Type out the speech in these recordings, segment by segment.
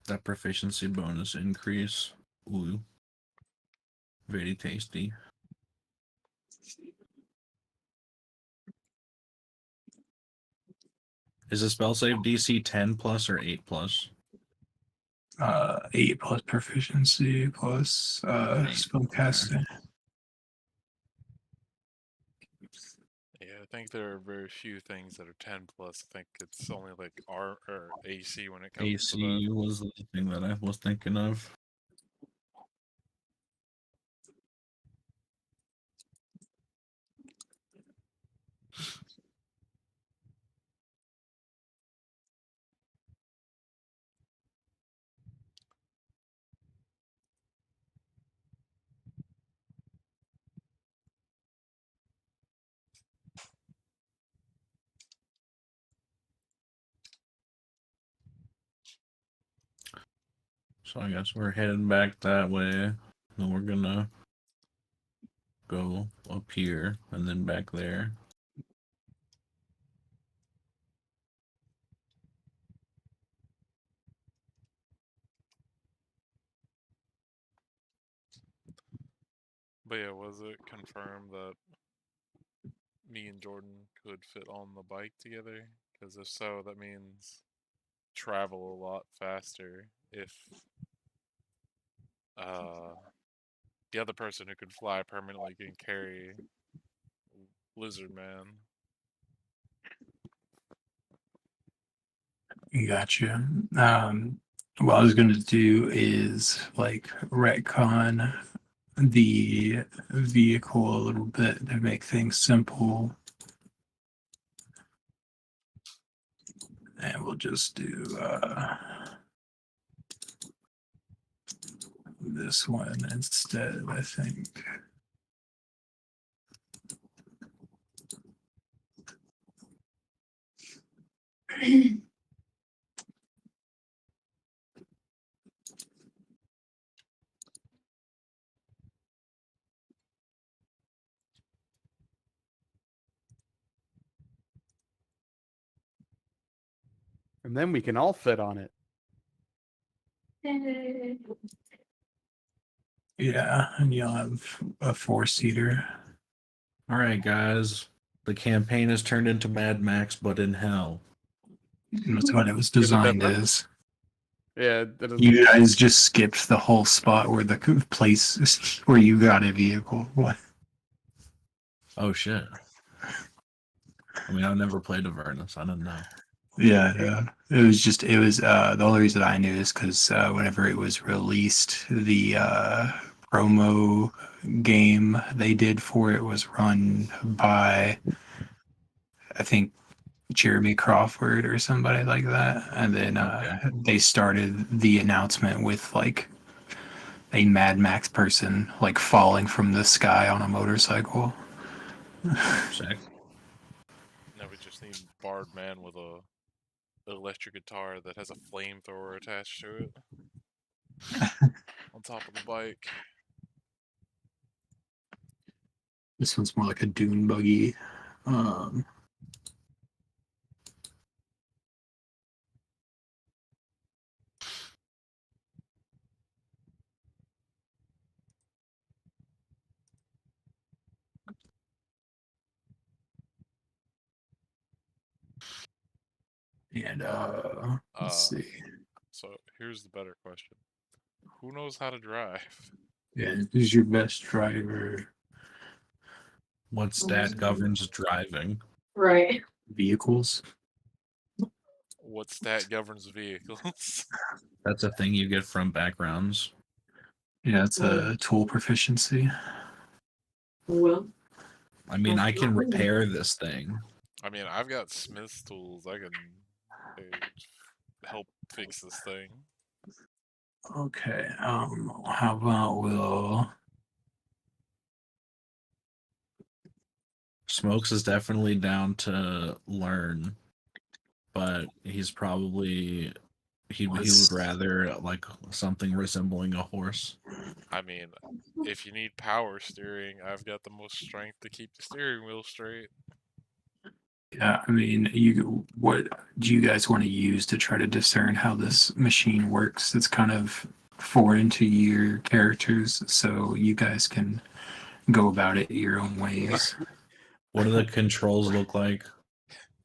That proficiency bonus increase. Ooh. Very tasty. Is the spell save DC 10 plus or 8 plus? 8 plus proficiency plus spellcasting. Yeah, I think there are very few things that are 10 plus. I think it's only like R or AC when it comes to that. AC was the thing that I was thinking of. So I guess we're heading back that way. Then we're gonna go up here and then back there. But yeah, was it confirmed that me and Jordan could fit on the bike together? Because if so, that means travel a lot faster if the other person who could fly permanently can carry Lizard Man. Gotcha. What I was gonna do is like retcon the vehicle a little bit to make things simple. And we'll just do this one instead, I think. And then we can all fit on it. Yeah, and you'll have a 4-seater. All right, guys. The campaign has turned into Mad Max, but in hell. That's what it was designed as. Yeah, You guys just skipped the whole spot where the place where you got a vehicle. What? Oh shit. I mean, I've never played Avernus. I don't know. Yeah. It was the only reason I knew is because whenever it was released, the promo game they did for it was run by, I think, Jeremy Crawford or somebody like that. And then they started the announcement with like a Mad Max person like falling from the sky on a motorcycle. Sick. Now we just need Bard Man with a electric guitar that has a flamethrower attached to it on top of the bike. This one's more like a dune buggy. And let's see. So here's the better question: who knows how to drive? Yeah, who's your best driver? What stat governs driving? Right. Vehicles. What stat governs vehicles? That's a thing you get from backgrounds. Yeah, it's a tool proficiency. Well, I mean, I can repair this thing. I mean, I've got Smith's tools. I can help fix this thing. Okay. How about we'll Smokes is definitely down to learn, but he's probably he would rather like something resembling a horse. I mean, if you need power steering, I've got the most strength to keep the steering wheel straight. Yeah, I mean, what do you guys want to use to try to discern how this machine works? It's kind of foreign to your characters, so you guys can go about it your own ways. What do the controls look like?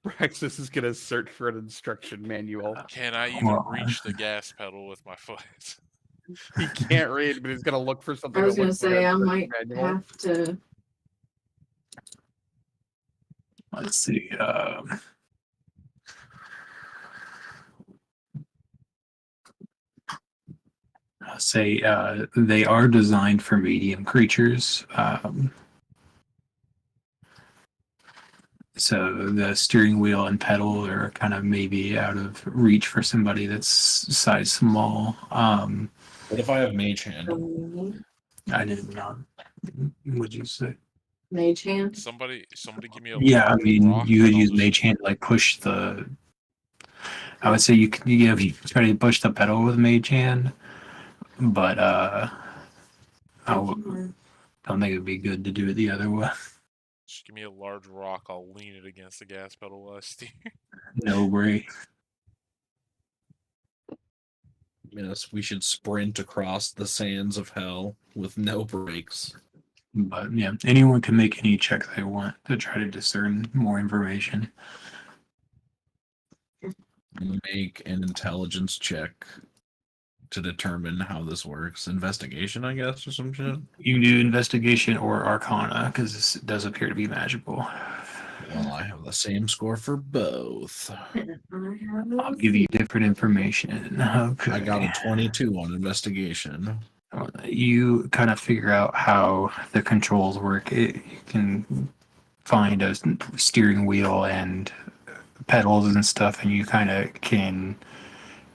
Praxis is gonna search for an instruction manual. Can I even Well, reach the gas pedal with my foot? He can't read, but he's gonna look for something. I was to look gonna for say in I the might manual. have to. let's see. Say they are designed for medium creatures. So the steering wheel and pedal are kind of maybe out of reach for somebody that's size small. What if I have mage hand? I didn't know. Would you say? Mage hand. Somebody give me a Yeah, I large mean, rock you and could I'll use just- mage hand to like push the. I would say you can you try to push the pedal with mage hand, but I don't think it'd be good to do it the other way. Just give me a large rock. I'll lean it against the gas pedal while I steer. No way. Yes, we should sprint across the sands of hell with no brakes. But yeah, anyone can make any check they want to try to discern more information. Make an intelligence check to determine how this works. Investigation, I guess, or some shit. You can do investigation or arcana because this does appear to be magical. Well, I have the same score for both. I'll give you different information. Okay. I got a 22 on investigation. You kind of figure out how the controls work. You can find a steering wheel and pedals and stuff, and you kind of can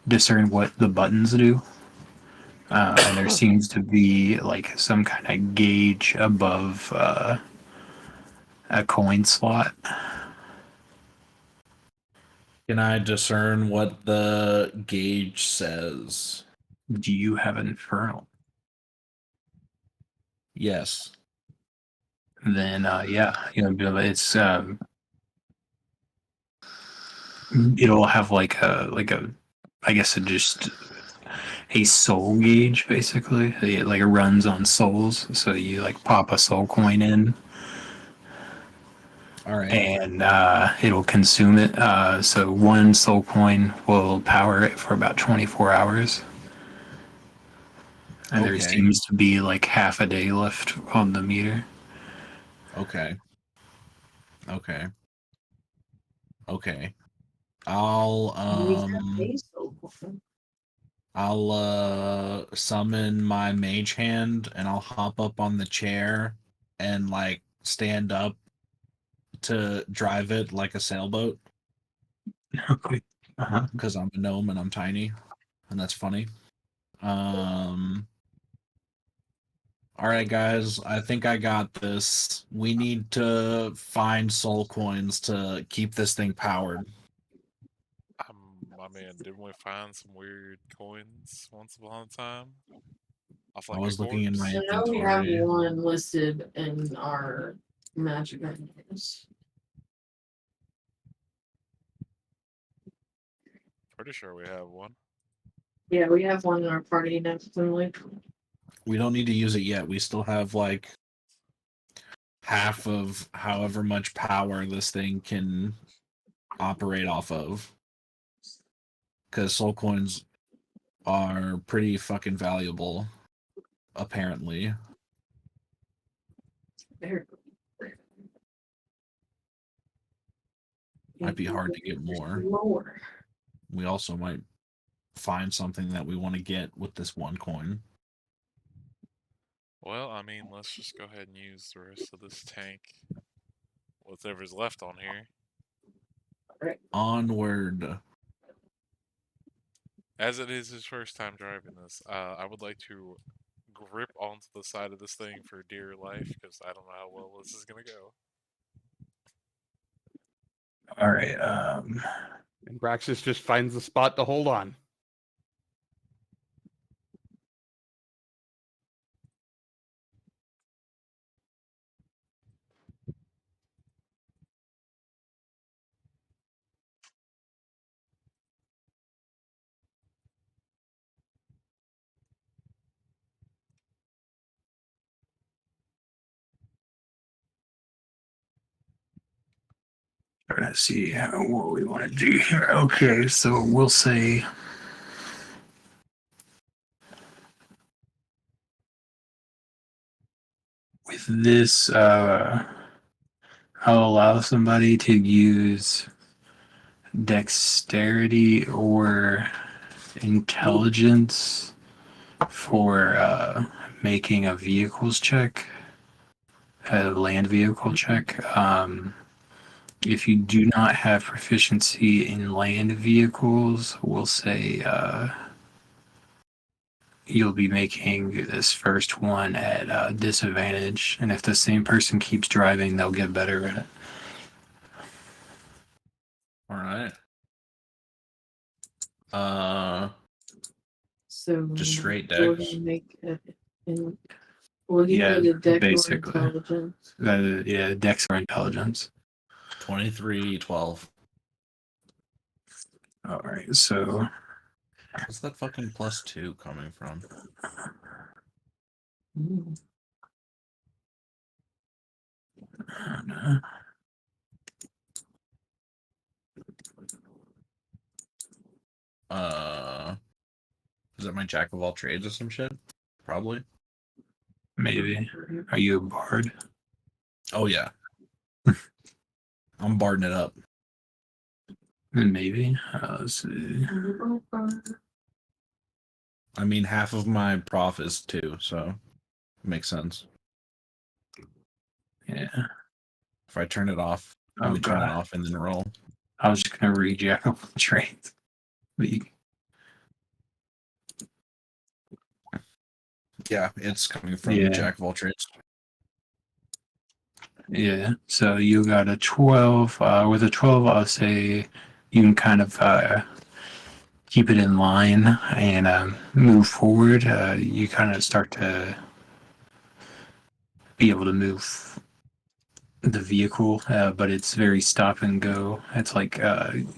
discern what the buttons do. And there seems to be like some kind of gauge above a coin slot. Can I discern what the gauge says? Do you have Infernal? Yes. Then yeah, it's it'll have like a I guess it just a soul gauge basically. It runs on souls, so you like pop a soul coin in All right. and it'll consume it. So one soul coin will power it for about 24 hours. And there Okay. seems to be like half a day left on the meter. Okay. Okay. Okay. I'll summon my mage hand and I'll hop up on the chair and like stand up to drive it like a sailboat Okay. Uh-huh. because I'm a gnome and I'm tiny and that's funny. All right, guys, I think I got this. We need to find soul coins to keep this thing powered. My man, didn't we find some weird coins once upon a time? Off I like was a looking in my corpse? I know we have inventory. one listed in our magic items. Pretty sure we have one. Yeah, we have one in our party next to like. We don't need to use it yet. We still have like half of however much power this thing can operate off of. Because soul coins are pretty fucking valuable, apparently. Might be hard to get more. We also might find something that we want to get with this one coin. Well, I mean, let's just go ahead and use the rest of this tank. Whatever's left on here. Onward. As it is his first time driving this, I would like to grip onto the side of this thing for dear life because I don't know how well this is gonna go. All right. And Braxis just finds the spot to hold on. trying to see what we want to do here. Okay, so we'll say with this, I'll allow somebody to use dexterity or intelligence for making a vehicles check, a land vehicle check. If you do not have proficiency in land vehicles, we'll say you'll be making this first one at disadvantage, and if the same person keeps driving, they'll get better at it. All right. So. Just straight we're dex. gonna make it in. Well, he Yeah, needed deck or basically. intelligence. Yeah, dex or intelligence. 23, 12. All right, so What's that fucking +2 coming from? Mm. Is that my jack of all trades or some shit? Probably. maybe. Are you a bard? Oh yeah. I'm barding it up. Maybe. Let's see. I mean, half of my prof is 2, so it makes sense. Yeah. If I turn it off, Oh, let me turn it God. off and then roll. I was just gonna read jack of all trades. But you, Yeah, it's coming from Yeah. jack of all trades. yeah. So you got a 12. With a 12, I'll say you can kind of keep it in line and move forward. You kind of start to be able to move the vehicle, but it's very stop and go. It's like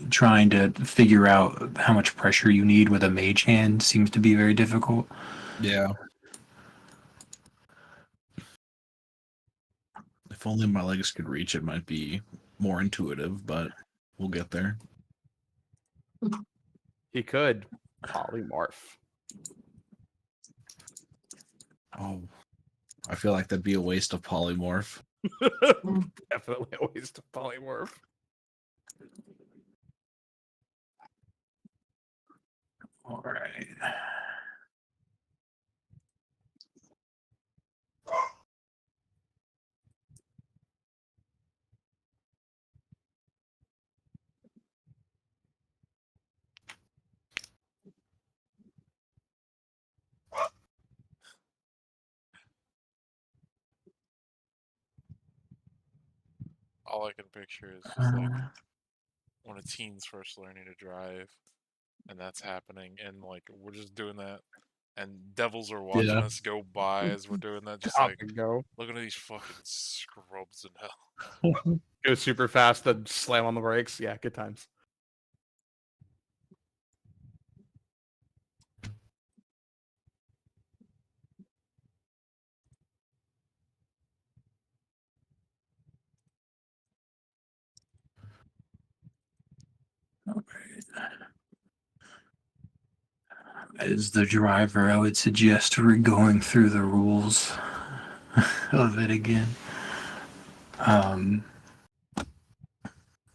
trying to figure out how much pressure you need with a mage hand seems to be very difficult. Yeah. If only my legs could reach, it might be more intuitive, but we'll get there. He could polymorph. Oh, I feel like that'd be a waste of polymorph. Definitely a waste of polymorph. All right. All I can picture is just like when a teen's first learning to drive, and that's happening, and like we're just doing that, and devils are watching Yeah. us go by as we're doing that, just Stop like and go. looking at these fucking scrubs in hell. Go super fast, then slam on the brakes. Yeah, good times. As the driver, I would suggest going through the rules of it again. And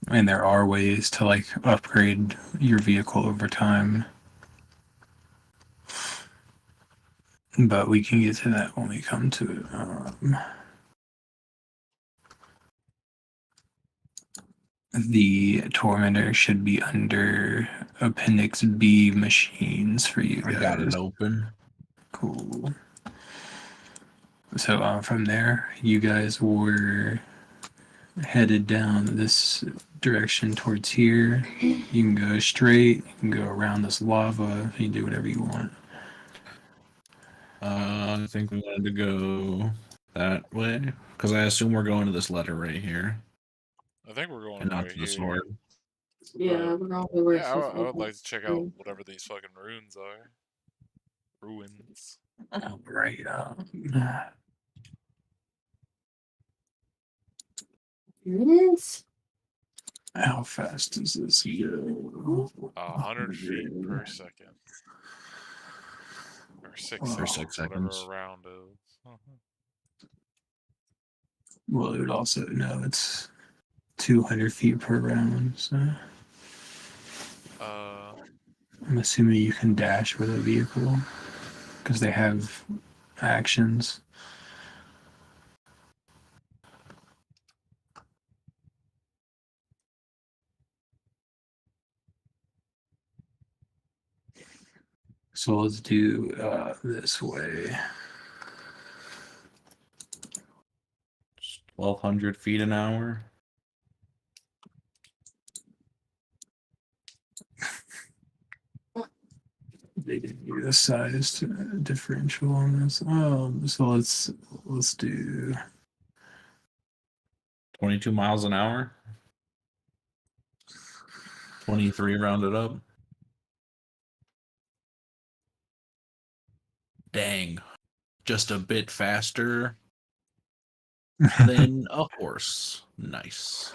there are ways to like upgrade your vehicle over time. But we can get to that when we come to it. The Tormentor should be under Appendix B machines for you I guys. got it open. Cool. So from there, you guys were headed down this direction towards here. You can go straight, you can go around this lava, you can do whatever you want. I think we wanted to go that way because I assume we're going to this letter right here I think we're going and not right to the here. sword. Yeah, we're all the way. Yeah, I would like to check out whatever these fucking runes are. Ruins. All right. Minutes. How fast does this go? 100 feet per second. Or 6 For seconds, 6 whatever seconds. a round is. Well, it would also no, it's 200 feet per round. So I'm assuming you can dash with a vehicle because they have actions. So let's do this way. 1,200 feet an hour. They didn't do the size differential on this. So let's do 22 miles an hour. 23 rounded up. Dang. Just a bit faster than a horse. Nice.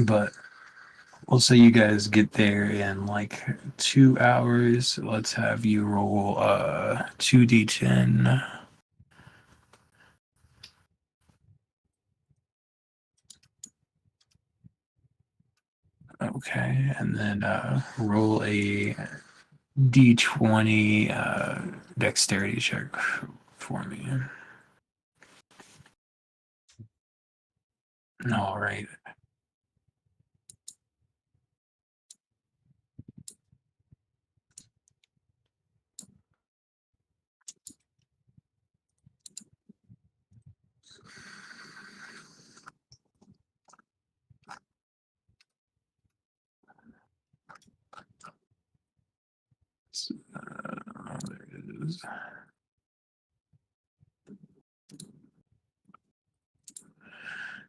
but we'll say you guys get there in like 2 hours. Let's have you roll 2d10. Okay, and then roll a d20 dexterity check for me. All right. There it is.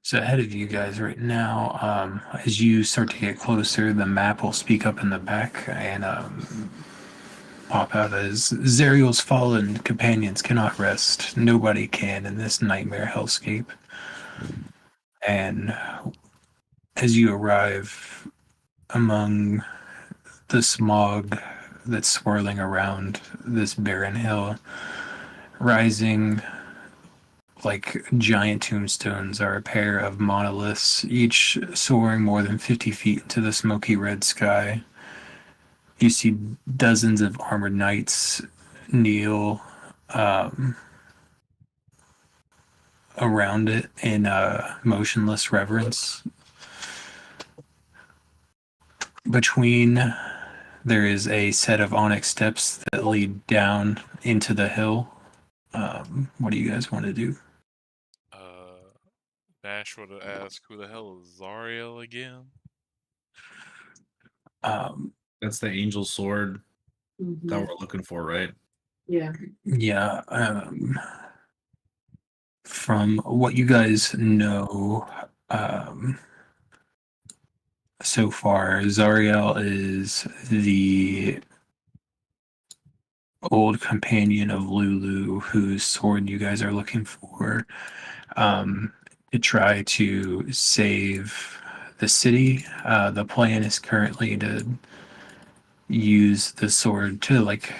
So ahead of you guys right now, as you start to get closer, the map will speak up in the back and pop out as Zerial's fallen companions cannot rest. Nobody can in this nightmare hellscape. And as you arrive among the smog that's swirling around this barren hill, rising like giant tombstones are a pair of monoliths, each soaring more than 50 feet into the smoky red sky. You see dozens of armored knights kneel around it in motionless reverence. Between there is a set of onyx steps that lead down into the hill. What do you guys want to do? Nash would ask, who the hell is Zariel again? That's the angel sword that Mhm. we're looking for, right? Yeah. Yeah. From what you guys know so far, Zariel is the old companion of Lulu, whose sword you guys are looking for to try to save the city. The plan is currently to use the sword to like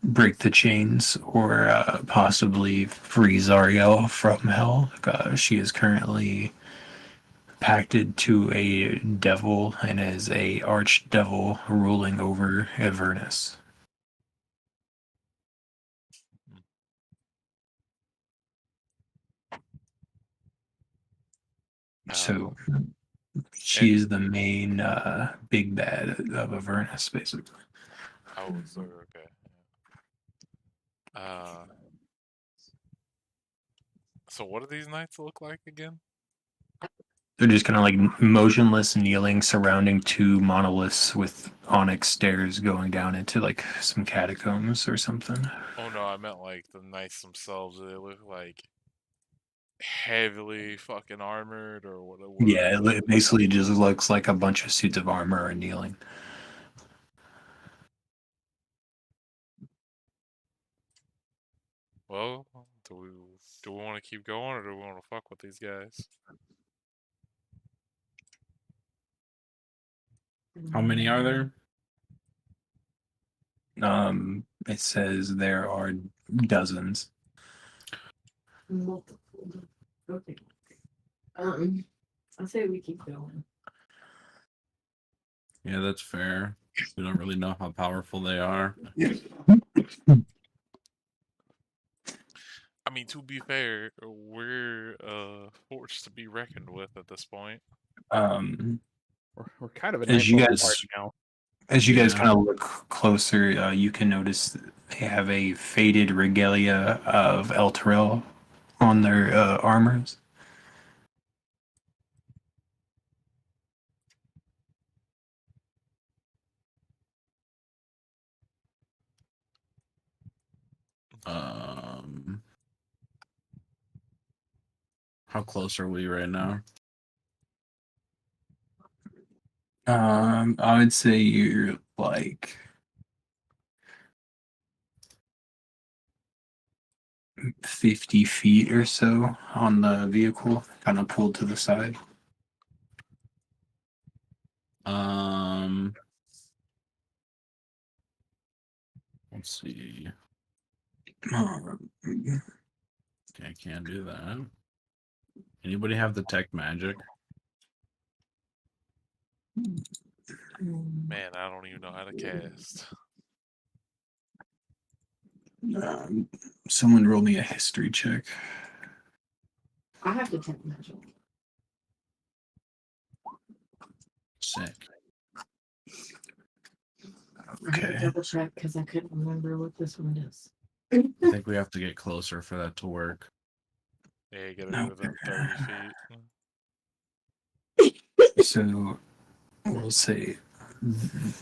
break the chains or possibly free Zariel from hell. She is currently pacted to a devil and is a archdevil ruling over Avernus. So she is the main big bad of Avernus, basically. Oh, so okay. So what do these knights look like again? They're just kind of like motionless, kneeling, surrounding two monoliths with onyx stairs going down into like some catacombs or something. Oh no, I meant like the knights themselves. Do they look like heavily fucking armored or what? Yeah, it basically just looks like a bunch of suits of armor are kneeling. Well, do we want to keep going or do we want to fuck with these guys? How many are there? It says there are dozens. Multiple. Okay. I say we keep going. Yeah, that's fair. We don't really know how powerful they are. I mean, to be fair, we're a force to be reckoned with at this point. We're kind of a As nice you little guys- party now. As you guys Yeah. kind of look closer, you can notice they have a faded regalia of Elturel on their armors. How close are we right now? I would say you're like 50 feet or so on the vehicle, kind of pulled to the side. Let's see. Um, Okay, I can't do that. Anybody have detect magic? Man, I don't even know how to cast. Someone roll me a history check. I have to take magic. Sick. I had to double check because I couldn't remember what this one is. I think we have to get closer for that to work. Yeah, you gotta No. be within 30 feet. So we'll say, let's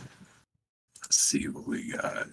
see what we got.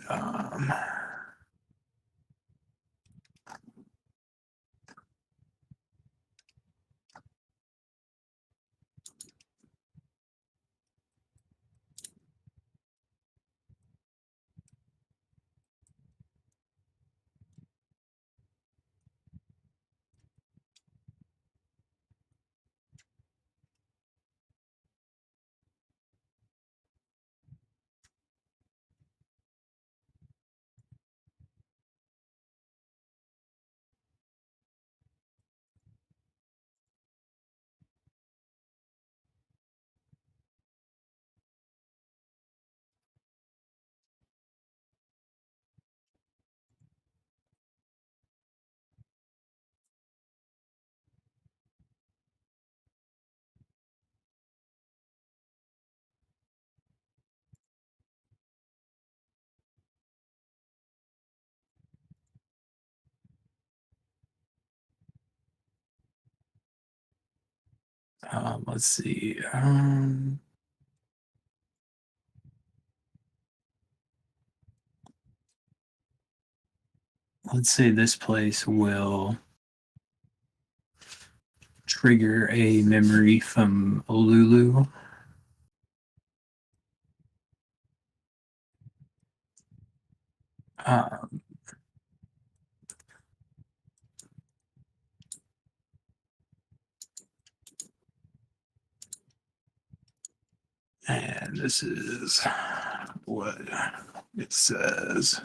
Let's see. Let's say this place will trigger a memory from Lulu. Um, and this is what it says.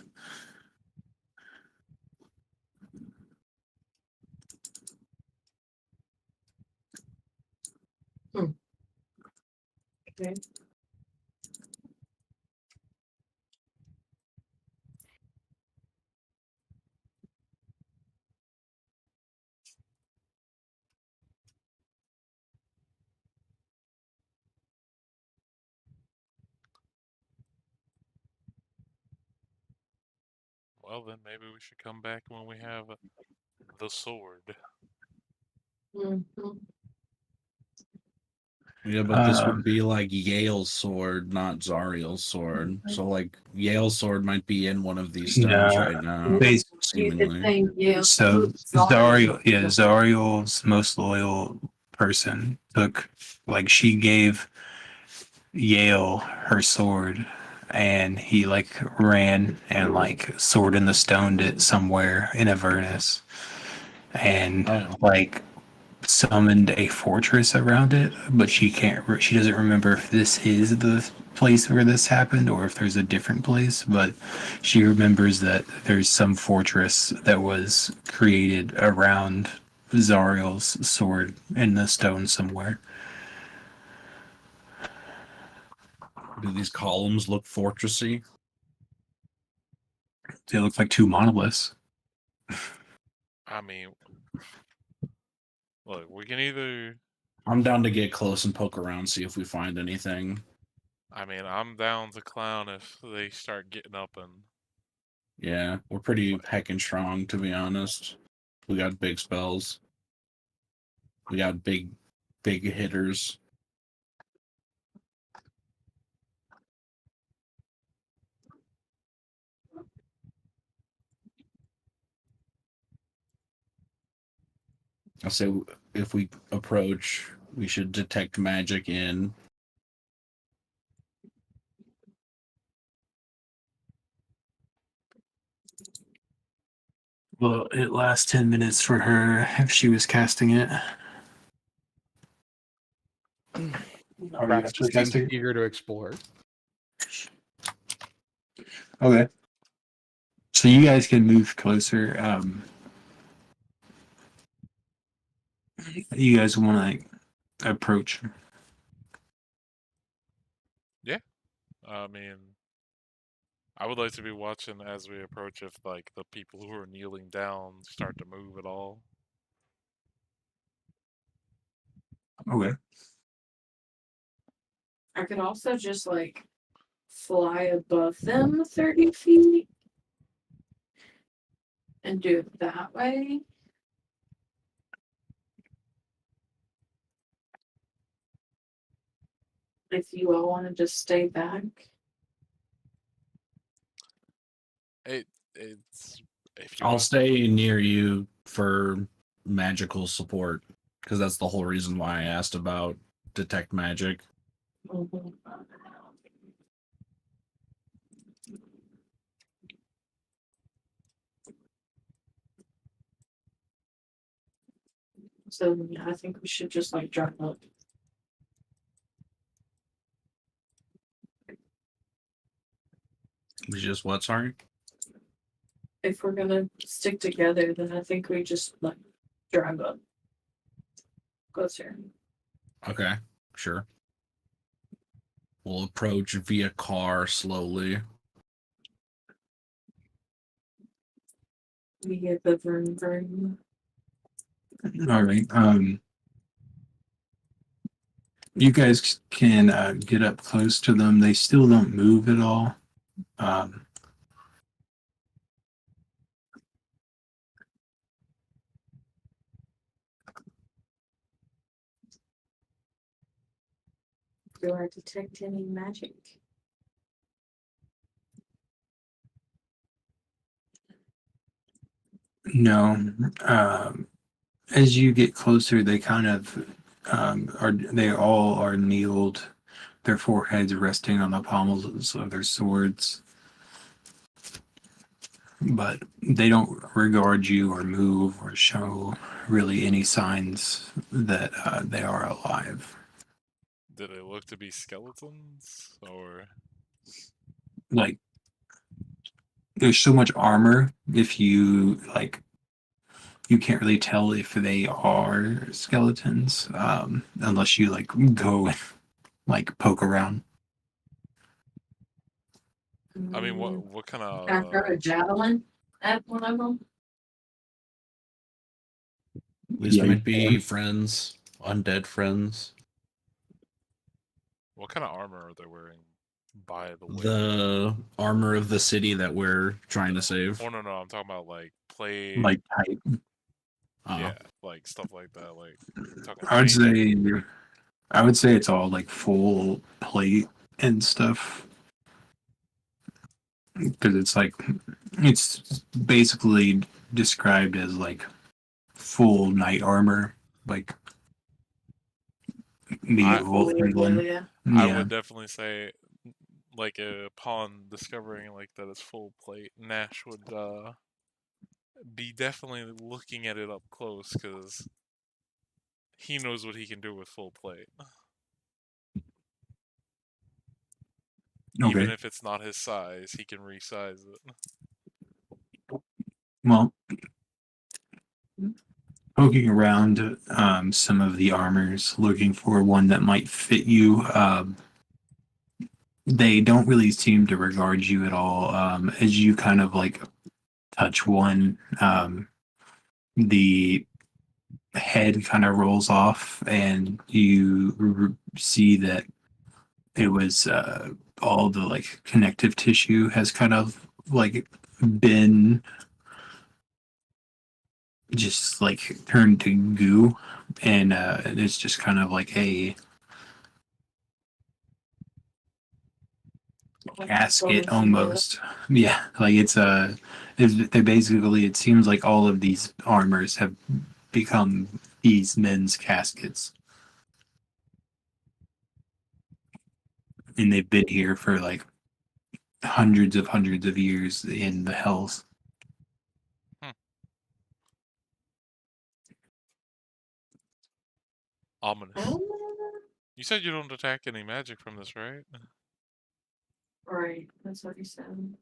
Okay. Well, then maybe we should come back when we have the sword. Mhm. Yeah, but this Um, would be like Yale's sword, not Zariel's sword. So like Yale's sword might be in one of these stones Nah. right now. Bas- Seemingly. So Zariel's most loyal person took, like, she gave Yale her sword, and he like ran and like sword in the stoned it somewhere in Avernus, and Oh. like summoned a fortress around it, but she can't. She doesn't remember if this is the place where this happened or if there's a different place. But she remembers that there's some fortress that was created around Zariel's sword in the stone somewhere. Do these columns look fortressy? They look like two monoliths. I mean, look, we can either. I'm down to get close and poke around, see if we find anything. I mean, I'm down to clown if they start getting up and. Yeah, we're pretty heckin' strong, to be honest. We got big spells. We got big hitters. I say if we approach, we should detect magic in. Well, it lasts 10 minutes for her if she was casting it. Are you Prax actually just seems casting? eager to explore. Okay. So you guys can move closer. You guys want to like approach? I mean, I would like to be watching as we approach if, like, the people who are kneeling down start to move at all. Okay. I could also just like fly above them 30 feet and do it that way. If you all want to just stay back. It's if you I'll want. stay near you for magical support, because that's the whole reason why I asked about detect magic. Mhm. So yeah, I think we should just like drop up. We just what? Sorry. If we're gonna stick together, then I think we just like drive up closer. Okay, sure. We'll approach via car slowly. We get the vroom vroom. All right. You guys can get up close to them. They still don't move at all. Do I detect any magic? No. As you get closer, they kind of are. They all are kneeled, their foreheads resting on the pommels of their swords, but they don't regard you or move or show really any signs that they are alive. Do they look to be skeletons or? Like, there's so much armor. If you like, you can't really tell if they are skeletons unless you like go and like poke around. I mean, what kind Can I throw a of? javelin at one of them? These Yeah, might be friends, undead friends. What kind of armor are they wearing? By the way. The armor of the city that we're trying to save. Oh no, I'm talking about like plate. like type. Yeah, like stuff like that. Like talking I would chain. say, I would say it's all like full plate and stuff because it's basically described as like full knight armor, like medieval England. Yeah. I Yeah, would definitely say, like, upon discovering like that it's full plate, Nash would be definitely looking at it up close because he knows what he can do with full plate. Even Okay. if it's not his size, he can resize it. Well, poking around some of the armors, looking for one that might fit you. They don't really seem to regard you at all. As you kind of like touch one, the head kind of rolls off, and you see that it was all the like connective tissue has kind of like been just like turned to goo, and it's just kind of like a casket almost. Yeah, like they basically, it seems like all of these armors have become these men's caskets, and they've been here for like hundreds of years in the hells. Ominous. You said you don't detect any magic from this, right? Right, that's what he said.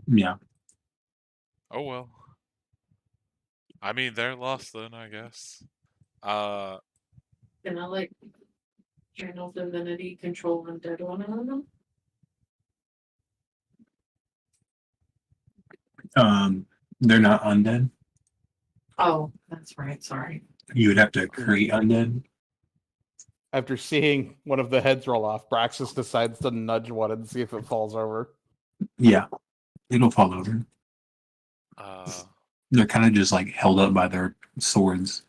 Yeah. Oh well. I mean, they're lost then, I guess. Can I like channel divinity control undead one of them? They're not undead. Oh, that's right, sorry. You would have to create undead. After seeing one of the heads roll off, Braxis decides to nudge one and see if it falls over. Yeah, it'll fall over. They're kind of just like held up by their swords.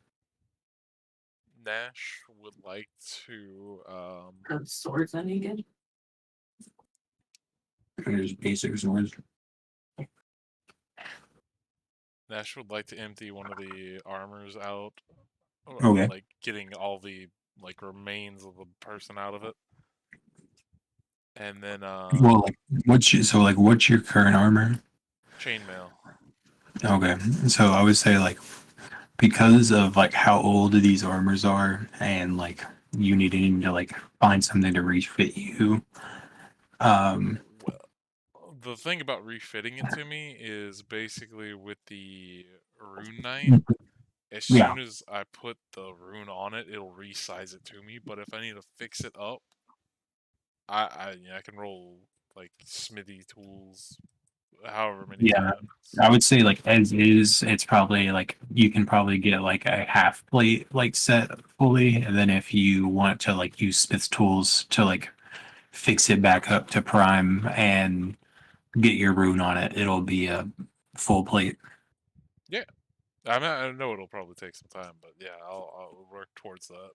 Nash would like to Swords I needed. They're just basic swords. Nash would like to empty one of the armors out. Okay. Like getting all the like remains of the person out of it. And then Well, like what's your current armor? chainmail. Okay, so I would say like because of like how old these armors are, and like you needing to like find something to refit you. Well, the thing about refitting it to me is basically with the rune knight. As Yeah. soon as I put the rune on it, it'll resize it to me. But if I need to fix it up, I can roll like smithy tools, however many Yeah. times. I would say like as is, it's probably like you can probably get like a half plate like set fully, and then if you want to like use Smith's tools to like fix it back up to prime and get your rune on it, it'll be a full plate. I mean, I know it'll probably take some time, but yeah, I'll work towards that.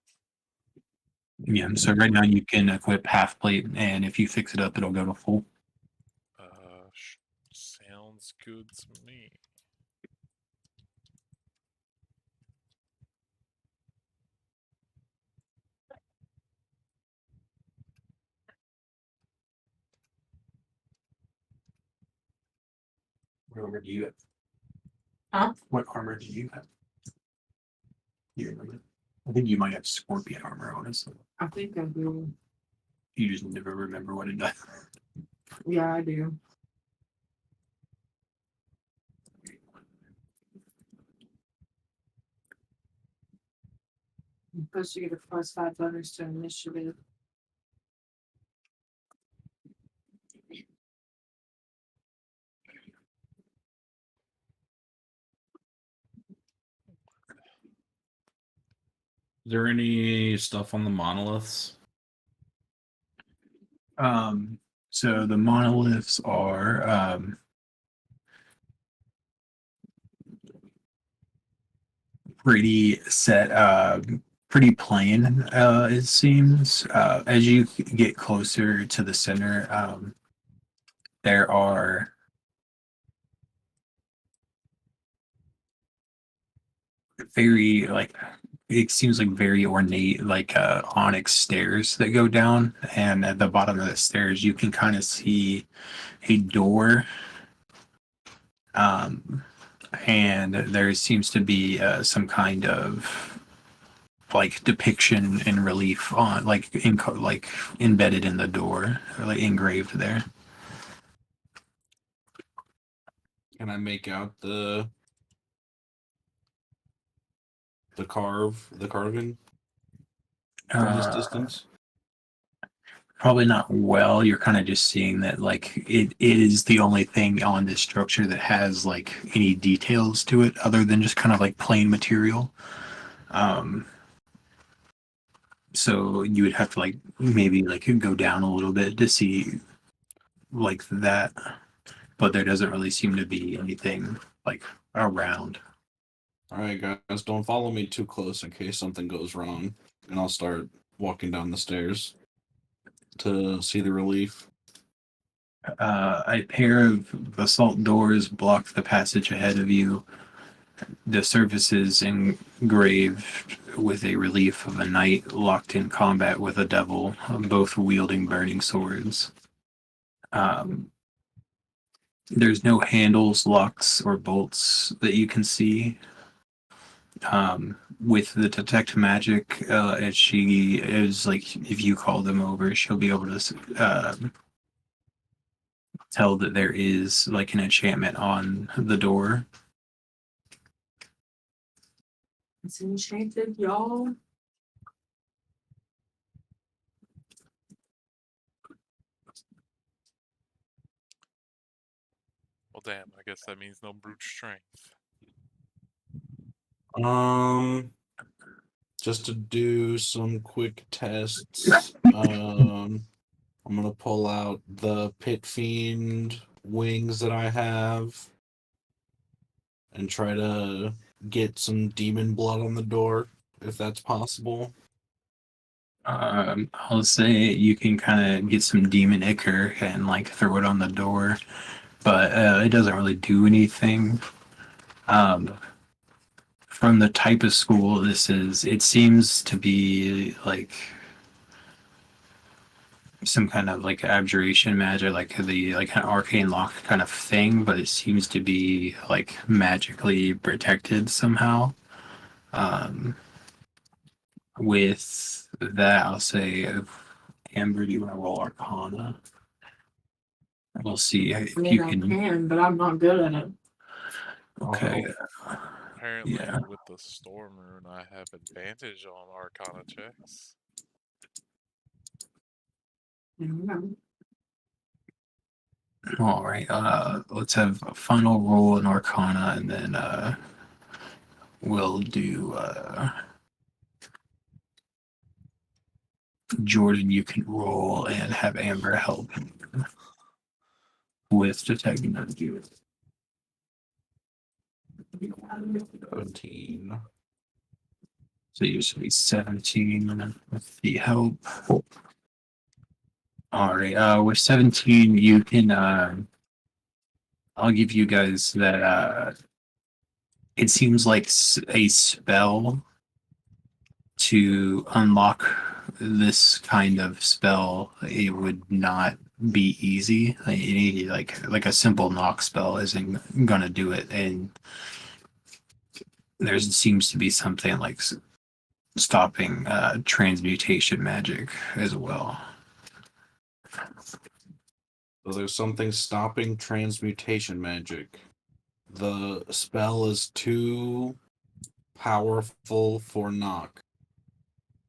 Yeah, so right now you can equip half plate, and if you fix it up, it'll go to full. Sounds good to me. What armor do you have? Huh? What armor do you have? You remember? I think you might have scorpion armor, honestly. I think I do. You just never remember what it does. Yeah, I do. I'm supposed to get a +5 bonus to initiative. Is there any stuff on the monoliths? So the monoliths are pretty set, pretty plain, it seems. As you get closer to the center, there are very like it seems like very ornate like onyx stairs that go down, and at the bottom of the stairs you can kind of see a door, and there seems to be some kind of like depiction and relief on like like embedded in the door or like engraved there. Can I make out the carving from this Uh, distance? Probably not well. You're kind of just seeing that like it is the only thing on this structure that has like any details to it other than just kind of like plain material. So you would have to like maybe like go down a little bit to see like that, but there doesn't really seem to be anything like around. All right, guys, don't follow me too close in case something goes wrong, and I'll start walking down the stairs to see the relief. A pair of basalt doors block the passage ahead of you. The surface is engraved with a relief of a knight locked in combat with a devil, both wielding burning swords. There's no handles, locks, or bolts that you can see. With the detect magic, and she is like, if you call them over, she'll be able to tell that there is like an enchantment on the door. It's enchanted, y'all. Well, damn. I guess that means no brute strength. Just to do some quick tests. I'm gonna pull out the Pit Fiend wings that I have and try to get some demon blood on the door, if that's possible. I'll say you can kind of get some demon ichor and like throw it on the door, but it doesn't really do anything. From the type of school this is, it seems to be like some kind of like abjuration magic, like the like an arcane lock kind of thing, but it seems to be like magically protected somehow. With that, I'll say, Amber, do you want to roll Arcana? We'll see if I mean, you I can. can, but I'm not good at it. Okay. Apparently, Yeah. with the Storm Rune, I have advantage on Arcana checks. I don't know. All right. Let's have a final roll in Arcana, and then we'll do Jordan. You can roll and have Amber help with detecting energy. 17. So you should be 17 with the help. All right. With 17, you can. I'll give you guys that. It seems like a spell to unlock this kind of spell. It would not be easy. Like, you need like a simple knock spell isn't gonna do it, and there seems to be something like stopping transmutation magic as well. So there's something stopping transmutation magic. The spell is too powerful for knock.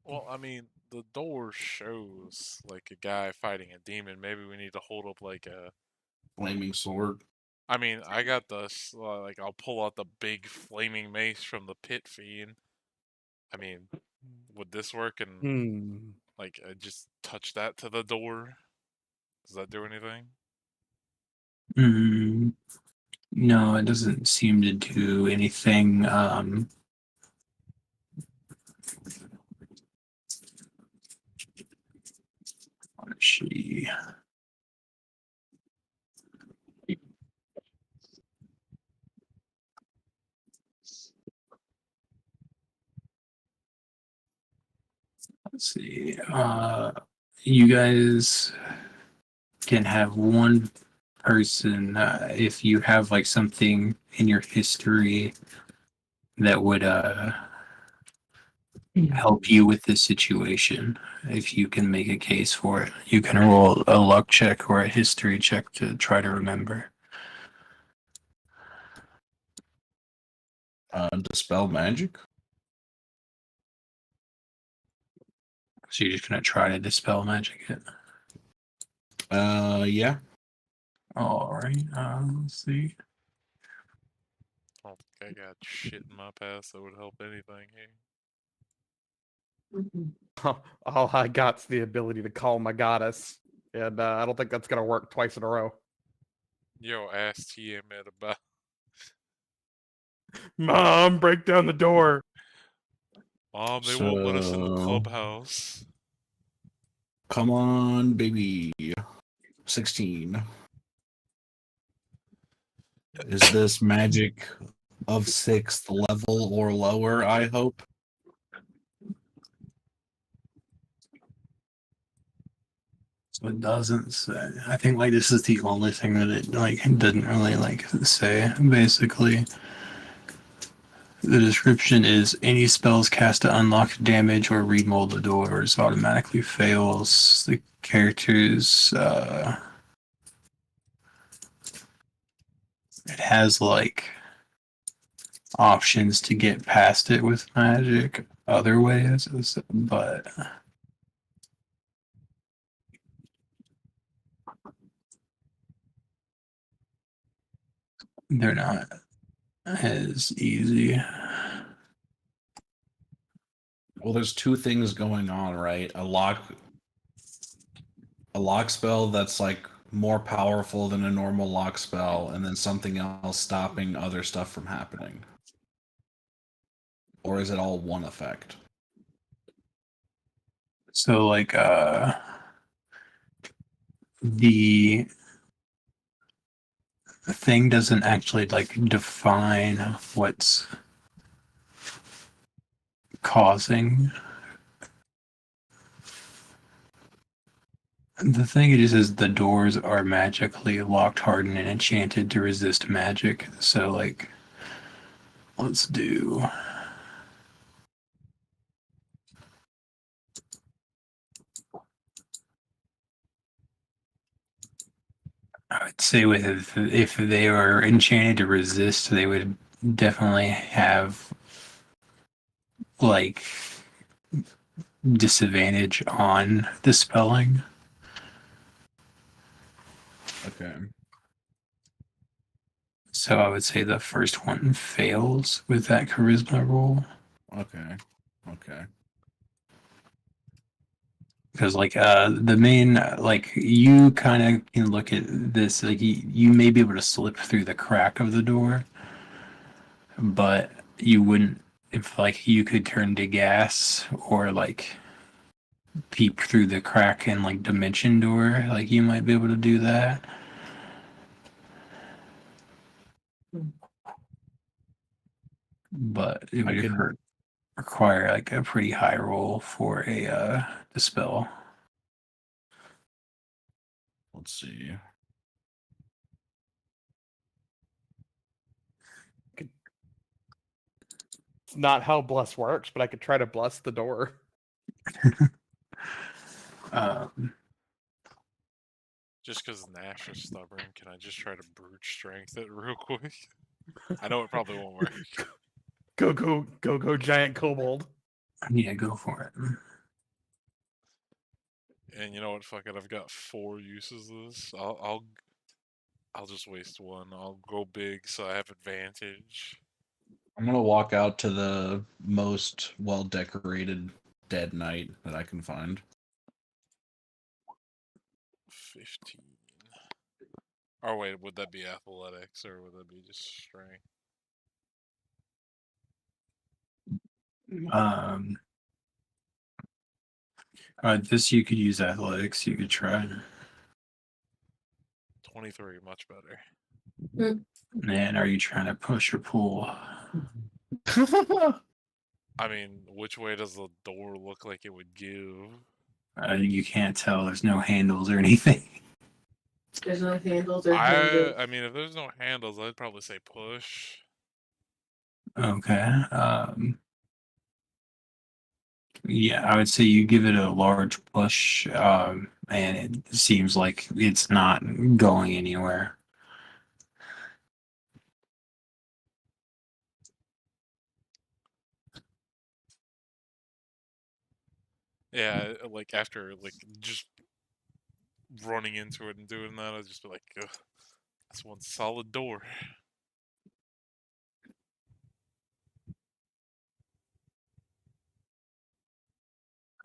Well, I mean, the door shows like a guy fighting a demon. Maybe we need to hold up like a. Flaming sword. I mean, I got the like. I'll pull out the big flaming mace from the Pit Fiend. I mean, would this work? And like, I just touch that to the door. Does that do anything? No, it doesn't seem to do anything. Let's see. Let's see. You guys can have one person if you have like something in your history that would help you with this situation. If you can make a case for it, you can roll a luck check or a history check to try to remember. Dispel magic. So you're just gonna try to dispel magic it. Yeah. All right. Let's see. I don't think I got shit in my past that would help anything here. All I got's the ability to call my goddess, and I don't think that's gonna work twice in a row. Yo, ask TMed about. Mom, break down the door. Mom, they won't let us in the So- clubhouse. Come on, baby. 16. Is this magic of 6th level or lower, I hope? So it doesn't say. I think like this is the only thing that it like doesn't really like say. Basically, the description is any spells cast to unlock damage or remold the doors automatically fails. The characters it has like options to get past it with magic other ways, but they're not as easy. Well, there's two things going on, right? A lock spell that's like more powerful than a normal lock spell, and then something else stopping other stuff from happening. Or is it all one effect? So like the thing doesn't actually like define what's causing the thing. It just says the doors are magically locked, hardened, and enchanted to resist magic. So like let's do I would say with if they are enchanted to resist, they would definitely have like disadvantage on the spelling. Okay. So I would say the first one fails with that charisma roll. Okay. Okay. Because like the main like you kind of can look at this like you may be able to slip through the crack of the door, but you wouldn't if like you could turn to gas or like peep through the crack in like dimension door, like you might be able to do that. But it I would could- require like a pretty high roll for a dispel. Let's see. It's not how bless works, but I could try to bless the door. Um, Just because Nash is stubborn, can I just try to brute strength it real quick? I know it probably won't work. Go, giant kobold. yeah, go for it. And you know what? Fuck it. I've got 4 uses of this. I'll just waste one. I'll go big so I have advantage. I'm gonna walk out to the most well decorated dead knight that I can find. 15. Or wait, would that be athletics or would that be just strength? This you could use athletics. You could try. 23, much better. Man, are you trying to push or pull? I mean, which way does the door look like it would give? You can't tell. There's no handles or anything. There's no handles or handles. I mean, if there's no handles, I'd probably say push. Okay. Yeah, I would say you give it a large push, and it seems like it's not going anywhere. Yeah, like after like just running into it and doing that, I'd just be like, ugh, that's one solid door.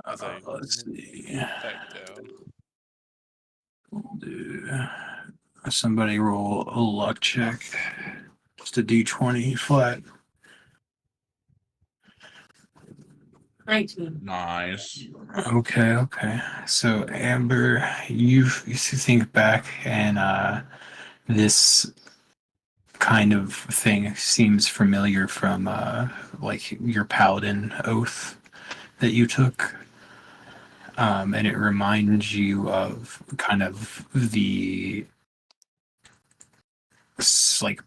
As I Let's see. back down. We'll do somebody roll a luck check. Just a d20 flat. 19. Nice. Okay, okay. So Amber, you think back and this kind of thing seems familiar from like your paladin oath that you took. And it reminds you of kind of the like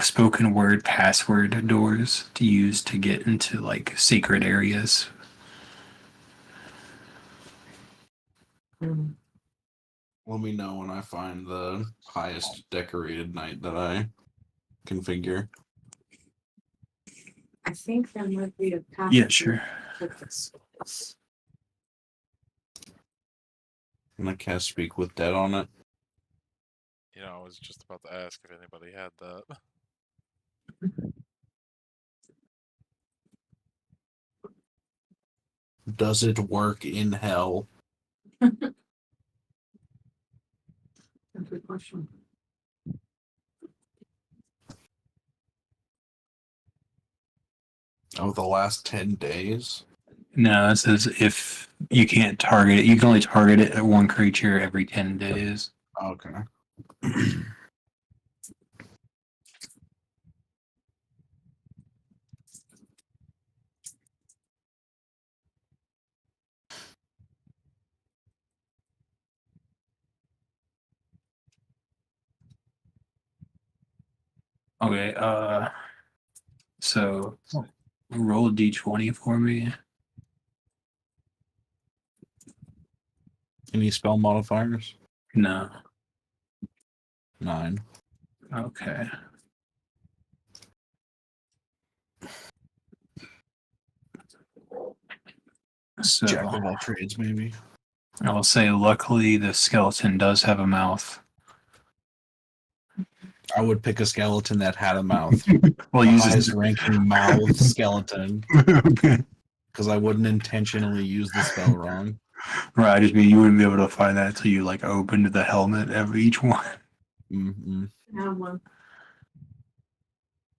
spoken word password doors to use to get into like sacred areas. Let me know when I find the highest decorated knight that I configure. I think there might be a path. Yeah, sure. to this. And I cast Speak with Dead on it. You know, I was just about to ask if anybody had that. Does it work in hell? That's a good question. Oh, the last 10 days? No, it says if you can't target it, you can only target it at one creature every 10 days. Okay. Okay, so roll a d20 for me. Any spell modifiers? No. 9. Okay. So Jack of all trades, maybe. I will say, luckily, the skeleton does have a mouth. I would pick a skeleton that had a mouth. Well, The use highest this. ranking mouth skeleton. Okay. Because I wouldn't intentionally use the spell wrong. Right, I just mean you wouldn't be able to find that until you like opened the helmet of each one. Mm-hmm. I have one.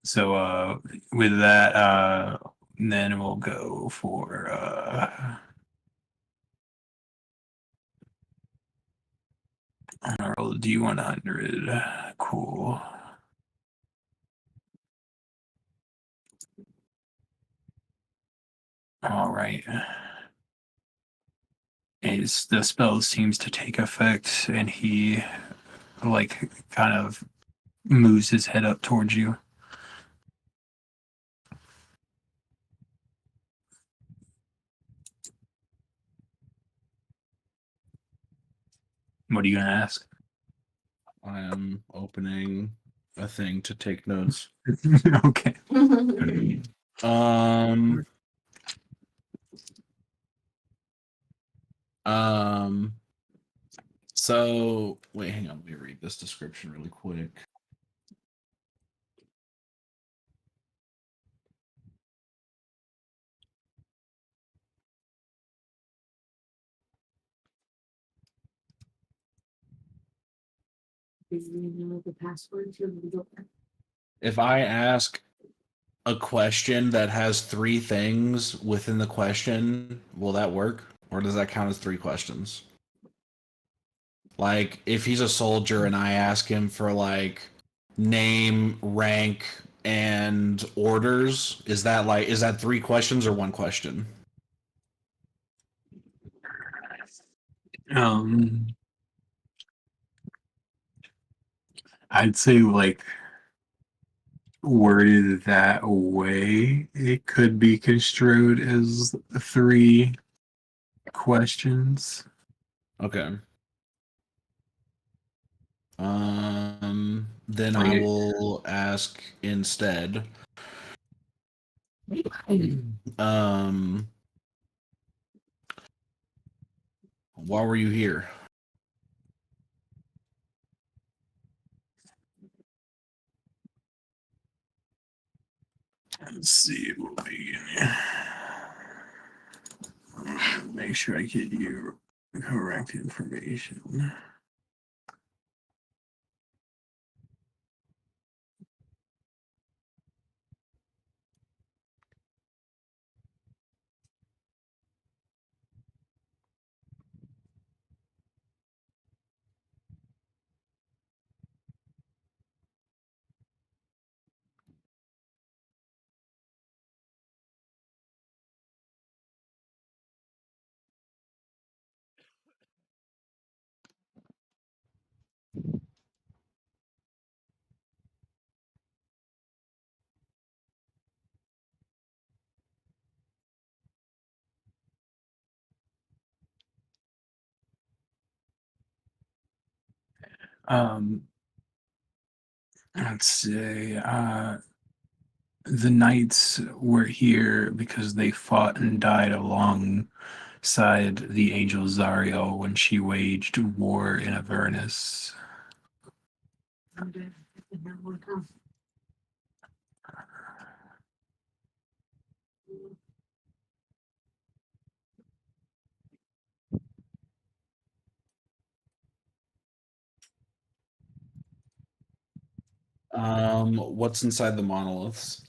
So with that, then we'll go for roll a D100. Cool. All right. Is the spell seems to take effect, and he like kind of moves his head up towards you. What are you gonna ask? I am opening a thing to take notes. Okay. Um. So wait, hang on. Let me read this description really quick. Do you know the password to the door? If I ask a question that has 3 things within the question, will that work? Or does that count as 3 questions? Like, if he's a soldier and I ask him for, like, name, rank, and orders, is that 3 questions or 1 question? I'd say like worded that way, it could be construed as 3 questions. Okay. Then I Like- will ask instead. Um, why were you here? Let's see. Make sure I get you correct information. Um, let's see. The knights were here because they fought and died alongside the angel Zariel when she waged war in Avernus. What's inside the monoliths?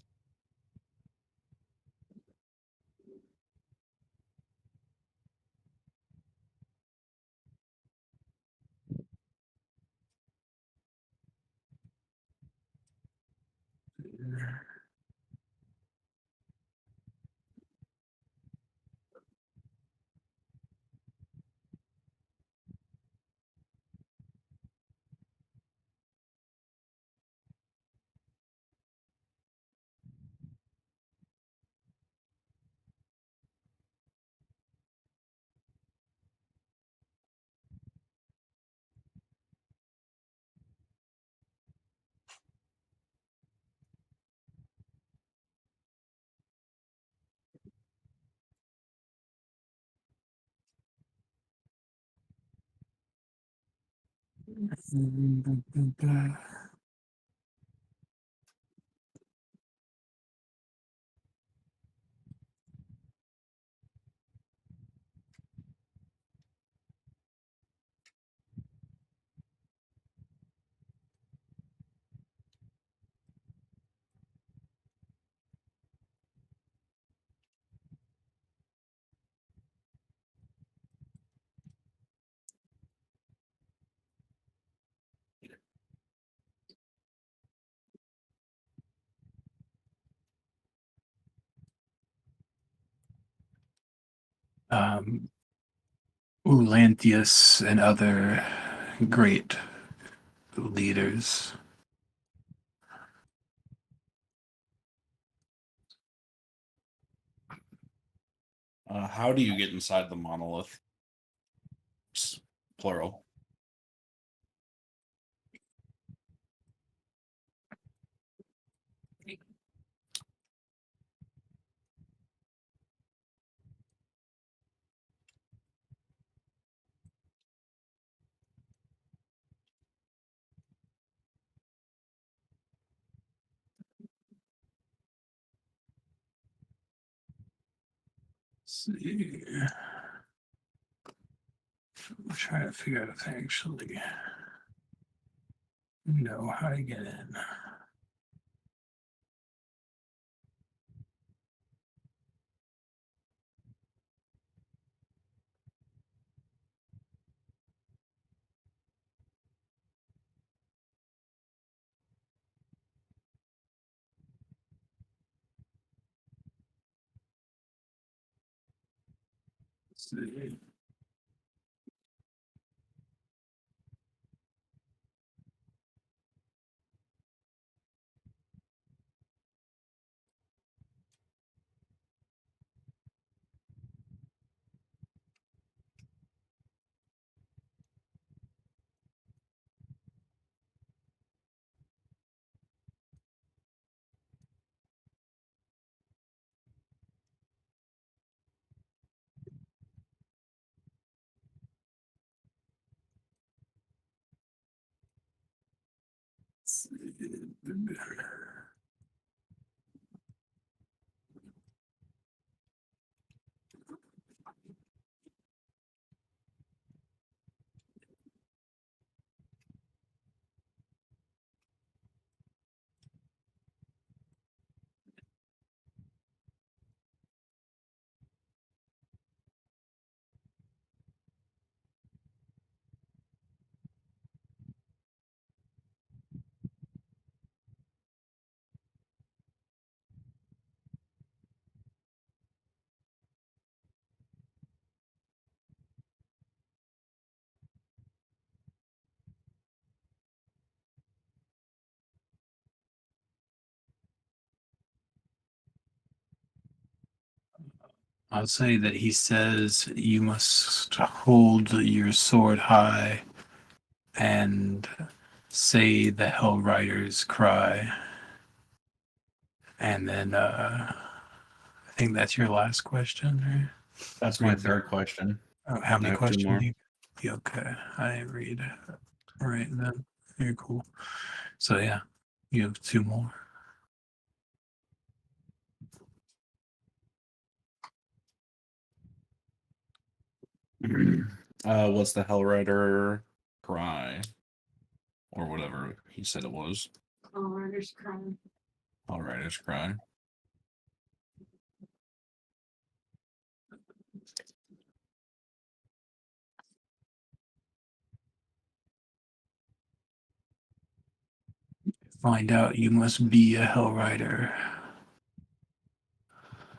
Um, Ulanthius and other great leaders. How do you get inside the monolith? Plural. See. I'm trying to figure out if I actually know how to get in. See. I'll say that he says you must hold your sword high and say the Hell Riders cry. And then I think that's your last question, right? That's my third question. Oh, how I many have two questions? more. Yeah, okay, I didn't read. Right then, very cool. So yeah, you have two more. What's the Hellrider cry? Or whatever he said it was. Hellrider's crying. Hellrider's cry. Find out you must be a Hell Rider.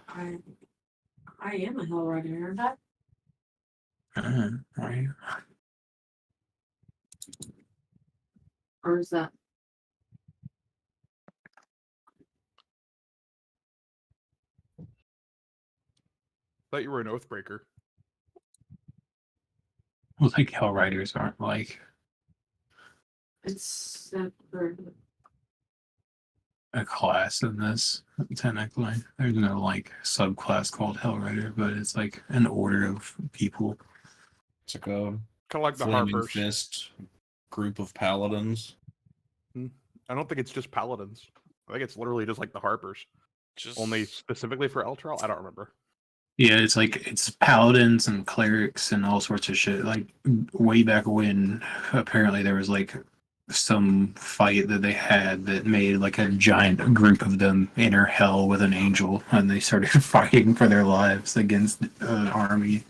I am a Hellrider, aren't I? Right? Or is that Thought you were an Oathbreaker. Well, like Hell Riders aren't like it's separate? a class in this, technically. There's no like subclass called Hell Rider, but it's like an order of people. It's like a Kind of like the flaming Harpers. fist group of paladins. I don't think it's just paladins. I think it's literally just like the Harpers. Just Only specifically for Eltrell? I don't remember. Yeah, it's like it's paladins and clerics and all sorts of shit. Like way back when, apparently there was like some fight that they had that made like a giant group of them enter hell with an angel, and they started fighting for their lives against an army.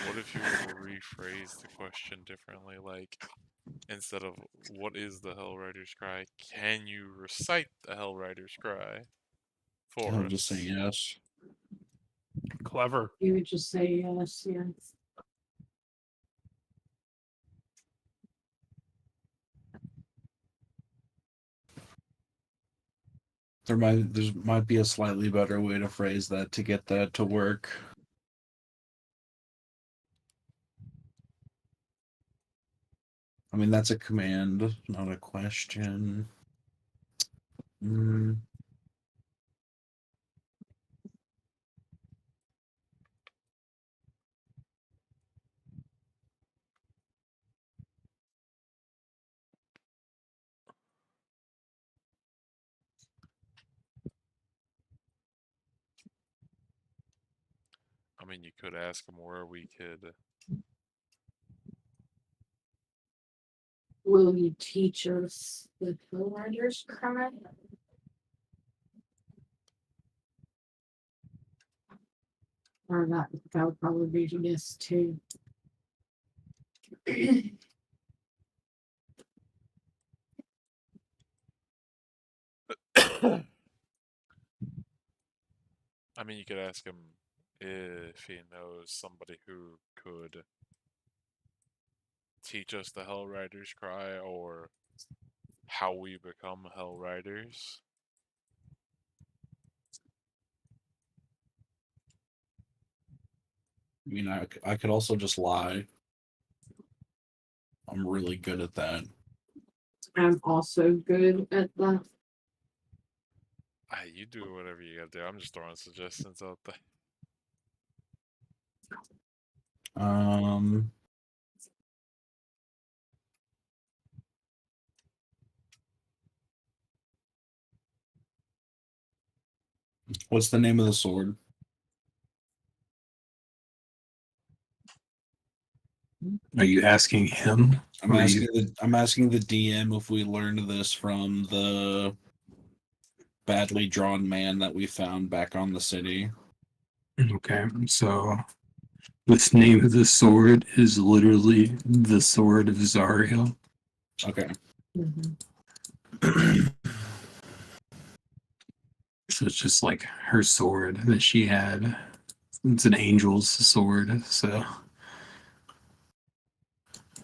what if you were to rephrase the question differently? Like, instead of what is the Hellrider's cry, can you recite the Hellrider's cry for I'll us? just say yes. Clever. You would just say yes, yes. There might be a slightly better way to phrase that to get that to work. I mean, that's a command, not a question. I mean, you could ask him where we could. Will you teach us the Hellrider's cry? Or that would probably be a yes too. I mean, you could ask him if he knows somebody who could teach us the Hellrider's cry or how we become Hellriders. I mean, I could also just lie. I'm really good at that. I'm also good at that. You do whatever you gotta do. I'm just throwing suggestions out there. Um, What's the name of the sword? Are you asking him? I'm Or are asking you- the DM if we learned this from the badly drawn man that we found back on the city. Okay, so this name of the sword is literally the Sword of Zariel. Okay. So it's just like her sword that she had. It's an angel's sword, so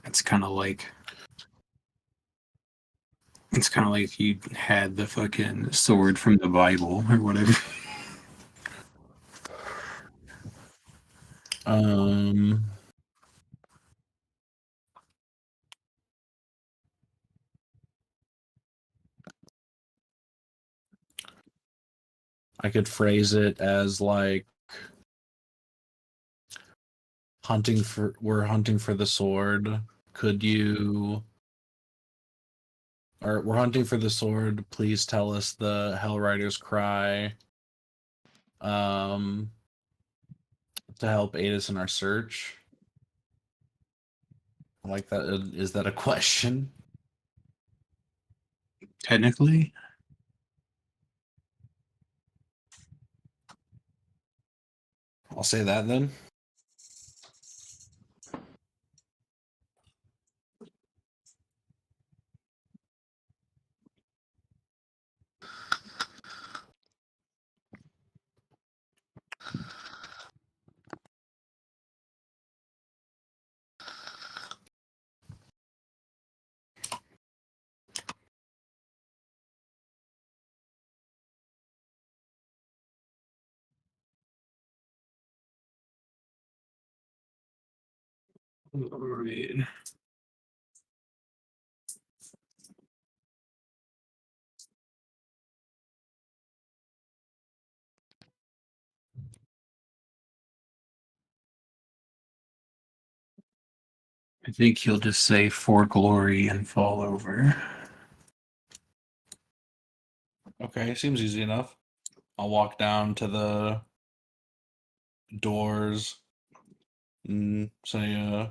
it's kind of like if you had the fucking sword from the Bible or whatever. Um. I could phrase it as like we're hunting for the sword. Could you or we're hunting for the sword, please tell us the Hellrider's cry. Um to help aid us in our search. I like that. Is that a question? Technically, I'll say that then. alright. I think he'll just say for glory and fall over. Okay, seems easy enough. I'll walk down to the doors and say,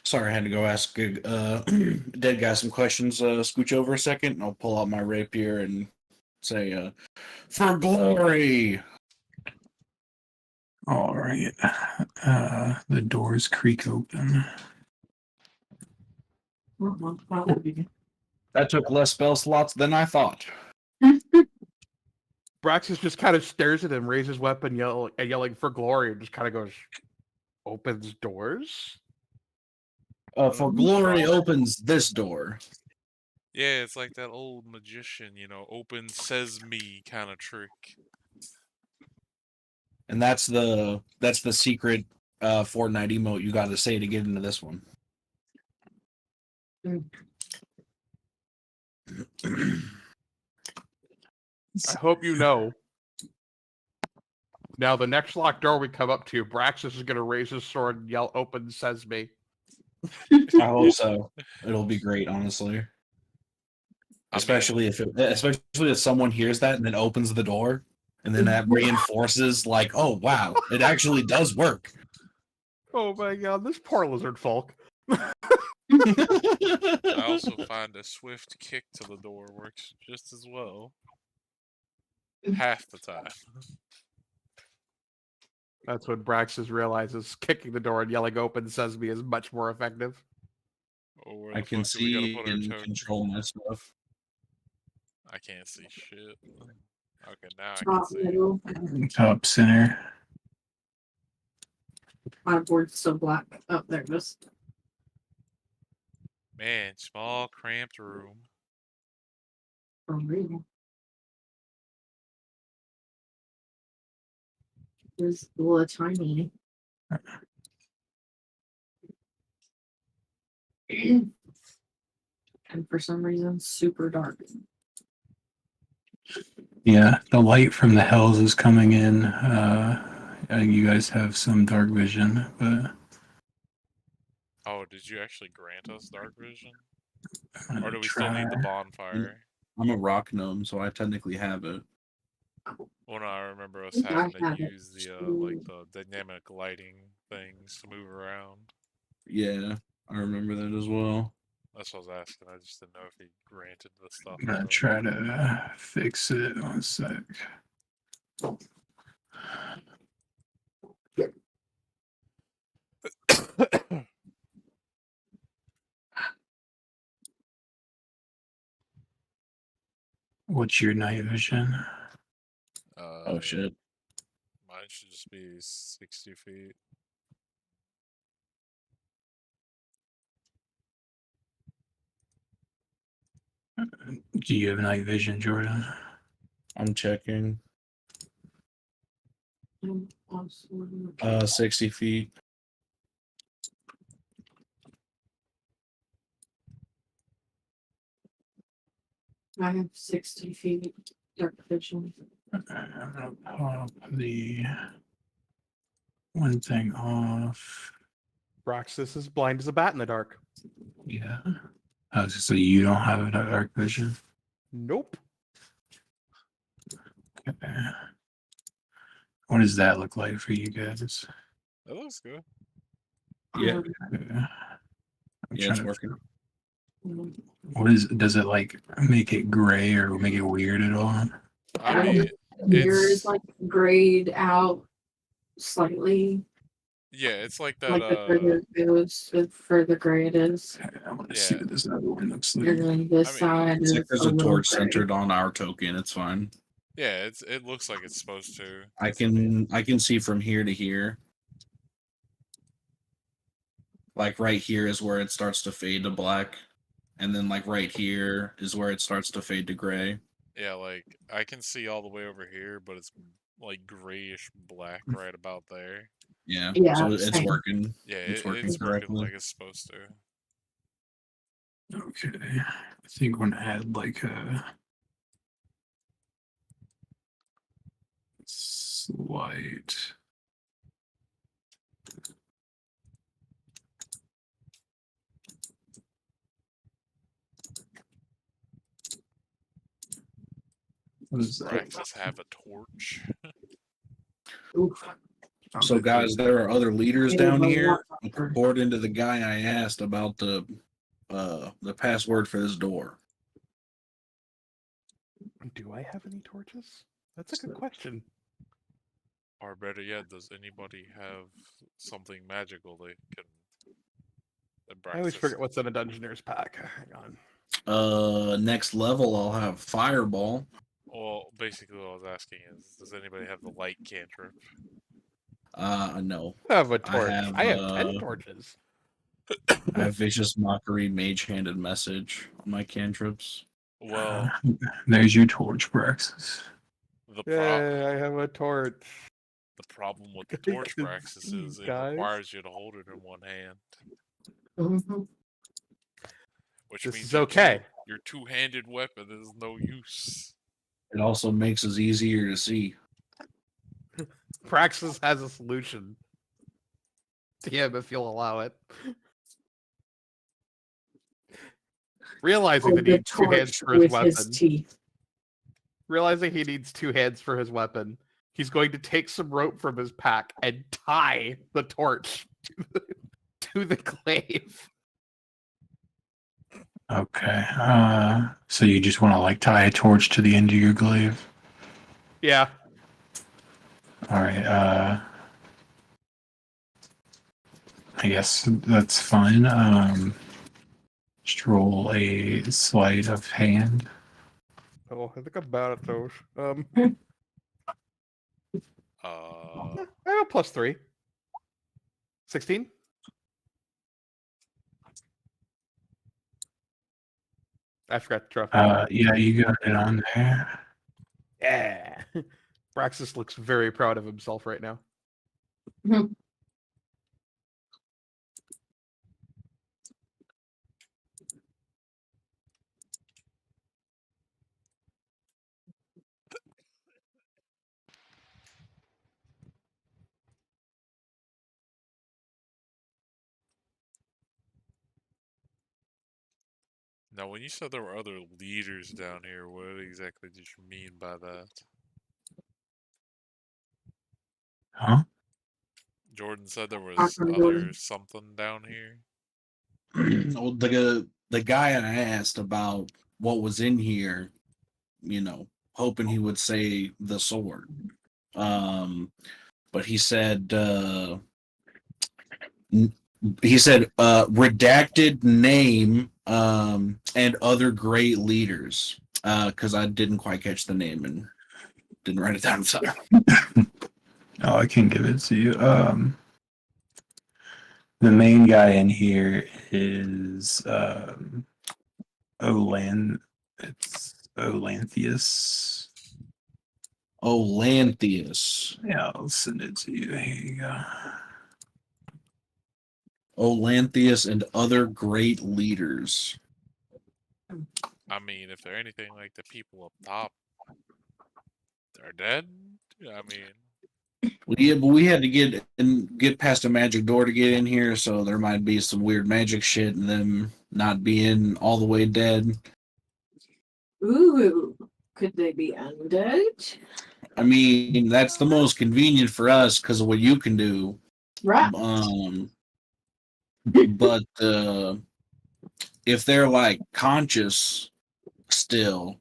sorry, I had to go ask dead guy some questions. Scooch over a second, and I'll pull out my rapier and say, for glory! All right. The doors creak open. That took less spell slots than I thought. Braxis just kind of stares at him, raises weapon, yelling for glory, and just kind of goes, opens doors. For glory opens this door. Yeah, it's like that old magician, open says me kind of trick. And that's the secret Fortnite emote you got to say to get into this one. I hope you know. Now, the next locked door we come up to, Braxis is going to raise his sword and yell, open says me. I hope so. It'll be great, honestly. Especially if someone hears that and then opens the door, and then that reinforces, like, oh wow, it actually does work. Oh my god, this poor lizard folk. I also find a swift kick to the door works just as well. Half the time. That's when Braxis realizes kicking the door and yelling open says me is much more effective. Oh, where I the can fuck do we gotta see put our and toe? control my stuff. I can't see shit. Okay, now I can Top see. middle. Top center. My board's so black. Oh, there it goes. Man, small, cramped room. For real. There's a little tiny. And for some reason, super dark. Yeah, the light from the hells is coming in. You guys have some dark vision, but Oh, did you actually grant us dark vision? I'm Or gonna do we still need the try. bonfire? I'm a rock gnome, so I technically have it. Well, no, I remember us think I having to have it use the too. the dynamic lighting things to move around. Yeah, I remember that as well. That's what I was asking. I just didn't know if he granted the stuff I'm or gonna not. try to fix it. 1 sec. What's your night vision? Oh shit. Mine should just be 60 feet. Do you have night vision, Jordan? I'm checking. Awesome. 60 feet. I have 60 feet dark vision. Okay, I'm gonna pop the one thing off. Braxis is blind as a bat in the dark. Yeah. Oh, so you don't have a dark vision? Nope. Okay. What does that look like for you guys? That looks good. Yeah. Um, Okay. I'm Yeah, trying it's to- working. does it like make it gray or make it weird at all? I mean, Yours it's like grayed out slightly, yeah, it's like that. like the further it goes, the further gray it is. Okay, I want to see Yeah. what this other one looks like. And then this I mean, side It's is like there's a a little torch gray. centered on our token. It's fine. Yeah, it looks like it's supposed to. I can see from here to here. Like right here is where it starts to fade to black, and then like right here is where it starts to fade to gray. Yeah, like I can see all the way over here, but it's like grayish black right about there. Yeah. Yeah, So it's same. working. Yeah, It's working it's working correctly. like it's supposed to. Okay. I think we're gonna add like a slight. What is that? Praxis have a torch. Oof. So guys, there are other leaders It is down a here. lot darker. According to the guy I asked about the password for this door. Do I have any torches? That's a good question. Or better yet, does anybody have something magical they can? That I always Braxis- forget what's in a Dungeoneer's pack. Hang on. Next level, I'll have fireball. Well, basically, what I was asking is, does anybody have the light cantrip? No. I have a torch. have, I have 10 torches. I have vicious mockery, mage handed message on my cantrips. Well, There's your torch, Braxis. the Yay, I have a torch. the problem with the torch Can Braxis see, is it guys. requires you to hold it in one hand, Mhm. which This means is your okay. your two-handed weapon is no use. It also makes us easier to see. Praxis has a solution to him if you'll allow it. Realizing that he The needs two hands torch for his with his weapon. teeth. Realizing he needs two hands for his weapon, he's going to take some rope from his pack and tie the torch to the glaive. Okay. So you just want to like tie a torch to the end of your glaive? Yeah. All right. I guess that's fine. Just roll a sleight of hand. Oh, I think I'm bad at those. Uh, I have a +3. 16? I forgot to drop. Yeah, you got it on there. Yeah. Braxis looks very proud of himself right now. now, when you said there were other leaders down here, what exactly did you mean by that? Huh? Jordan said there was Awesome, other Jordan. something down here. Well, the guy I asked about what was in here, hoping he would say the sword. But he said redacted name and other great leaders, because I didn't quite catch the name and didn't write it down. So Oh, I can give it to you. The main guy in here is It's Olanthius. Olanthius. Yeah, I'll send it to you. Here you go. Olanthius and other great leaders. I mean, if they're anything like the people up top, they're dead. I mean, Well, yeah, but we had to get past a magic door to get in here, so there might be some weird magic shit and them not being all the way dead. Ooh, could they be undead? I mean, that's the most convenient for us because of what you can do. Right. But if they're like conscious still,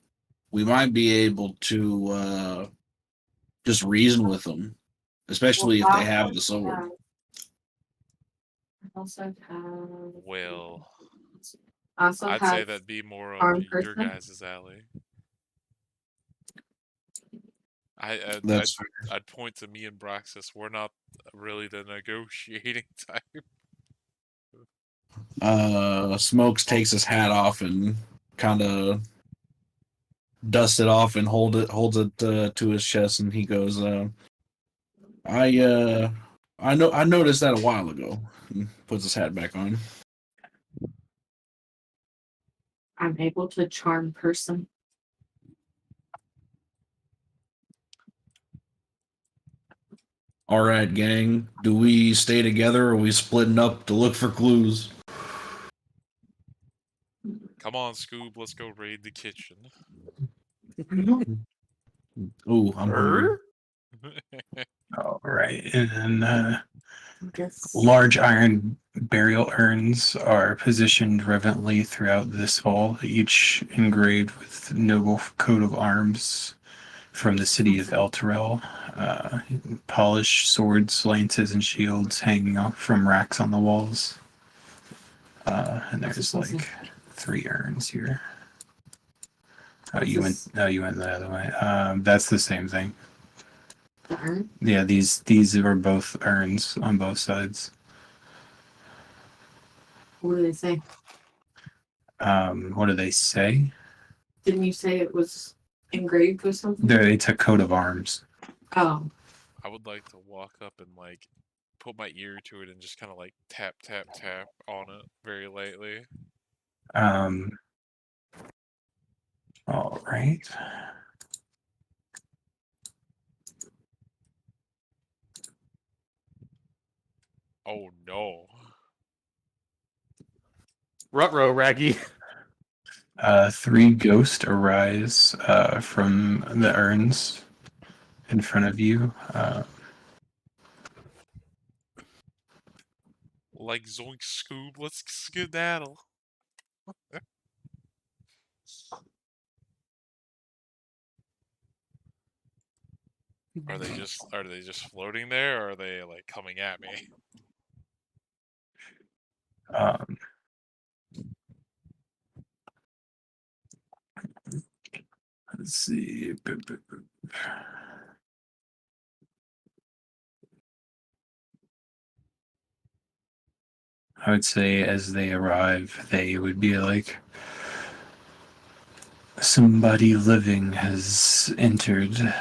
we might be able to just reason with them, especially if they have the sword. I also have. well, Also I'd have say that'd be more of armed your person. guys' alley. That's I'd point to me and Braxis. We're not really the negotiating type. Smokes takes his hat off and kind of dusts it off and holds it to his chest, and he goes, I noticed that a while ago. And puts his hat back on. I'm able to charm person. All right, gang. Do we stay together or are we splitting up to look for clues? Come on, Scoob, let's go raid the kitchen. Ooh, I'm hungry. All right, and then Guess. large iron burial urns are positioned reverently throughout this hall, each engraved with noble coat of arms from the city of Elturel. Polished swords, lances, and shields hanging off from racks on the walls. And there's like 3 urns here. Oh, you went the other way. That's the same thing. The urn? Yeah, these are both urns on both sides. What do they say? What do they say? Didn't you say it was engraved with something? It's a coat of arms. Oh, I would like to walk up and like put my ear to it and just kind of like tap tap tap on it very lightly. All right. Oh no. Rutro, Raggy. 3 ghosts arise from the urns in front of you. Like Zoink Scoob, let's skedaddle. Are they just floating there, or are they like coming at me? Um, let's see. I would say as they arrive, they would be like, somebody living has entered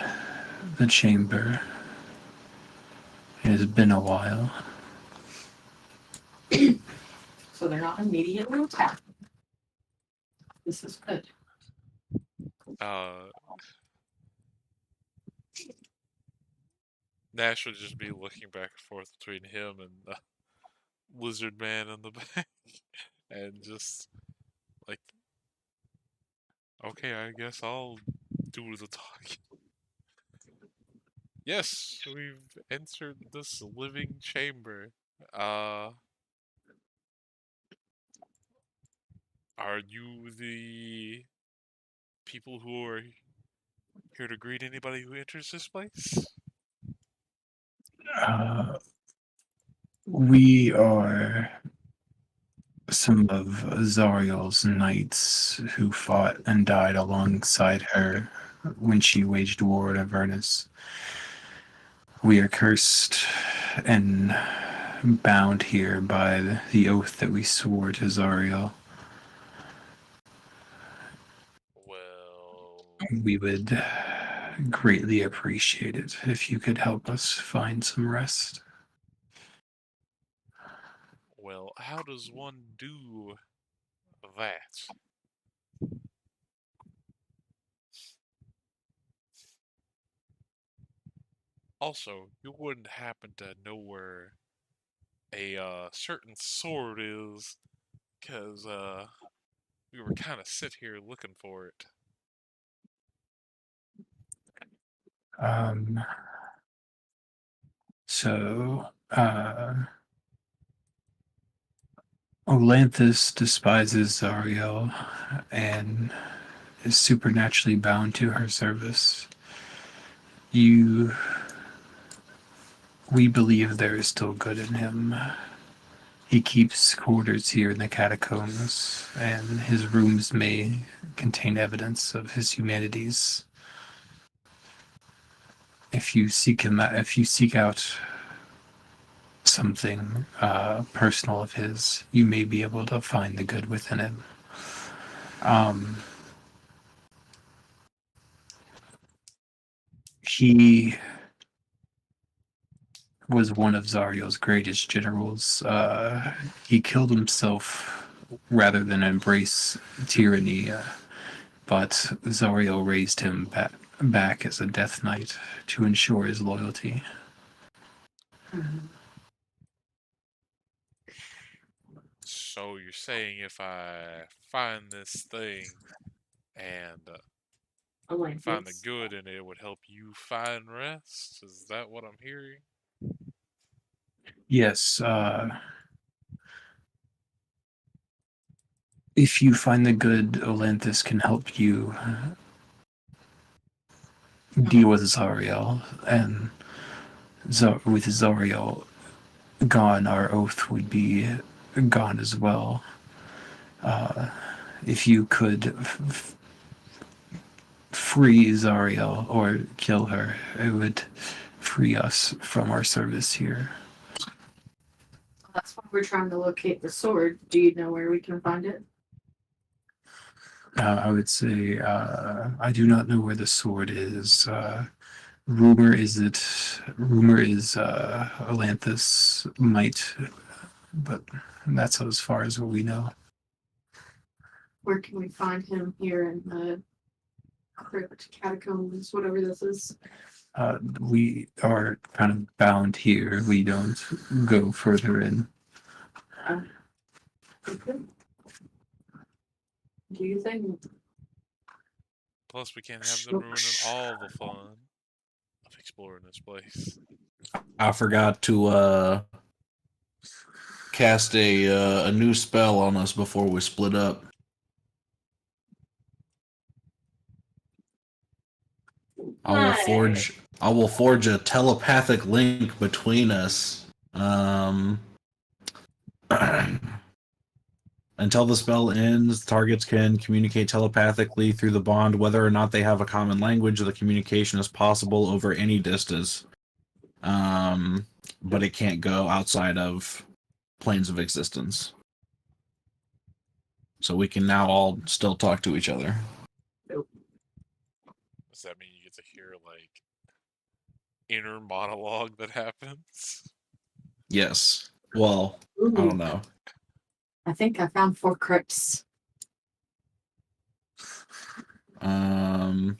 the chamber. It has been a while. so they're not immediately attacked. This is good. Nash would just be looking back and forth between him and the lizard man in the back, and just like, okay, I guess I'll do the talking. Yes, we've entered this living chamber. Are you the people who are here to greet anybody who enters this place? We are some of Zariel's knights who fought and died alongside her when she waged war at Avernus. We are cursed and bound here by the oath that we swore to Zariel. Well, We would greatly appreciate it if you could help us find some rest. how does one do that? Also, you wouldn't happen to know where a certain sword is, because we were kind of sit here looking for it. Um, so, Olanthus despises Zariel and is supernaturally bound to her service. We believe there is still good in him. He keeps quarters here in the catacombs, and his rooms may contain evidence of his humanities. If you seek out something personal of his, you may be able to find the good within him. He was one of Zariel's greatest generals. He killed himself rather than embrace tyranny, but Zariel raised him back as a Death Knight to ensure his loyalty. So you're saying if I find this thing and find the good in it, it would help you find rest? Is that what I'm hearing? Yes, if you find the good, Olanthus can help you deal with Zariel, and with Zariel gone, our oath would be gone as well. If you could free Zariel or kill her, it would free us from our service here. That's why we're trying to locate the sword. Do you know where we can find it? I would say I do not know where the sword is. Rumor is Olanthus might, but that's as far as what we know. Where can we find him here in the crypt, catacombs, whatever this is? We are kind of bound here. We don't go further in. Okay. Do you think? Plus, we can't have them ruining all the fun of exploring this place. I forgot to cast a new spell on us before we split up. I will forge a telepathic link between us. Until the spell ends, targets can communicate telepathically through the bond. Whether or not they have a common language, the communication is possible over any distance. But it can't go outside of planes of existence. So we can now all still talk to each other. Does that mean you get to hear, like, inner monologue that happens? Yes. Well, I don't know. I think I found 4 crypts. Maybe.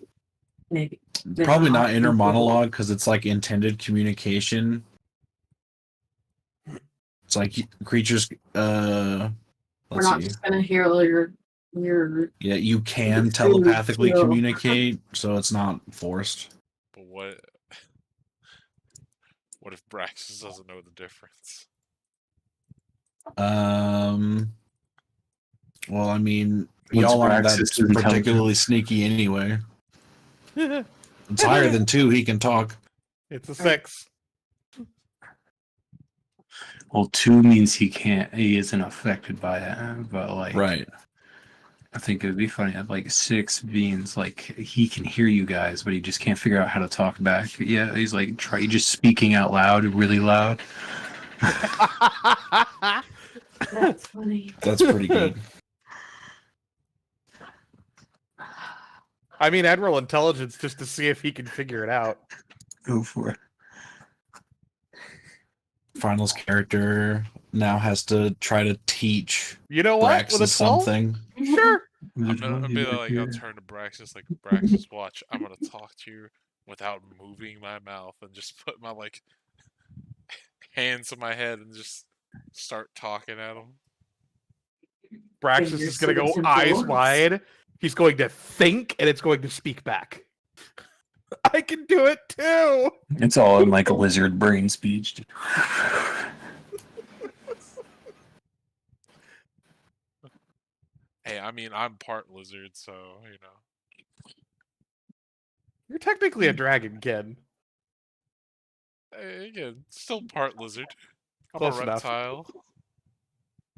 Probably not inner monologue because it's like intended communication. It's like creatures. We're Let's not see. just gonna hear all your. Yeah, you can telepathically communicate, so it's not forced. But what What if Braxis doesn't know the difference? Well, I mean, What's y'all aren't that Braxis' intelligence? particularly sneaky anyway. It's higher than 2. He can talk. It's a 6. Well, 2 means he isn't affected by it. But like, Right. I think it would be funny if like 6 means like he can hear you guys, but he just can't figure out how to talk back. Yeah, he's like just speaking out loud, really loud. That's funny. That's pretty good. I mean, I'd roll intelligence just to see if he can figure it out. Go for it. Finals character now has to try to teach You know what? With a Braxis 12? something. Sure. I'm gonna be like, I'll turn to Braxis like, Braxis, watch. I'm gonna talk to you without moving my mouth and just put my like hands to my head and just start talking at him. Braxis Fingers is going to to go the eyes boards. wide. He's going to think, and it's going to speak back. I can do it too. It's all in like a lizard brain speech. Hey, I mean, I'm part lizard, so you know. You're technically a dragon, kid. Hey, again, still part lizard. I'm Close a enough. reptile.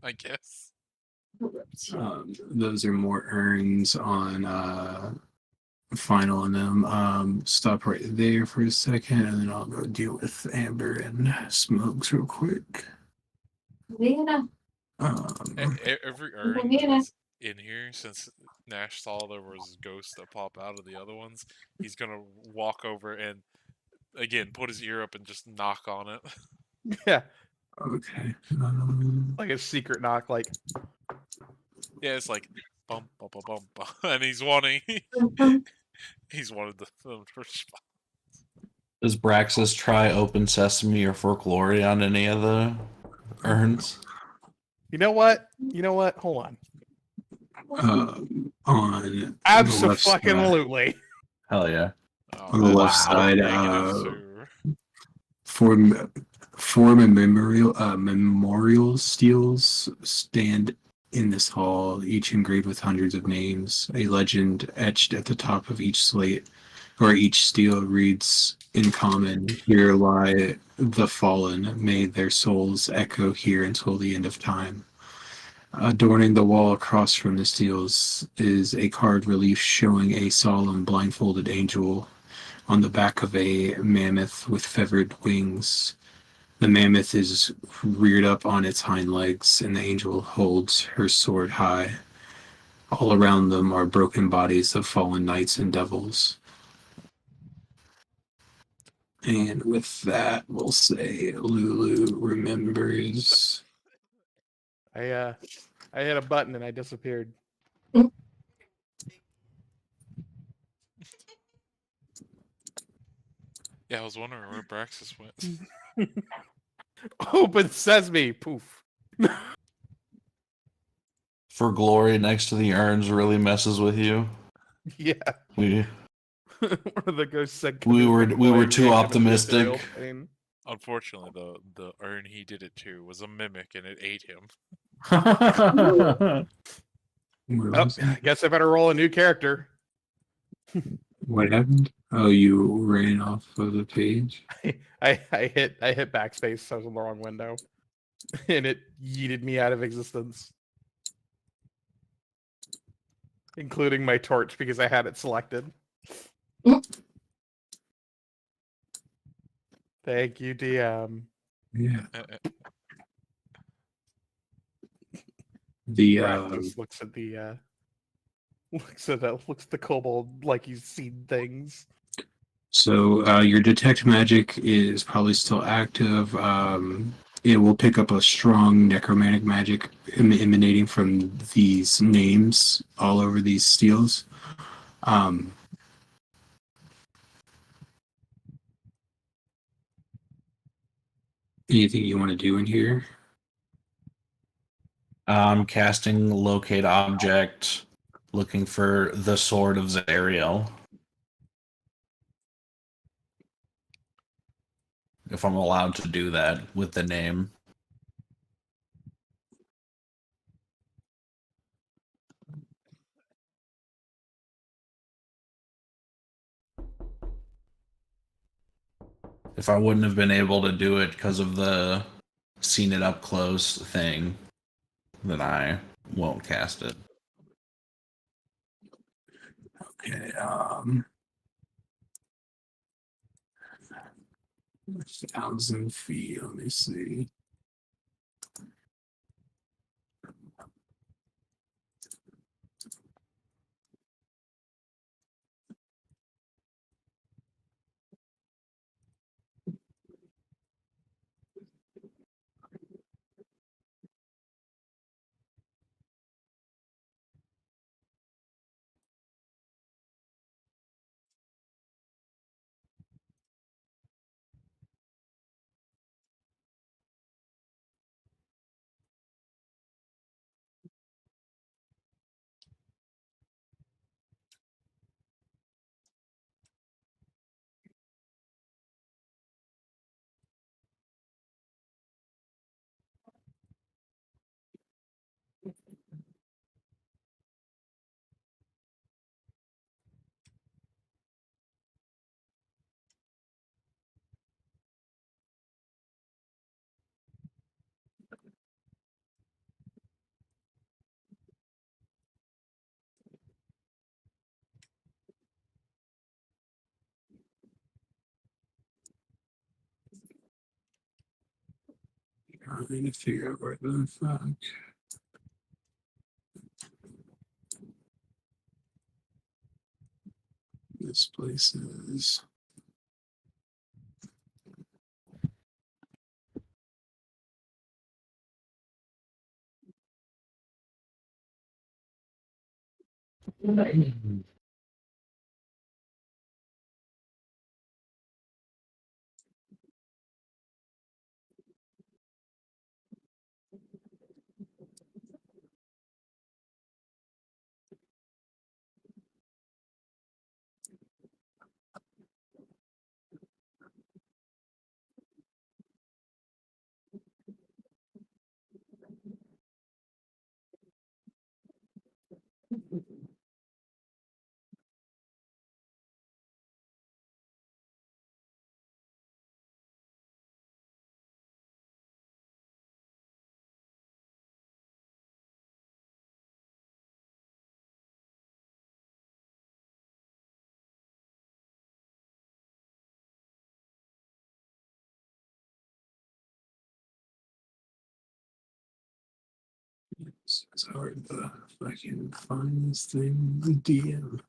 I guess. Those are more urns on final in them. Stop right there for a second, and then I'll go deal with Amber and Smokes real quick. Lena. Every urn Yeah. that's in here, since Nash saw there was ghosts that pop out of the other ones, he's gonna walk over and again put his ear up and just knock on it. Yeah, Okay. like a secret knock. Like, Yeah, it's like bump bump bump bump, bump and he's wanting Mhm. he's wanted them to respond. Does Braxis try Open Sesame or For Glory on any of the urns? you know what? You know what? Hold on. On the left side, Absolutely. Hell yeah. on the left that's side, negative two. form a memorial steels stand in this hall, each engraved with hundreds of names. A legend etched at the top of each slate or each steel reads in common, "Here lie the fallen, may their souls echo here until the end of time." Adorning the wall across from the steels is a card relief showing a solemn blindfolded angel on the back of a mammoth with feathered wings. The mammoth is reared up on its hind legs, and the angel holds her sword high. All around them are broken bodies of fallen knights and devils. And with that, we'll say Lulu remembers. I hit a button and I disappeared. Yeah, I was wondering where Braxis went. Open sesame. Poof. For Glory next to the urns really messes with you. Yeah. We One of the ghosts said We were- "Canoe we were boy, too reaction of optimistic. material pain." Unfortunately, the urn he did it to was a mimic and it ate him. Where Oh, was I it? guess I better roll a new character. What happened? Oh, you ran off of the page? I hit backspace, so I was in the wrong window. And it yeeted me out of existence. Including my torch because I had it selected. Thank you, DM. Yeah. Uh, The Brad just looks at the looks at the kobold like he's seen things. So your detect magic is probably still active. It will pick up a strong necromantic magic emanating from these names all over these steels. Anything you want to do in here? I'm casting Locate Object, looking for the Sword of Zariel. if I'm allowed to do that with the name. If I wouldn't have been able to do it because of the seen it up close thing, then I won't cast it. Okay. 1,000 feet. Let me see. Trying to figure out where the fuck this place is. It's hard to fucking find this thing. The DM.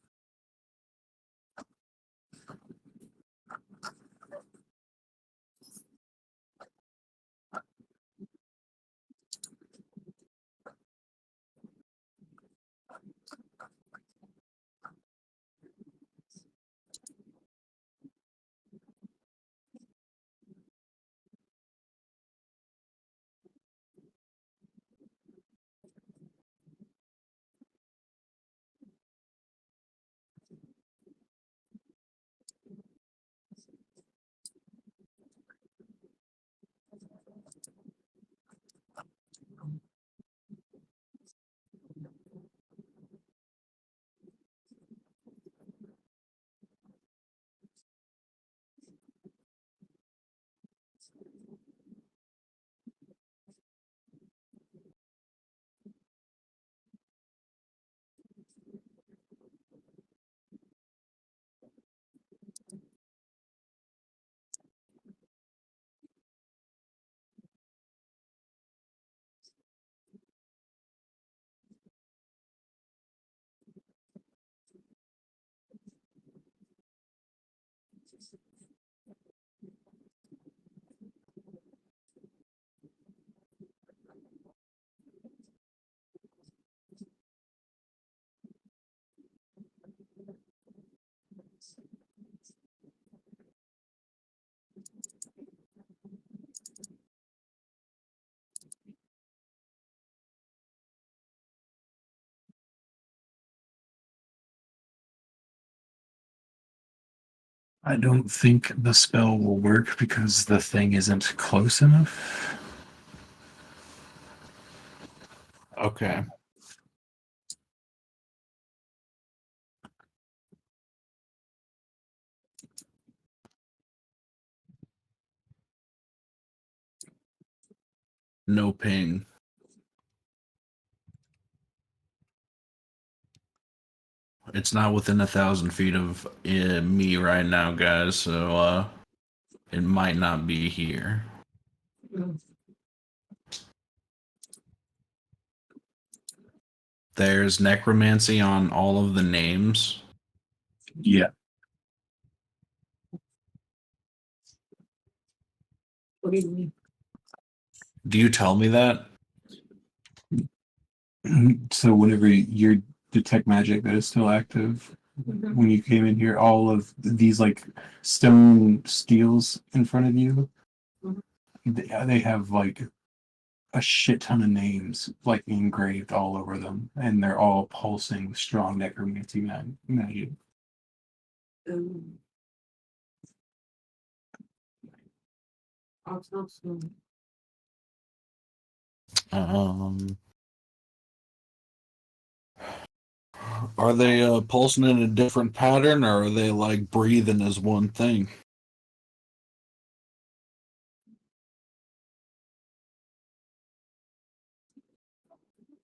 I don't think the spell will work because the thing isn't close enough. Okay. No ping. It's not within 1,000 feet of me right now, guys. So it might not be here. Mm. There's necromancy on all of the names. Yeah. What do you mean? Do you tell me that? So whenever your detect magic that is still active, Mhm. when you came in here, all of these like stone steels in front of you, Mhm. they have like a shit ton of names like engraved all over them, and they're all pulsing with strong necromancy magic. Um, I'll tell someone. Are they pulsing in a different pattern, or are they like breathing as one thing?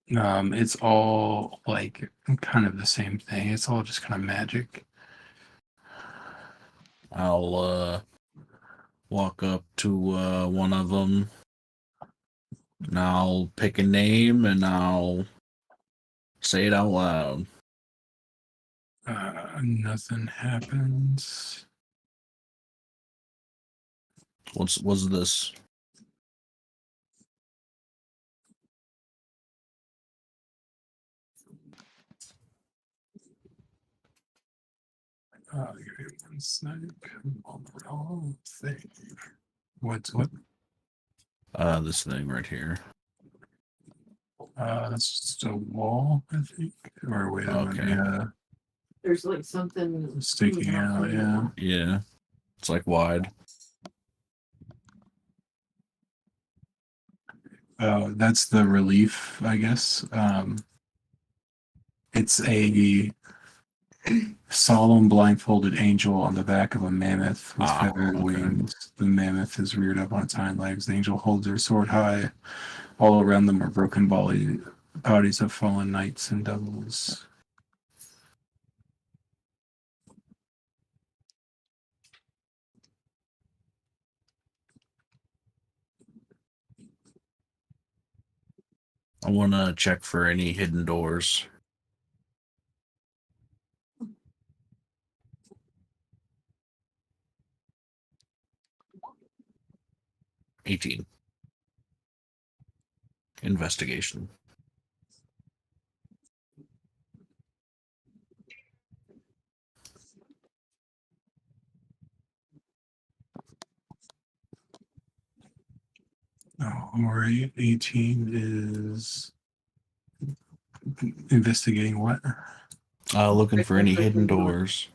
It's all like kind of the same thing. It's all just kind of magic. I'll walk up to one of them, and I'll pick a name, and I'll say it out loud. Nothing happens. What's this? Give me one sec. I'm on the wrong thing. What's what? This thing right here. That's just a wall, I think. Or wait, Okay. yeah, There's like something sticking out. Yeah. Yeah, it's like wide. That's the relief, I guess. It's a solemn blindfolded angel on the back of a mammoth with feathered Okay. wings. The mammoth is reared up on its hind legs. The angel holds her sword high. All around them are broken bodies of fallen knights and devils. I want to check for any hidden doors. $18. Investigation. Oh, all right. 18 is investigating what? Looking for any hidden doors.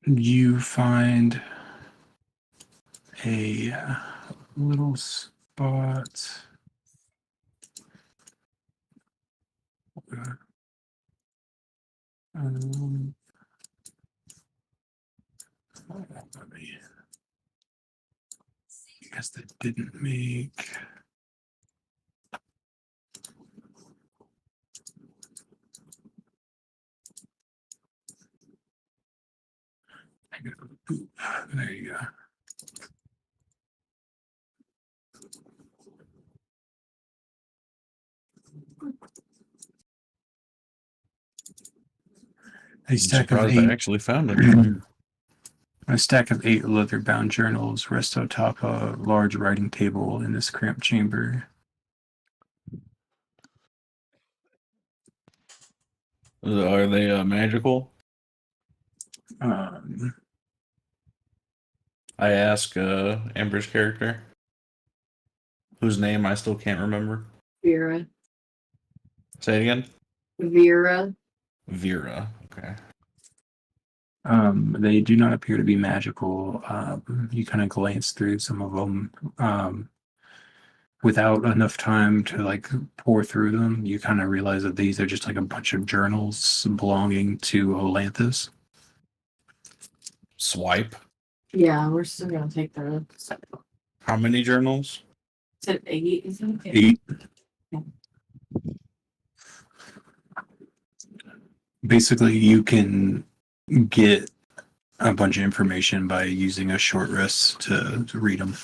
You find a little spot. Um, I guess that didn't make. There you go. A I'm stack of surprised I 8. actually found anything. A stack of 8 leather-bound journals rest atop a large writing table in this cramped chamber. Are they magical? Um, I ask Amber's character, whose name I still can't remember. Vera. Say it again. Vera. Vera. Okay. they do not appear to be magical. You kind of glance through some of them. Without enough time to like pour through them, you kind of realize that these are just like a bunch of journals belonging to Olanthus. Swipe. Yeah, we're still gonna take the. How many journals? Is it 8? Isn't it? 8. Basically, you can get a bunch of information by using a short rest to read them.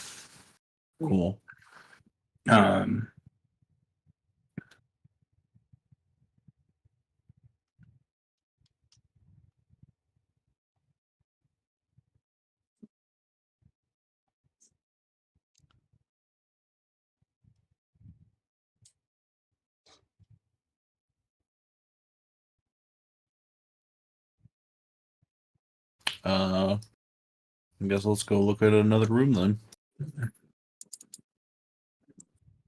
Cool. Um, I guess let's go look at another room then.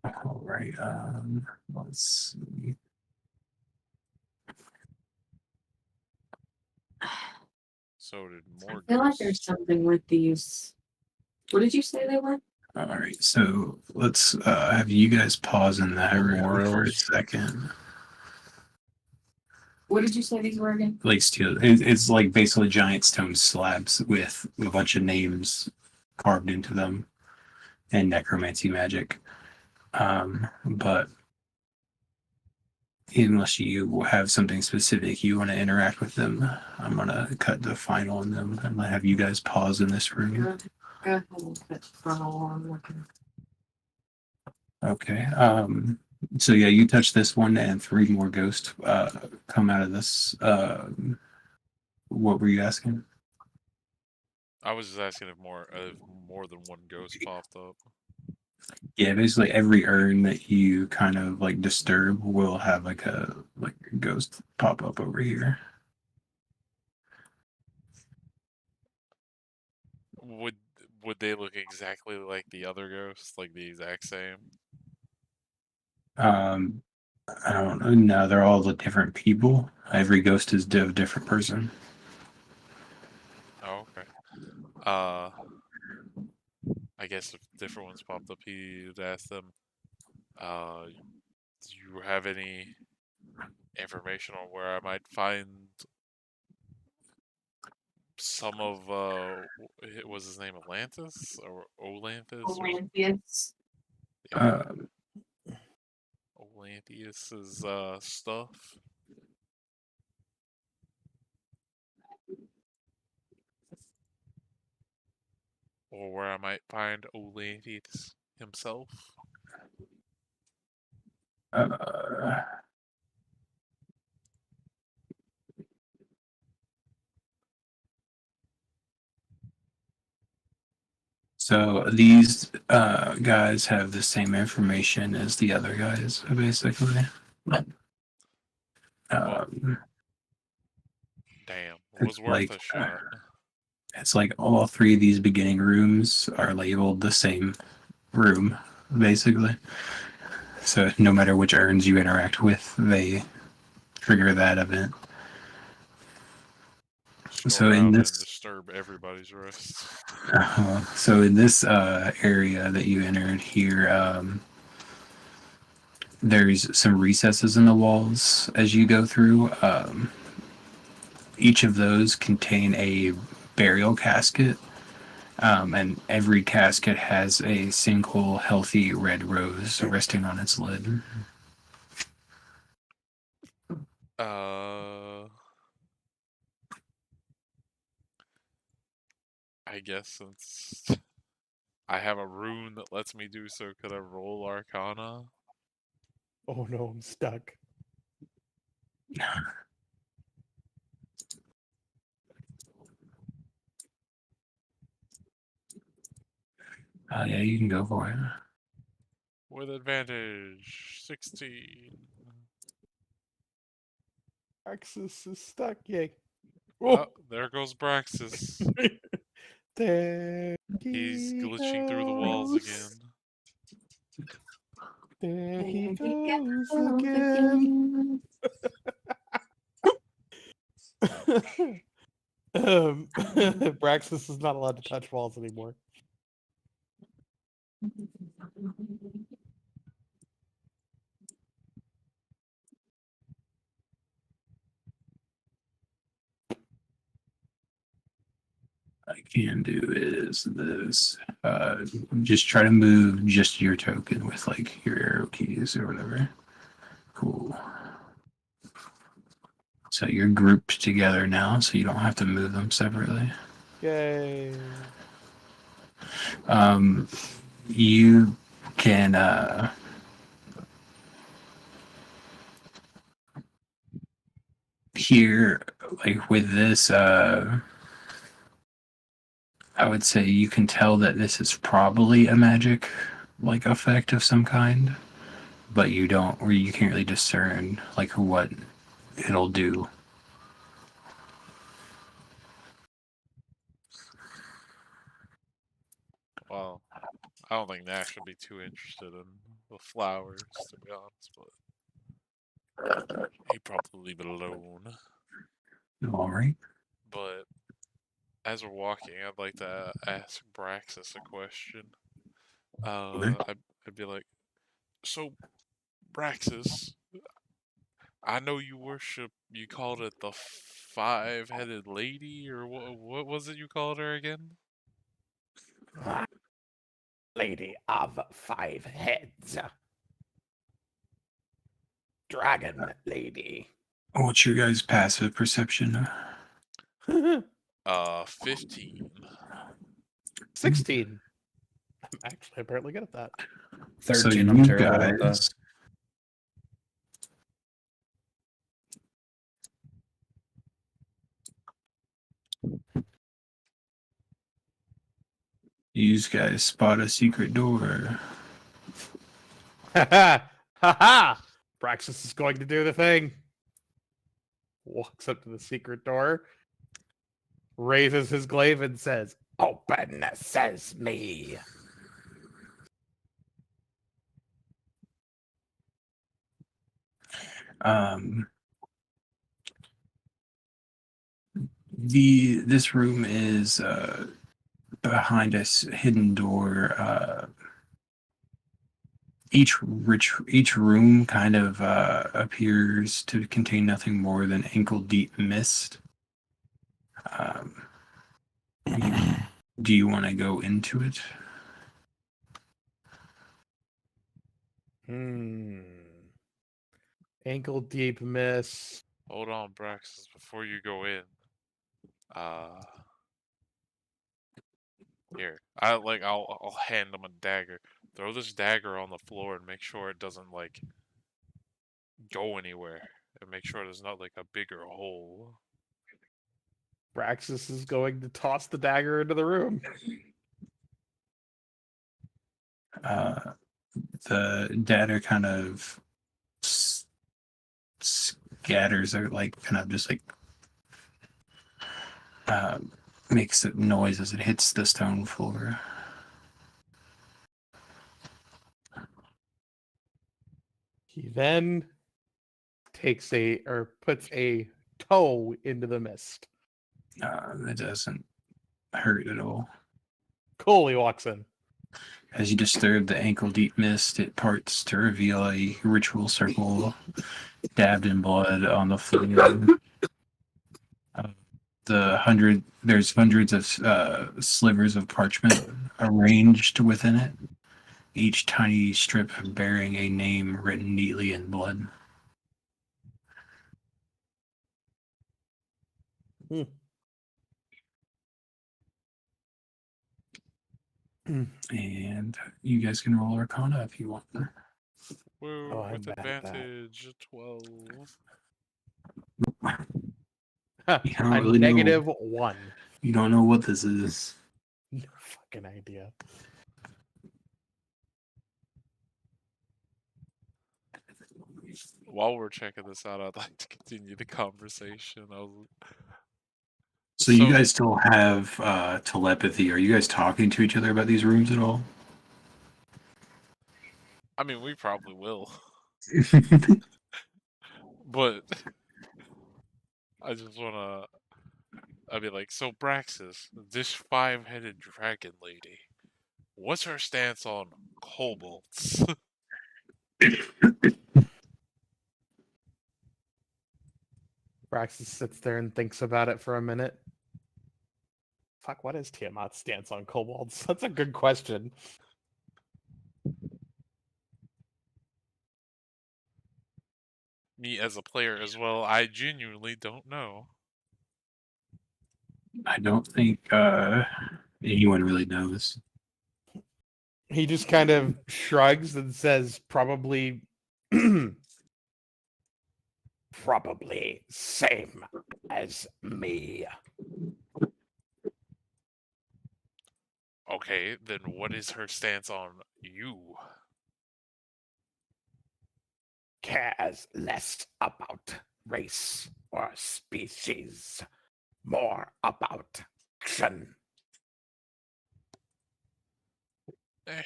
all right. Let's see. So did more. I feel like ghosts. there's something with these. What did you say they were? All right, so let's have you guys pause in that room for a Memorials. second. What did you say these were again? Like steel, it's like basically giant stone slabs with a bunch of names carved into them and necromancy magic. But unless you have something specific you want to interact with them, I'm gonna cut the final on them and have you guys pause in this room. Go ahead and put funnel on looking. Okay. So yeah, you touch this one and 3 more ghosts come out of this. What were you asking? I was just asking if more than one ghost popped up. Yeah, basically every urn that you kind of like disturb will have like a ghost pop up over here. Would they look exactly like the other ghosts, like the exact same? I don't know. No, they're all the different people. Every ghost is a different person. Oh, okay. I guess if different ones popped up, he'd ask them, do you have any information on where I might find some of, was his name Atlantis or Olanthus? Olympians. Yeah, Olantheus's stuff. Or where I might find Olantheus himself. So these guys have the same information as the other guys, basically. Damn, it's was worth like, a shot. It's like all 3 of these beginning rooms are labeled the same room, basically. So no matter which urns you interact with, they trigger that event. Just So go in around and this- disturb everybody's rest. So in this area that you entered here, there's some recesses in the walls as you go through. Each of those contain a burial casket, and every casket has a single healthy red rose resting on its lid. I guess since I have a rune that lets me do so, could I roll Arcana? Oh no, I'm stuck. Yeah, you can go for it. With advantage, 16. Axis is stuck. Yay. Oh, there goes Braxis. There He's he glitching through the walls goes. again. There he goes again. Braxis is not allowed to touch walls anymore. I can do is this. Just try to move just your token with like your arrow keys or whatever. Cool. So you're grouped together now, so you don't have to move them separately. Yay. You can hear like with this I would say you can tell that this is probably a magic like effect of some kind, but you don't, or you can't really discern like what it'll do. Well, I don't think Nash would be too interested in the flowers, to be honest, but he'd probably leave it alone. All right. But as we're walking, I'd like to ask Braxis a question. I'd be like, so Braxis, I know you worship. You called it the five-headed lady, or what was it you called her again? Lady of 5 heads. Dragon lady. What's your guys' passive perception? 15. 16. I'm actually apparently good at that. 13. So I'm you terrible at that. guys, you guys spot a secret door. Ha ha! Ha ha! Braxis is going to do the thing. Walks up to the secret door, raises his glaive, and says, "Open sesame." This room is behind a hidden door. Each room kind of appears to contain nothing more than ankle-deep mist. Do you want to go into it? Ankle deep mist. Hold on, Braxis, before you go in. Here, I'll hand him a dagger. Throw this dagger on the floor and make sure it doesn't like go anywhere, and make sure there's not like a bigger hole. Braxis is going to toss the dagger into the room. The dagger kind of scatters, or like kind of just like makes a noise as it hits the stone floor. He then puts a toe into the mist. It doesn't hurt at all. Cool, he walks in. As you disturb the ankle-deep mist, it parts to reveal a ritual circle dabbed in blood on the floor. There's hundreds of slivers of parchment arranged within it, each tiny strip bearing a name written neatly in blood. And you guys can roll Arcana if you want. Woo, Oh, I'm with bad at that. advantage, 12. You don't A really know. -1. You don't know what this is. No fucking idea. while we're checking this out, I'd like to continue the conversation. So you guys still have telepathy. Are you guys talking to each other about these rooms at all? I mean, we probably will, but I just wanna. I'd be like, so Braxis, this 5-headed dragon lady, what's her stance on kobolds? Braxis sits there and thinks about it for a minute. Fuck, what is Tiamat's stance on kobolds? That's a good question. Me as a player as well, I genuinely don't know. I don't think anyone really knows. He just kind of shrugs and says, probably. Probably same as me. Okay, then what is her stance on you? Cares less about race or species, more about action. Eh.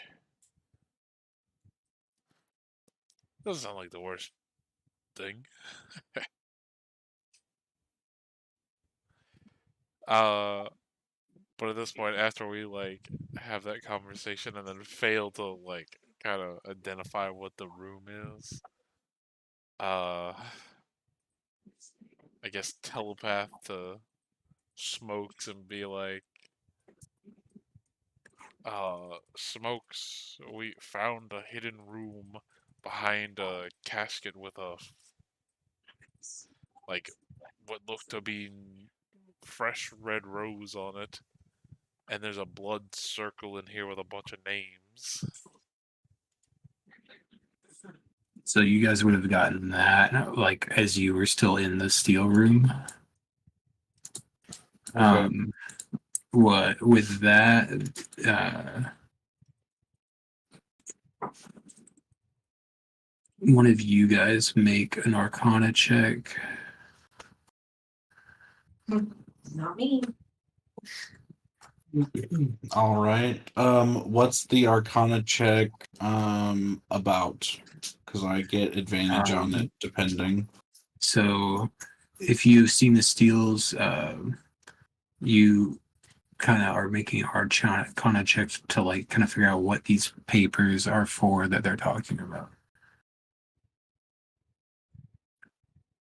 Doesn't sound like the worst thing. But at this point, after we like have that conversation and then fail to like kind of identify what the room is, I guess telepath to Smokes and be like, Smokes, we found a hidden room behind a casket with a like what looked to be fresh red rose on it, and there's a blood circle in here with a bunch of names. So you guys would have gotten that like as you were still in the steel room. What with that one of you guys make an Arcana check. Not me. All right. What's the Arcana check about? Because I get advantage on it depending. So if you've seen the steels, you kind of are making Arcana checks to like kind of figure out what these papers are for that they're talking about.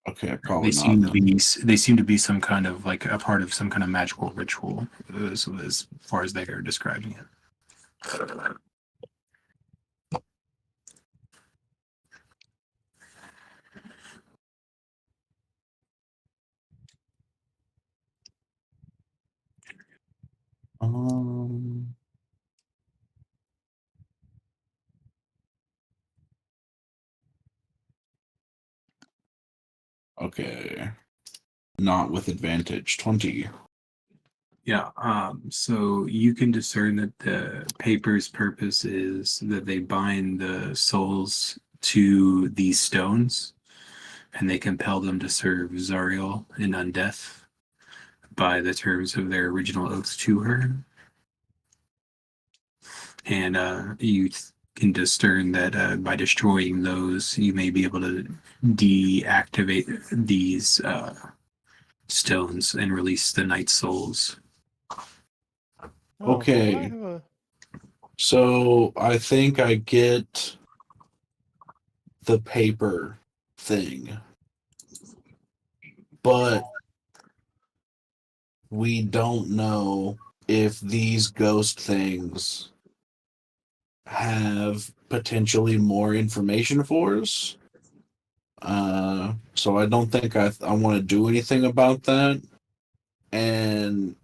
Okay, probably They not. seem to Then. be they seem to be some kind of like a part of some kind of magical ritual, as far as they are describing it. Um. Okay. Not with advantage. 20. Yeah, so you can discern that the paper's purpose is that they bind the souls to these stones, and they compel them to serve Zariel in undeath by the terms of their original oaths to her. And you can discern that by destroying those, you may be able to deactivate these stones and release the night souls. Okay. So I think I get the paper thing. But we don't know if these ghost things have potentially more information for us. So I don't think I want to do anything about that. And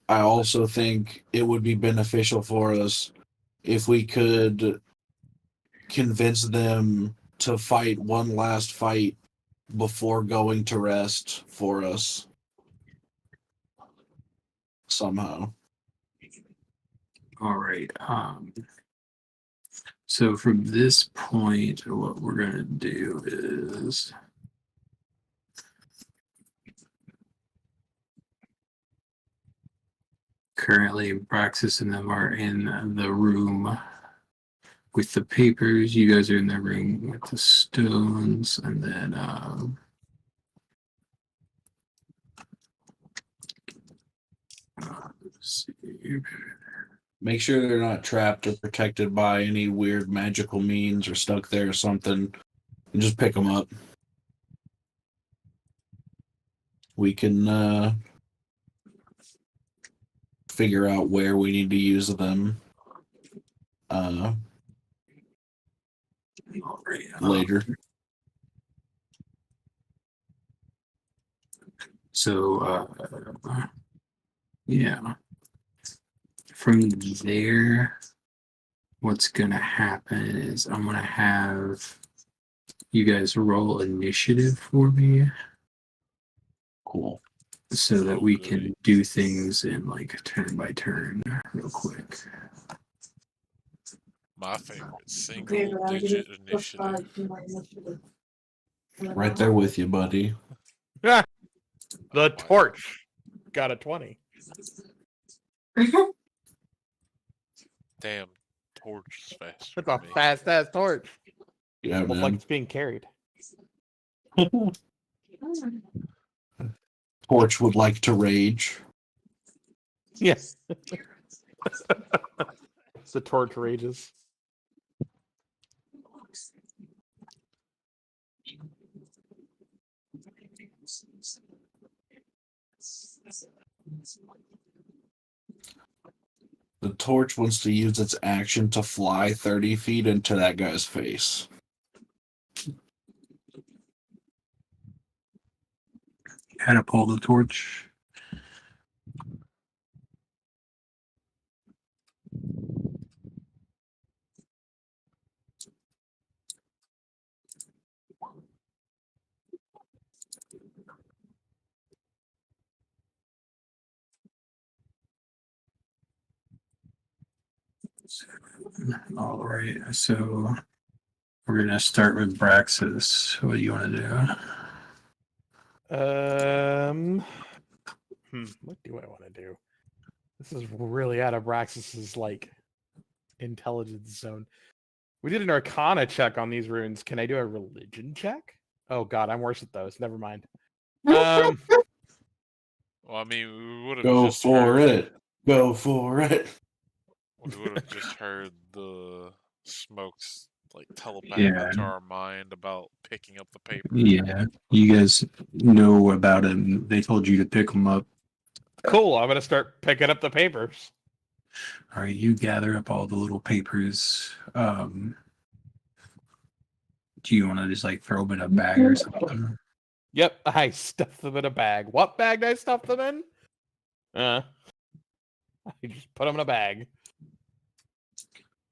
I also think it would be beneficial for us if we could convince them to fight one last fight before going to rest for us. Somehow. All right. So from this point, what we're gonna do is currently Praxis and them are in the room with the papers. You guys are in the room with the stones, and then let's see. Make sure they're not trapped or protected by any weird magical means or stuck there or something. And just pick them up. We can figure out where we need to use them later. So, yeah. From there, what's gonna happen is I'm gonna have you guys roll initiative for me Cool. so that we can do things in like turn by turn real quick. My favorite Okay, single but I digit get initiative. +5 to my initiative. Right there with you, buddy. The Oh my torch got a 20. Damn, torch is faster. That's than a me. fast ass torch. Yeah, Looks like man. it's being carried. Torch would like to rage. Yes. The torch rages. The torch wants to use its action to fly 30 feet into that guy's face. Catapult the torch. All right, so we're gonna start with Braxis. What do you want to do? What do I want to do? This is really out of Braxis's like intelligence zone. We did an Arcana check on these runes. Can I do a religion check? Oh God, I'm worse at those. Never mind. Well, I mean, we would have Go just for heard, it. Go for it. We would have just heard the smokes like telepathic Yeah. into our mind about picking up the paper. Yeah, you guys know about it. They told you to pick them up. Cool. I'm gonna start picking up the papers. All right, you gather up all the little papers. Do you want to just like throw them in a bag or something? Yep, I stuffed them in a bag. What bag did I stuff them in? I just put them in a bag.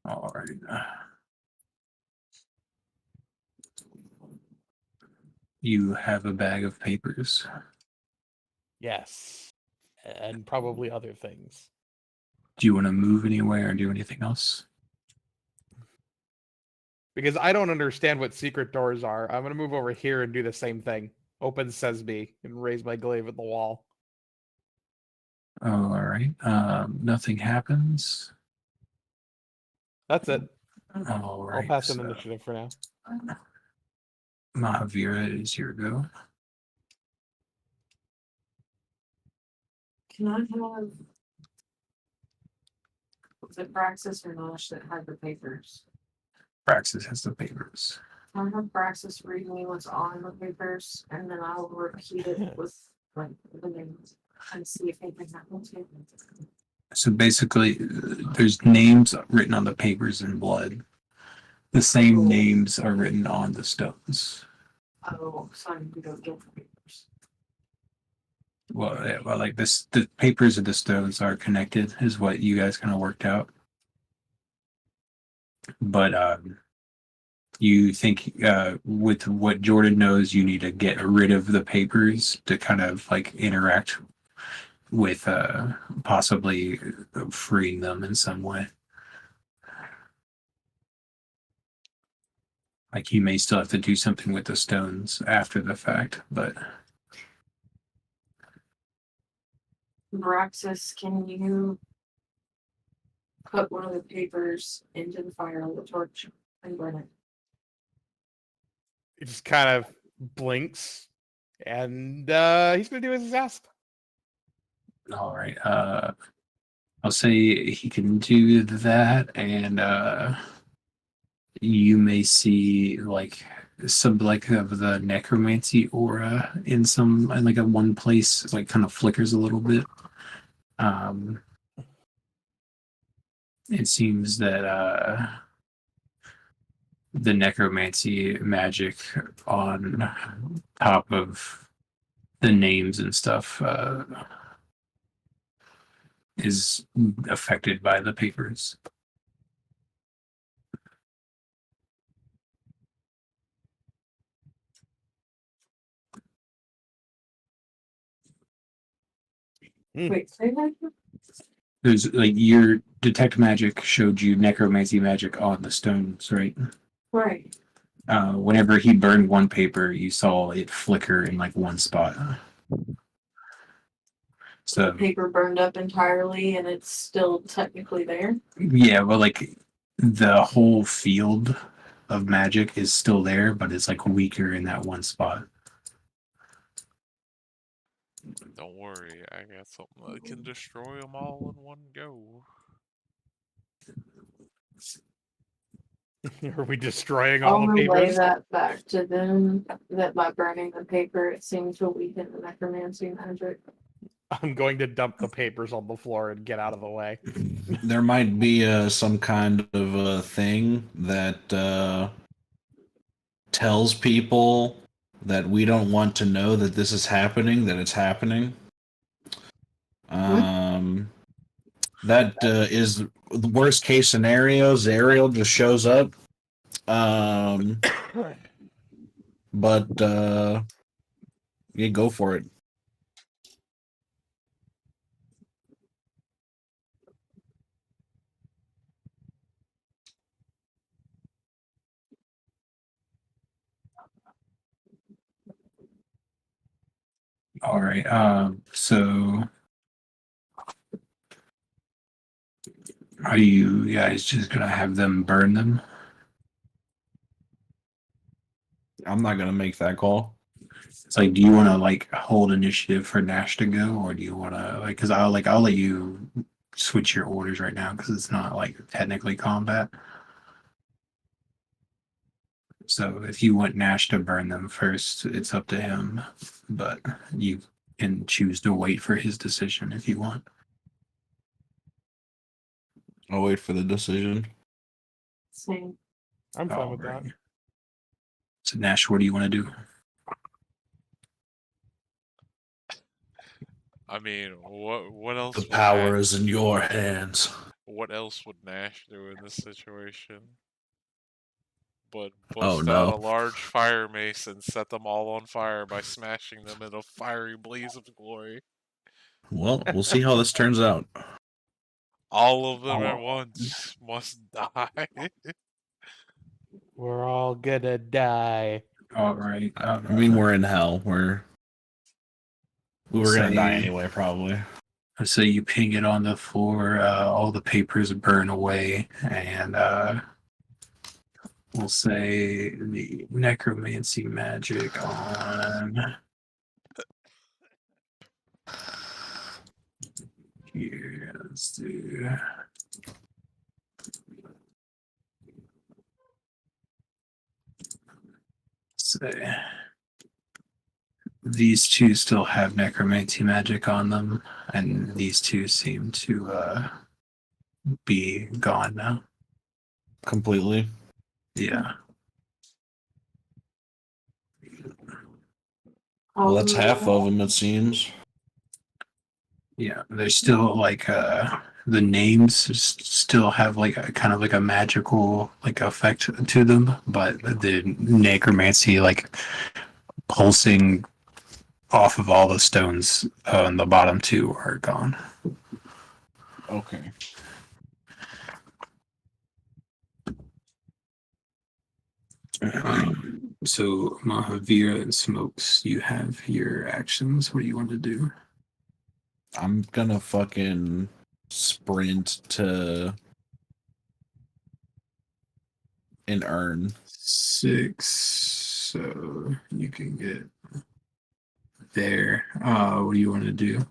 All right. You have a bag of papers. Yes, and probably other things. Do you want to move anywhere or do anything else? Because I don't understand what secret doors are. I'm gonna move over here and do the same thing. Open sesame and raise my glaive at the wall. All right. Nothing happens. That's it. All right. I'll pass an so initiative for now. Mahavira, it is your go. Can I have, was it Praxis or Nosh that had the papers? Praxis has the papers. I'll have Praxis read me what's on the papers, and then I'll repeat it with like the names and see if anything happens to it. So basically, there's names written on the papers in blood. The same names are written on the stones. Oh, so I need to go get the papers. Well, yeah, well, like this, the papers of the stones are connected, is what you guys kind of worked out. But you think with what Jordan knows, you need to get rid of the papers to kind of like interact with possibly freeing them in some way. Like he may still have to do something with the stones after the fact, but Braxis, can you put one of the papers into the fire with a torch and burn it? He just kind of blinks, and he's gonna do as he's asked. all right. I'll say he can do that, and you may see like some like of the necromancy aura in some in like a one place, like kind of flickers a little bit. It seems that the necromancy magic on top of the names and stuff is affected by the papers. Wait, say that again? There's like your detect magic showed you necromancy magic on the stones, right? Right. Whenever he burned one paper, you saw it flicker in like one spot. So Paper burned up entirely and it's still technically there. yeah, well, like the whole field of magic is still there, but it's like weaker in that one spot. Don't worry, I got something that can destroy them all in one go. Are we destroying all I'll the relay papers? that back to them that by burning the paper it seemed to weaken the necromancy magic. I'm going to dump the papers on the floor and get out of the way. There might be some kind of a thing that tells people that we don't want to know that this is happening, that it's happening. That is the worst case scenario. Zariel just shows up. But yeah, go for it. All right. So are you guys just gonna have them burn them? I'm not gonna make that call. It's like, do you want to like hold initiative for Nash to go, or do you want to like? Because I'll let you switch your orders right now because it's not like technically combat. So if you want Nash to burn them first, it's up to him, but you can choose to wait for his decision if you want. I'll wait for the decision. Same. I'm fine with that. Alright. So Nash, what do you want to do? I mean, what else? The would power Nash- is in your hands. What else would Nash do in this situation? But Oh, bust out no. a large fire mace and set them all on fire by smashing them in a fiery blaze of glory. Well, we'll see how this turns out. All of them at Oh. once must die. We're all gonna die. All right. I mean, we're in hell. We were gonna die Say- anyway, probably. So you ping it on the floor, all the papers burn away, and we'll say the necromancy magic on here. Let's do. Say these two still have necromancy magic on them, and these two seem to be gone now. Completely. Yeah. Well, that's half of them, it seems. Yeah, there's still like the names still have like a kind of like a magical like effect to them, but the necromancy like pulsing off of all the stones on the bottom two are gone. Okay. So Mahavira and Smokes, you have your actions. What do you want to do? I'm gonna fucking sprint to an urn. 6, so you can get there. What do you want to do?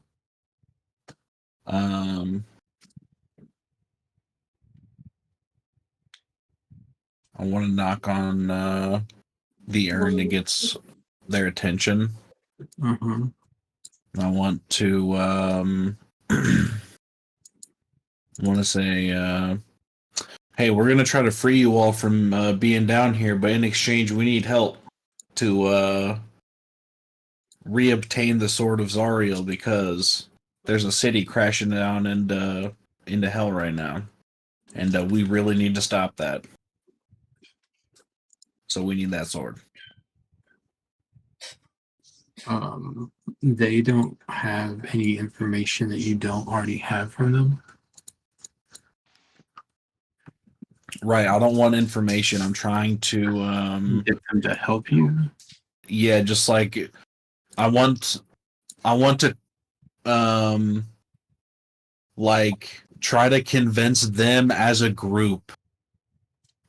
I want to knock on the urn that gets their attention. Uh-huh. I want to want to say, hey, we're gonna try to free you all from being down here, but in exchange, we need help to reobtain the Sword of Zariel because there's a city crashing down into hell right now, and we really need to stop that. So we need that sword. They don't have any information that you don't already have from them. Right. I don't want information. I'm trying to Get them to help you. yeah, just like I want to like try to convince them as a group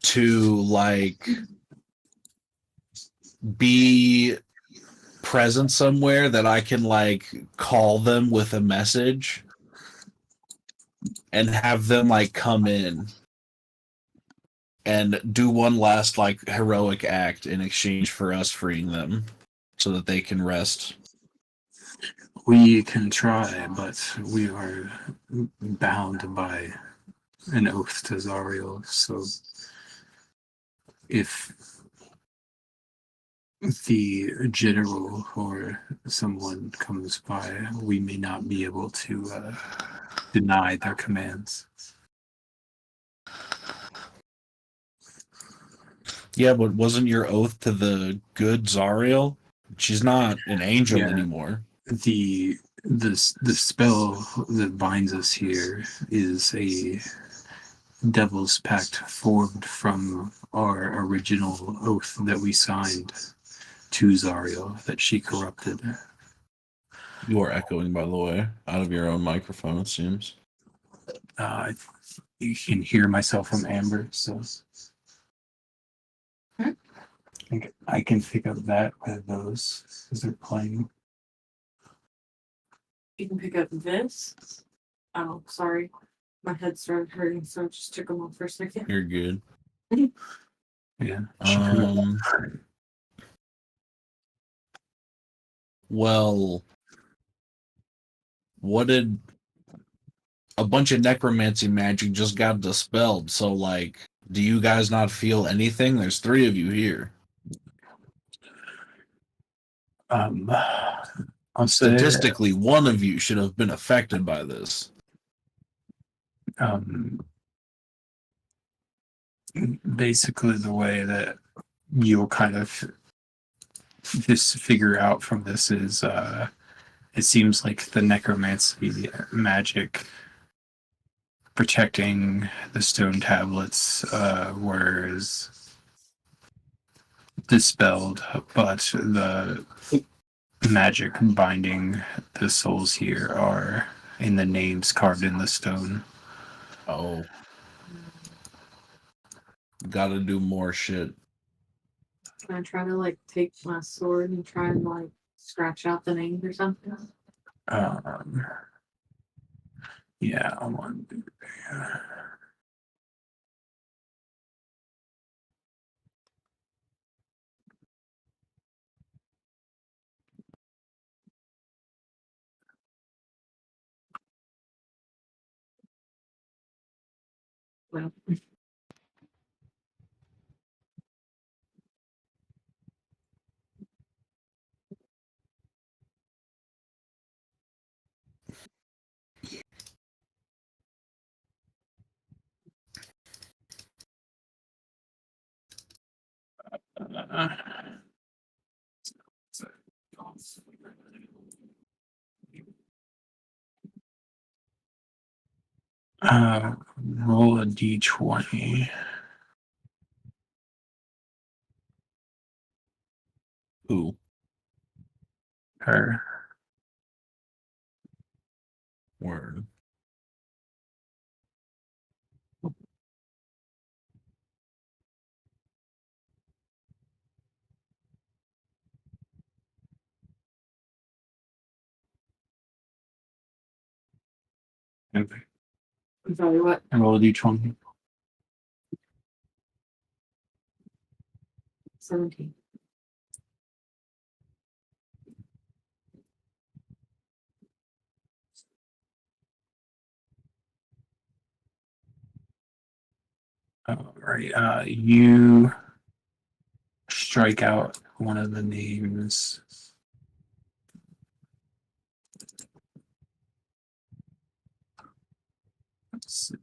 to like be present somewhere that I can like call them with a message and have them like come in and do one last like heroic act in exchange for us freeing them so that they can rest. We can try, but we are bound by an oath to Zariel. So if the general or someone comes by, we may not be able to deny their commands. Yeah, but wasn't your oath to the good Zariel? She's not an angel Yeah. anymore. The spell that binds us here is a devil's pact formed from our original oath that we signed to Zariel that she corrupted. You are echoing, by the way, out of your own microphone, it seems. You can hear myself from Amber, so I can pick up that with those because they're playing. You can pick up this. Oh, sorry. My head started hurting, so I just took them off for a second. You're good. Yeah. Well, what did a bunch of necromancy magic just got dispelled? So, like, do you guys not feel anything? There's 3 of you here. I'll say, Statistically, 1 of you should have been affected by this. Basically the way that you'll kind of just figure out from this is it seems like the necromancy magic protecting the stone tablets was dispelled, but the magic binding the souls here are in the names carved in the stone. Oh. Gotta do more shit. Can I try to like take my sword and try and like scratch out the names or something? Yeah, I want to do that. Well, Roll a d20. Who? Her. Word. And I'm sorry, what? roll each one. 17. All right. You strike out one of the names. Let's see.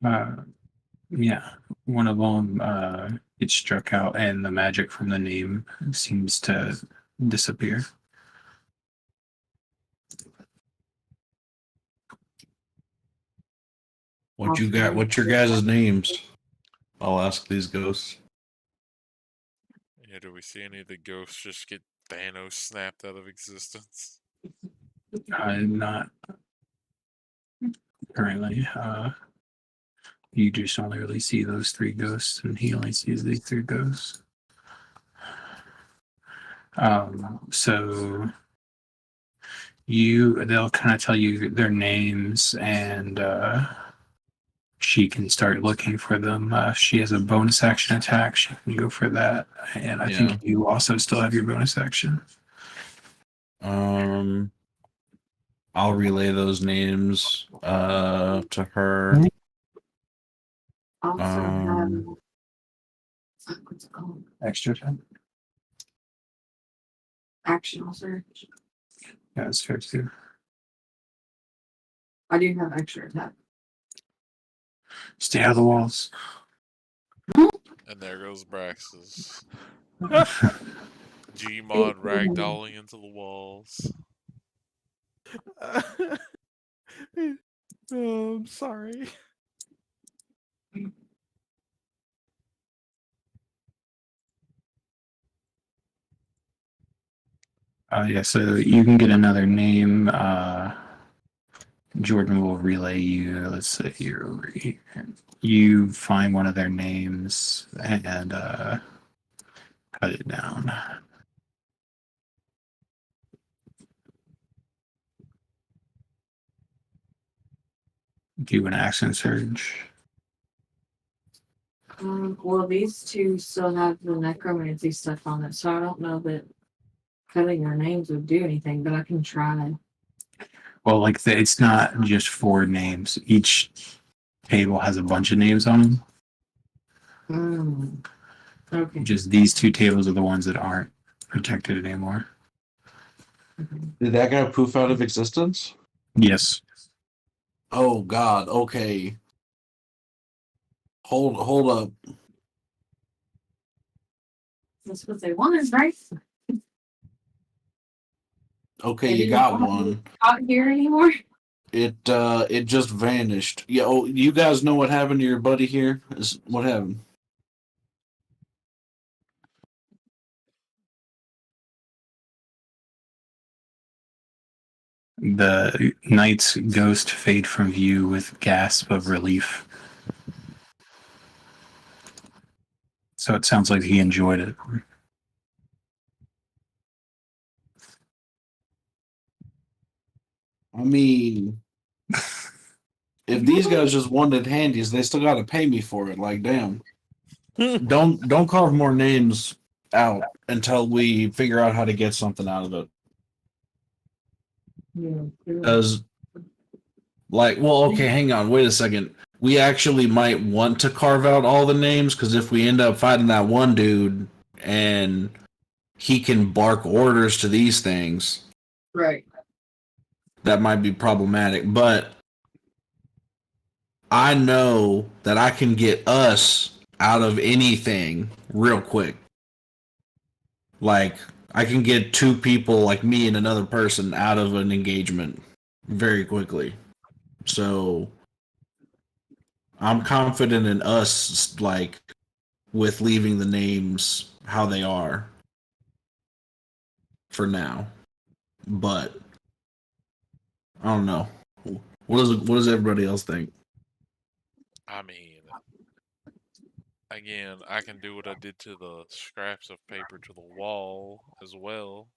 Uh, yeah, one of them gets struck out, and the magic from the name seems to disappear. What you got? What's your guys' names? I'll ask these ghosts. Yeah, do we see any of the ghosts just get Thanos snapped out of existence? Not currently. You just only really see those three ghosts, and he only sees these three ghosts. So they'll kind of tell you their names, and she can start looking for them. She has a bonus action attack. She can go for that, and I think you also still have your bonus action. I'll relay those names to her. Also have what's it called? Extra time. Action search. Yeah, that's fair too. I do have extra attack. Stay out of the walls. And there goes Brax's Gmod ragdolling into the walls. Oh, I'm sorry. Yeah, so you can get another name. Jordan will relay you. Let's say you're over here. You find one of their names and cut it down. Do an action surge. Well, these two still have the necromancy stuff on it, so I don't know that cutting their names would do anything, but I can try. Well, it's not just 4 names. Each table has a bunch of names on them. Okay. Just these 2 tables are the ones that aren't protected anymore. Did that guy poof out of existence? Yes. Oh God. Okay. Hold up. That's what they wanted, right? Okay, They you didn't got want one. Not here anymore. It just vanished. Yeah. Oh, you guys know what happened to your buddy here? What happened? The knight's ghost fade from view with gasp of relief. So it sounds like he enjoyed it. I mean, if these guys just wanted handies, they still got to pay me for it. Like, damn. Don't carve more names out until we figure out how to get something out of it. Because, well, okay, hang on, wait a second. We actually might want to carve out all the names, because if we end up fighting that one dude and he can bark orders to these things, Right. that might be problematic, but I know that I can get us out of anything real quick. Like, I can get two people, like me and another person, out of an engagement very quickly. So, I'm confident in us, like, with leaving the names how they are for now. But, I don't know. What does everybody else think? I mean, again, I can do what I did to the scraps of paper to the wall as well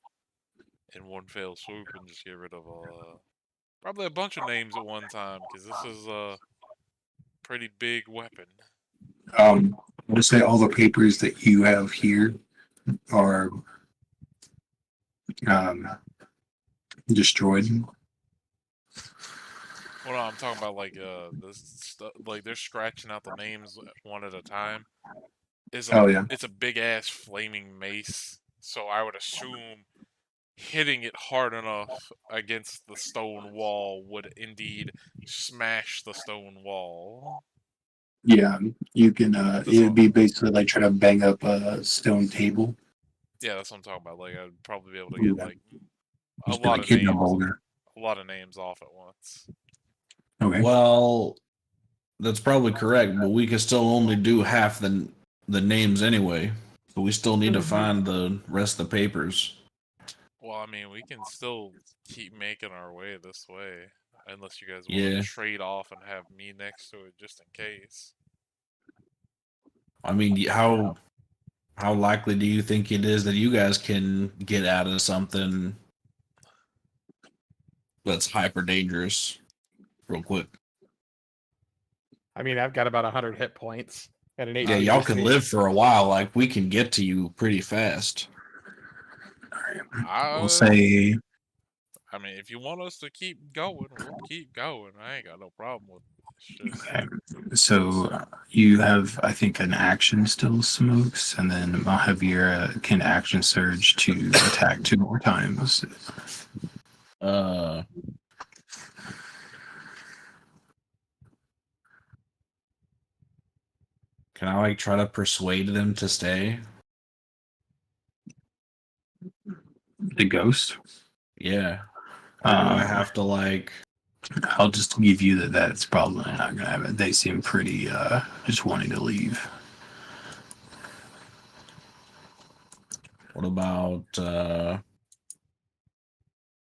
in one fell swoop and just get rid of probably a bunch of names at one time because this is a pretty big weapon. I'll just say all the papers that you have here are destroyed. Well, no, I'm talking about like this stuff. Like they're scratching out the names one at a time. Oh, yeah. It's a big ass flaming mace. So I would assume hitting it hard enough against the stone wall would indeed smash the stone wall. Yeah, you can. It'd be basically like trying to bang up a stone table. Yeah, that's what I'm talking about. Like I'd probably be able to get Yeah. like a Just be lot like of hitting a names, boulder. off at once. Okay. Well, that's probably correct, but we can still only do half the names anyway. So we still need to find the rest of the papers. Well, I mean, we can still keep making our way this way, unless you guys want Yeah. to trade off and have me next to it just in case. I mean, how likely do you think it is that you guys can get out of something that's hyper dangerous real quick? I mean, I've got about 100 hit points and an 8. Yeah, y'all can live for a while. Like, we can get to you pretty fast. All right. I, We'll say. I mean, if you want us to keep going, we'll keep going. I ain't got no problem with it. It's just, Okay. So you have, I think, an action still, Smokes, and then Mahavira can action surge to attack 2 more times. Can I like try to persuade them to stay? The ghost. Yeah. Or do I Um, have to like? I'll just give you that that's probably not gonna happen. They seem pretty just wanting to leave. What about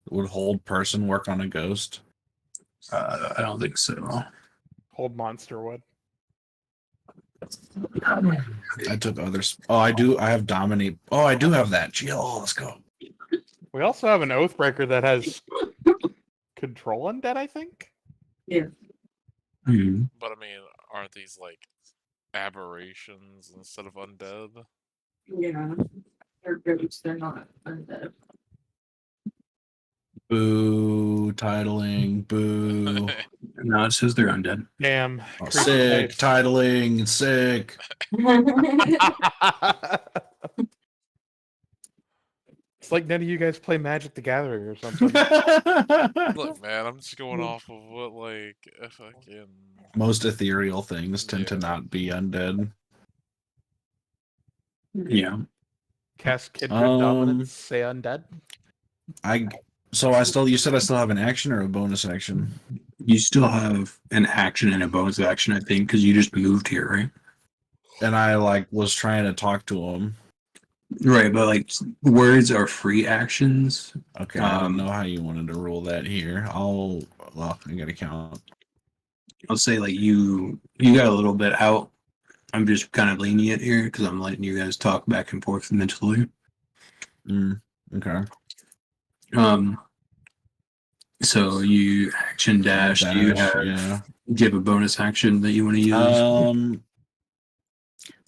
would hold person work on a ghost? I don't think so. Hold monster would. I took others. Oh, I do. I have dominate. Oh, I do have that. Gee, oh, let's go. We also have an Oathbreaker that has control undead, I think. Mhm. but I mean, aren't these like aberrations instead of undead? Yeah. They're ghosts, they're not undead. Boo, titling, boo. No, it says they're undead. Damn. Oh, creepy sick, face. titling, sick. It's like none of you guys play Magic the Gathering or something. Look, man, I'm just going off of what like fucking. Most ethereal things tend to Yeah. not be undead. Yeah. Cast Kindred Um, Dominance, say undead. You said I still have an action or a bonus action? You still have an action and a bonus action, I think, because you just moved here, right? And I like was trying to talk to him. Right, but like words are free actions. Okay, I don't know how you wanted to rule that here. I gotta count. I'll say like you got a little bit out. I'm just kind of lenient here because I'm letting you guys talk back and forth mentally. Okay. So you action dash. Do you have a bonus action that you want to use?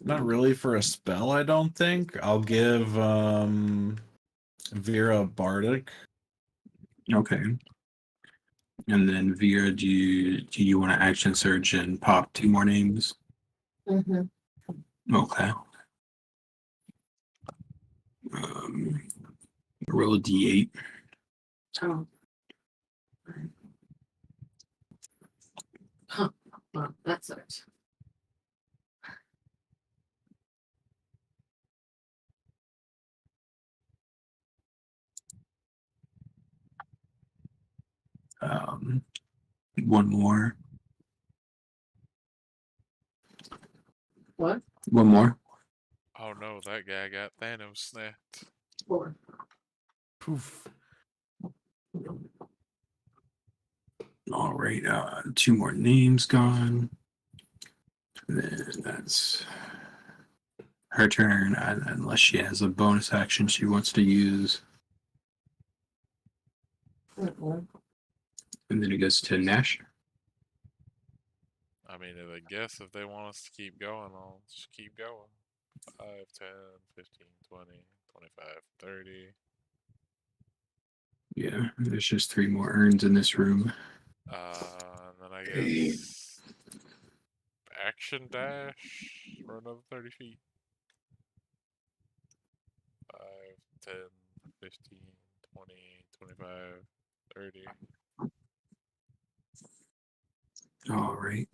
Not really for a spell, I don't think. I'll give Vera Bardic. Okay. And then Vera, do you want to action surge and pop 2 more names? Okay. Roll a d8. Oh. Huh. Well, that sucks. Um, one more. What? One more. Oh no, that guy got Thanos snapped. 4. Poof. All right. Two more names gone. Then that's her turn, unless she has a bonus action she wants to use. And then it goes to Nash. I mean, I guess if they want us to keep going, I'll just keep going. 5, 10, 15, 20, 25, 30. Yeah, there's just 3 more urns in this room. And then I guess action dash for another 30 feet. 5, 10, 15, 20, 25, 30. All right.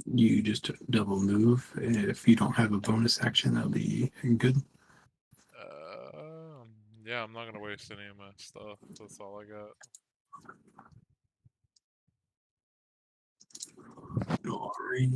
You just double move. If you don't have a bonus action, that'll be good. Yeah, I'm not gonna waste any of my stuff. That's all I got. All right.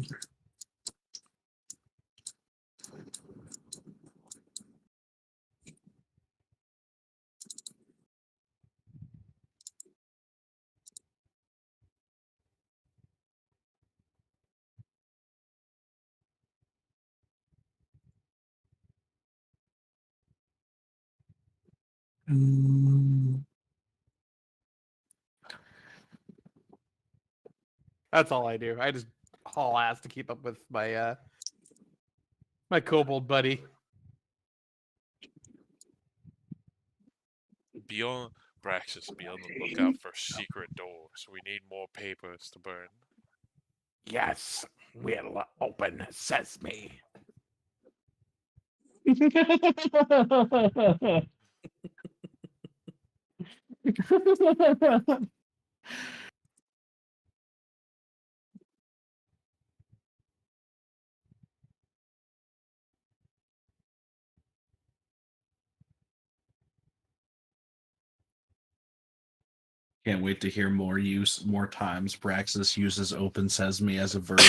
Mm, That's all I do. I just haul ass to keep up with my my kobold buddy. Be on Braxis, be on the lookout for secret doors. We need more papers to burn. Yes, we'll open sesame. Can't wait to hear more times Braxis uses open sesame as a verb.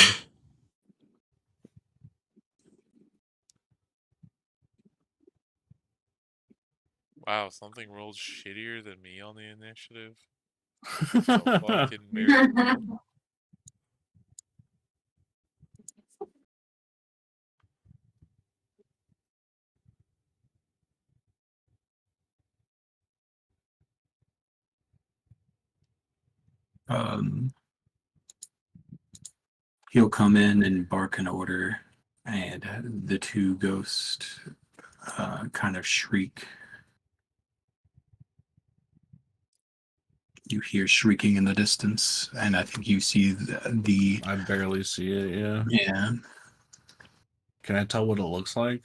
Wow, something rolled shittier than me on the initiative. A fucking miracle. Um, he'll come in and bark an order, and the 2 ghosts kind of shriek. You hear shrieking in the distance, and I think you see the I barely see it, yeah. yeah. Can I tell what it looks like?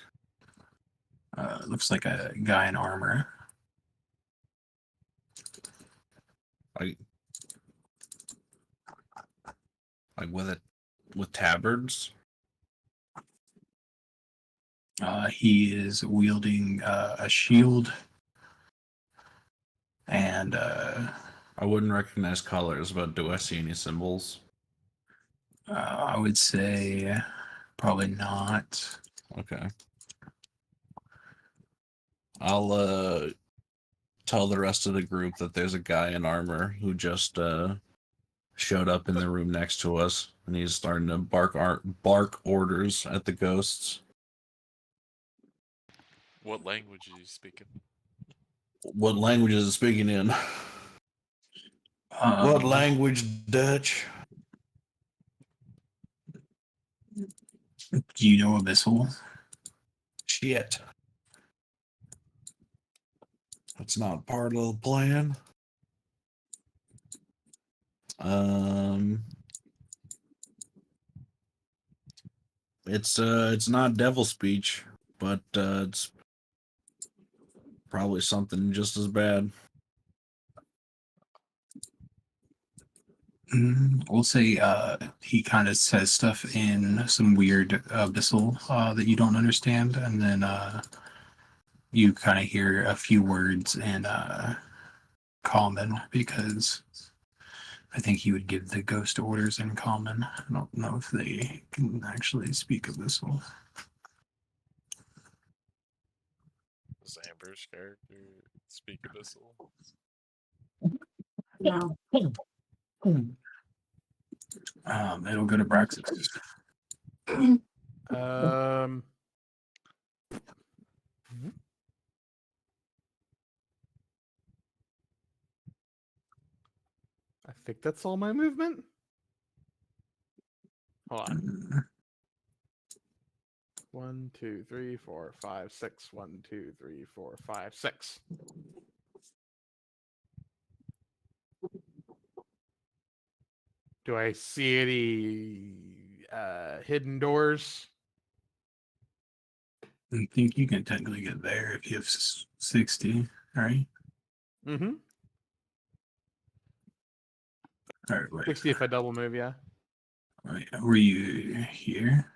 Looks like a guy in armor. Like with tabards? He is wielding a shield, and I wouldn't recognize colors, but do I see any symbols? I would say probably not. Okay. I'll tell the rest of the group that there's a guy in armor who just showed up in the room next to us, and he's starting to bark orders at the ghosts. What language is he speaking? What language is it speaking in? What language, Dutch? Do you know Abyssal? Shit. That's not part of the plan. It's not devil speech, but it's probably something just as bad. We'll say he kind of says stuff in some weird abyssal that you don't understand, and then you kind of hear a few words in common because I think he would give the ghost orders in common. I don't know if they can actually speak abyssal. Does Amber's character speak abyssal? No. It'll go to Braxis. Um. I think that's all my movement. Hold on. 1, 2, 3, 4, 5, 6. 1, 2, 3, 4, 5, 6. Do I see any hidden doors? I think you can technically get there if you have 60, right? Mm-hmm. All right, wait. 60 if I double move, yeah. Wait, were you here?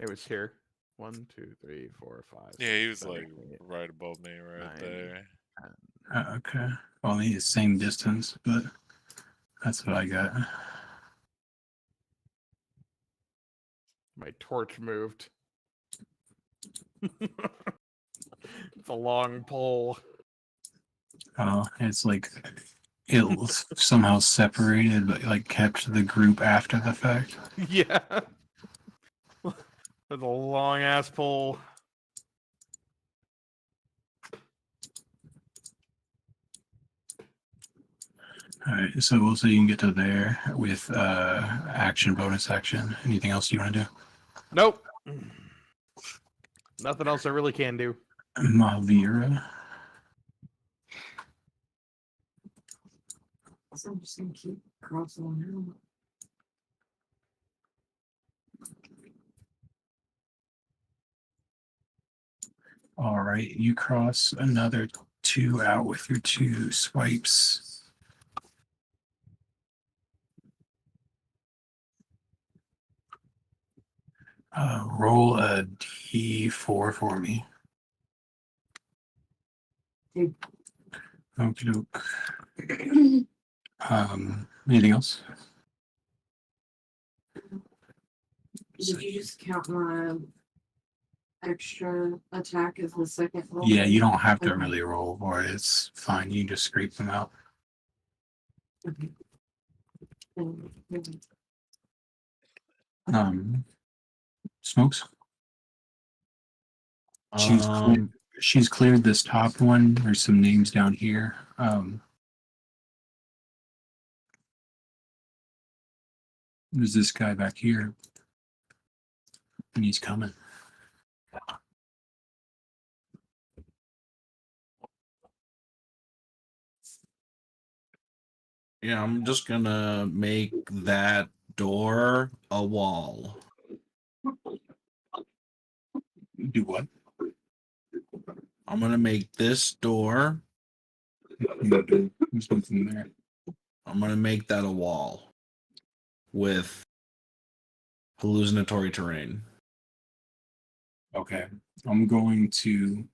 It was here. 1, 2, 3, 4, 5. Yeah, he was 7, like 8, right above me, right 9. there. Okay. Well, I mean, it's same distance, but that's what I got. My torch moved. It's a long pole. Oh, it's like it was somehow separated, but like kept the group after the fact. Yeah. With a long ass pole. All right, so we'll say you can get to there with action, bonus action. Anything else you want to do? Nope. Nothing else I really can do. Mavira. So I'm just gonna keep crossing out. All right, you cross another 2 out with your 2 swipes. Roll a d4 for me. Dude. Okie doke. Anything else? Did you just count my extra attack as the second roll? Yeah, you don't have to Okay. really roll for it. It's fine. You can just scrape them out. Okay. Smokes. She's cleared this top one. There's some names down here. There's this guy back here, and he's coming. Yeah, I'm just gonna make that door a wall. Do what? I'm gonna make this door. There's something there. I'm gonna make that a wall with hallucinatory terrain. Okay, I'm going to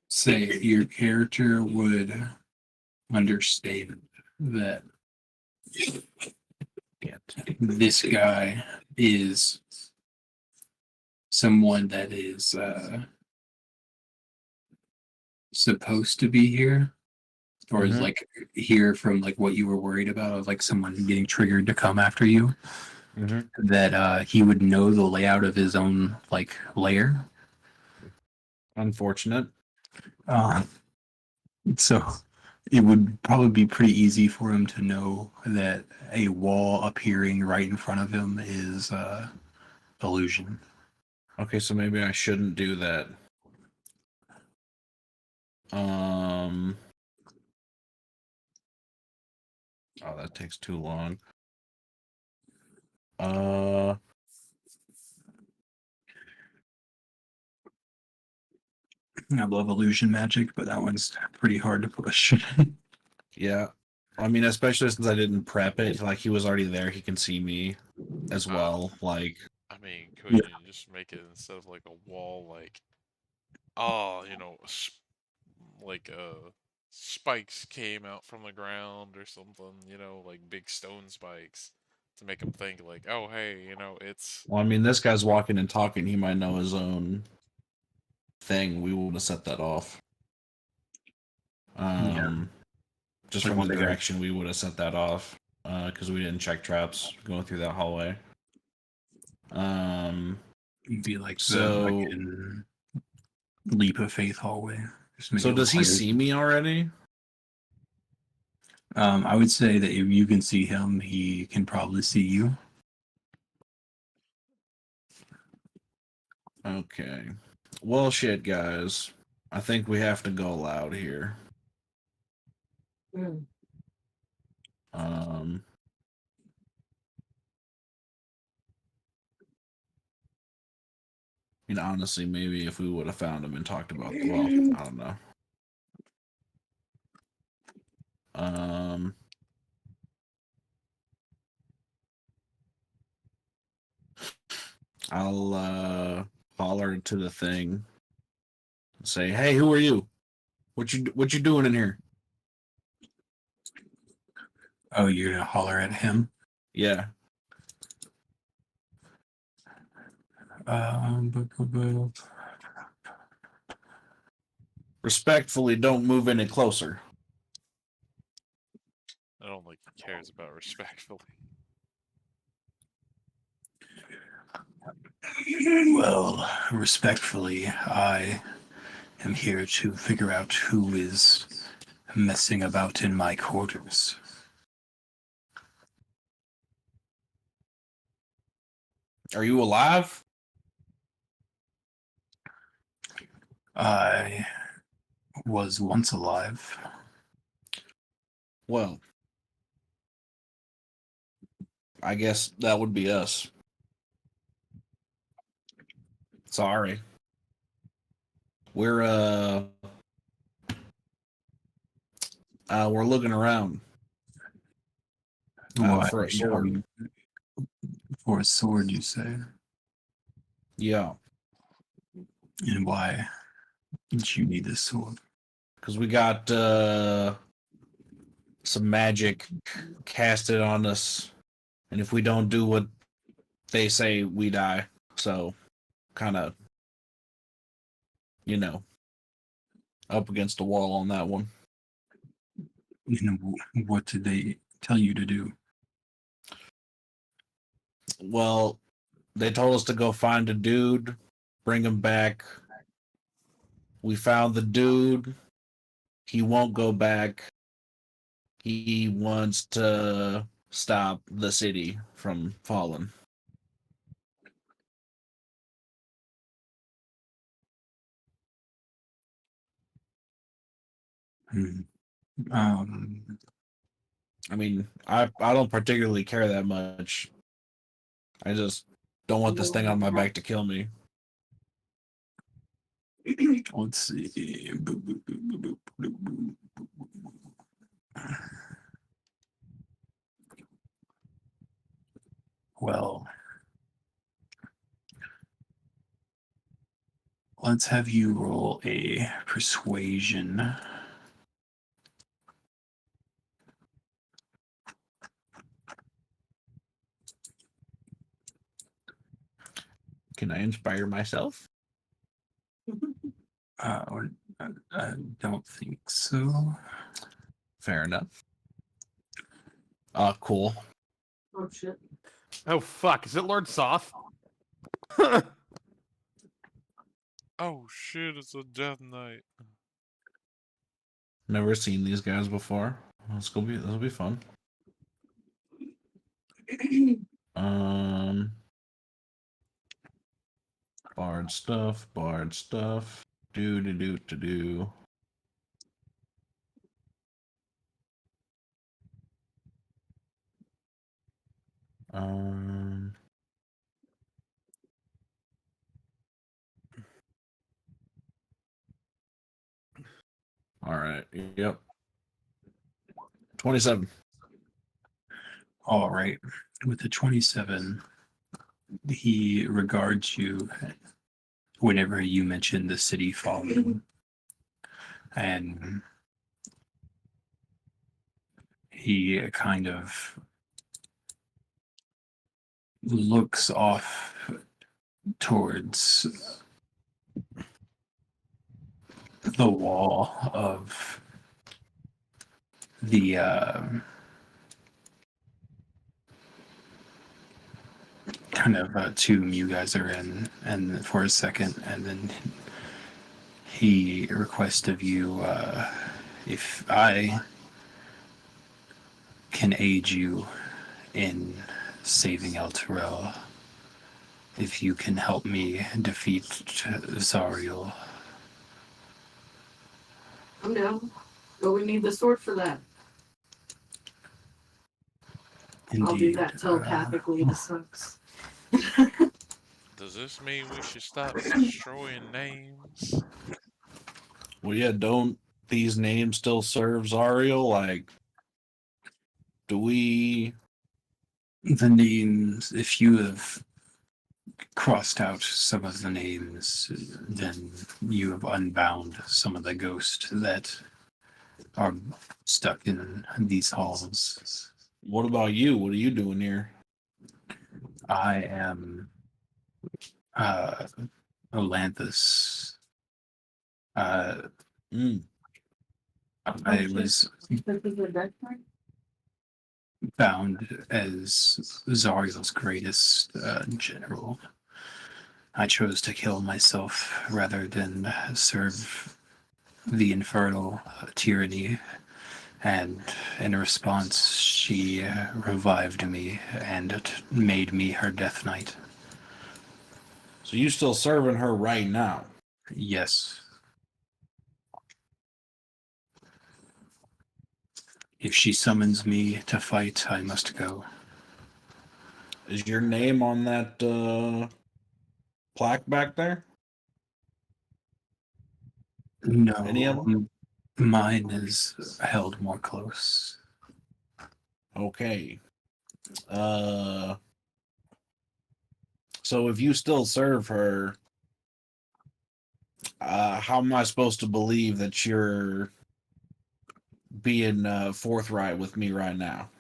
say your character would understand that this guy is someone that is supposed to be here, or is Mhm. like here from like what you were worried about of like someone getting triggered to come after you. That he would know the layout of his own like lair. Unfortunate. So it would probably be pretty easy for him to know that a wall appearing right in front of him is illusion. Okay, so maybe I shouldn't do that. Oh, that takes too long. I love illusion magic, but that one's pretty hard to push. Yeah. I mean, especially since I didn't prep it, like he was already there, he can see me as Oh. well. Like, I mean, could you just make it instead of like a wall, like, oh, like spikes came out from the ground or something, like big stone spikes to make him think like, oh, hey, it's well, I mean, this guy's walking and talking. He might know his own thing. We would have set that off. Just Like from one the of the guys. direction, we would have set that off because we didn't check traps going through that hallway. You'd be like the So, fucking leap of faith hallway. Just make so it does he look see me already? I would say that if you can see him, he can probably see you. Okay. Well, shit, guys. I think we have to go loud here. Mm. Um, I mean, honestly, maybe if we would have found him and talked about, well, I don't know. Um, I'll holler to the thing, and say, "Hey, who are you? What you doing in here?" Oh, you're gonna holler at him? Yeah. Bu- Respectfully, don't move any closer. I don't think he cares about respectfully. Well, respectfully, I am here to figure out who is messing about in my quarters. Are you alive? I was once alive. Well, I guess that would be us. Sorry. We're looking around Why? for a sword. For a sword, you say? Yeah, And why did you need this sword? because we got some magic casted on us, and if we don't do what they say, we die. So, kind of, up against the wall on that one. And what did they tell you to do? Well, they told us to go find a dude, bring him back. We found the dude. He won't go back. He wants to stop the city from falling. Hmm. Um, I mean, I don't particularly care that much. I just don't want this thing on my back to kill me. let's see. Well, let's have you roll a persuasion. Can I inspire myself? I don't think so. Fair enough. Cool. Oh shit. Oh fuck! Is it Lord Soth? Oh shit! It's a Death Knight. Never seen these guys before. This'll be fun. Um, Bard stuff. Do. Um, All right. Yep. 27. All right. With the 27, he regards you whenever you mention the city falling. And he kind of looks off towards the wall of the kind of tomb you guys are in, and for a second, and then he requests of you if I can aid you in saving El Terrell, if you can help me defeat Zariel. I'm down. But we need the sword for that. I'll do Indeed, that telepathically to Snooks. Does this mean we should stop destroying names? Well, yeah, don't these names still serve Zariel? Like, do we. the names, if you have crossed out some of the names, then you have unbound some of the ghosts that are stuck in these halls. What about you? What are you doing here? I am Olanthus. Mm. I was found as Zariel's greatest general. I chose to kill myself rather than serve the infernal tyranny, and in response, she revived me and made me her death knight. So you still serving her right now? Yes. If she summons me to fight, I must go. Is your name on that plaque back there? No, Any of them? mine is held more close. Okay. So if you still serve her, how am I supposed to believe that you're being forthright with me right now?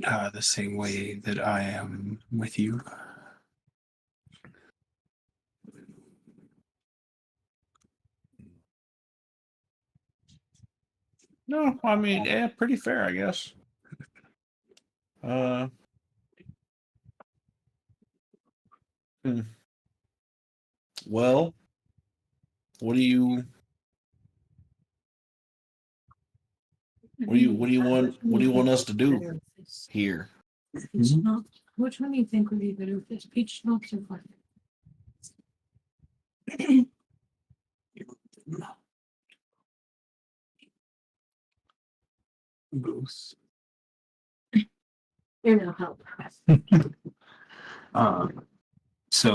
The same way that I am with you. No, I mean, pretty fair, I guess. Well, what do you want us to do here? Which one do you think would be better with this? Peach schnapps or fun? Both. You're no help. So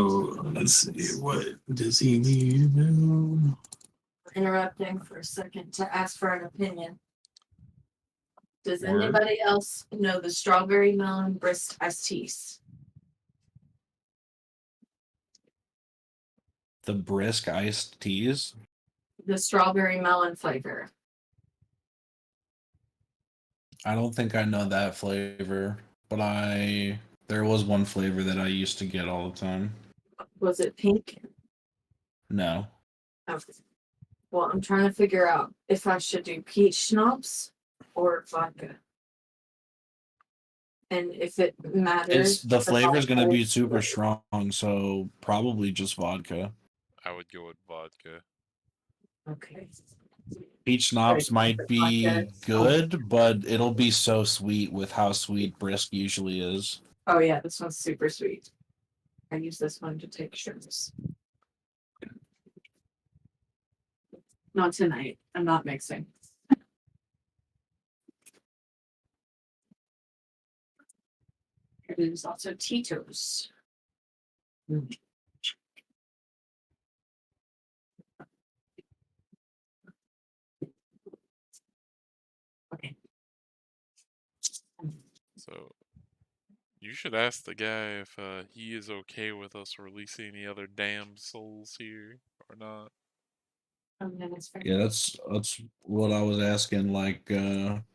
let's see, what does he need now? Interrupting for a second to ask for an opinion. Does Word. anybody else know the strawberry melon brisk iced teas? The brisk iced teas? The strawberry melon flavor. I don't think I know that flavor, but there was one flavor that I used to get all the time. Was it pink? No. Okay. Well, I'm trying to figure out if I should do peach schnapps or vodka. And if it matters. The flavor is going to be about super strong, so probably just vodka. I would go with vodka. Okay. Peach schnapps Right. might be Vodka. good, but it'll be so sweet with how sweet brisk usually is. Oh yeah, this one's super sweet. I use this one to take shrimps. Not tonight. I'm not mixing. It is also Tito's. So you should ask the guy if he is okay with us releasing the other damned souls here or not. Yeah, that's what I was asking. Like,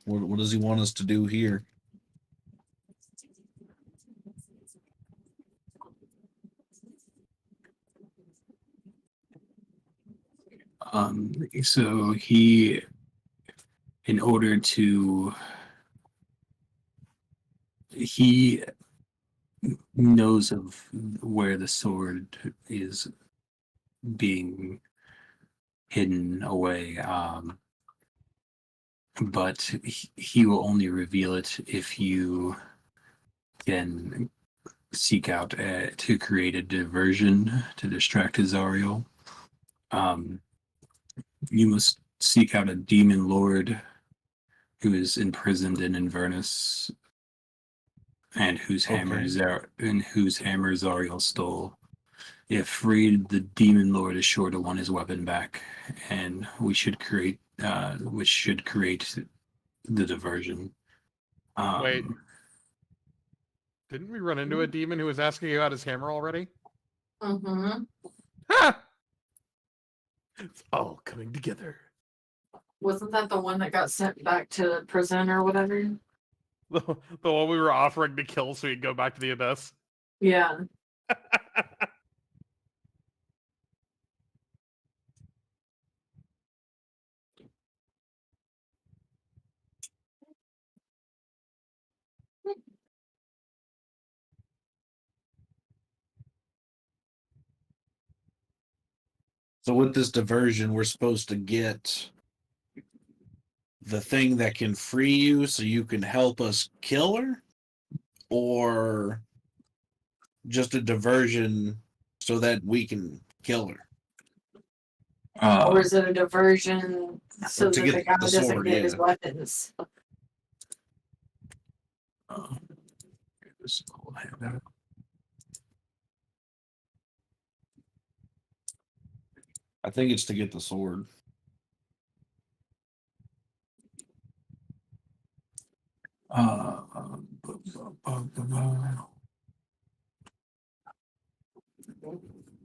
what does he want us to do here? So he, in order to, he knows of where the sword is being hidden away. But he will only reveal it if you can seek out to create a diversion to distract Azariel. You must seek out a demon lord who is imprisoned in Inverness and whose hammer Zariel stole. If freed, the demon lord is sure to want his weapon back, and we should create the diversion. Wait. Didn't we run into a demon who was asking about his hammer already? Mm-hmm. Ha! It's all coming together. Wasn't that the one that got sent back to prison or whatever? The one we were offering to kill so he'd go back to the abyss. Yeah. So with this diversion, we're supposed to get the thing that can free you so you can help us kill her, or just a diversion so that we can kill her. Or is it a diversion so To that get the guy the doesn't sword, get his yeah. weapons? I think it's to get the sword.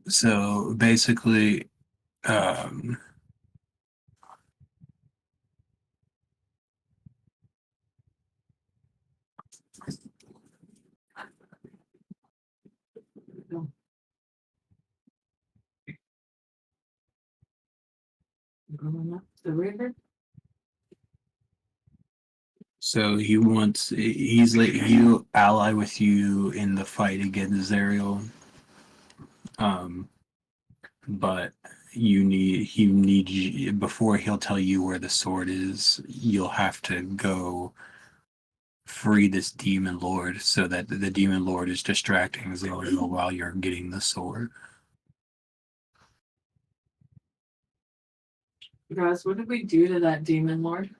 So basically, The river? so he's like you ally with you in the fight against Zariel. But he needs you before he'll tell you where the sword is. You'll have to go free this demon lord so that the demon lord is distracting Zariel while you're getting the sword. Guys, what did we do to that demon lord?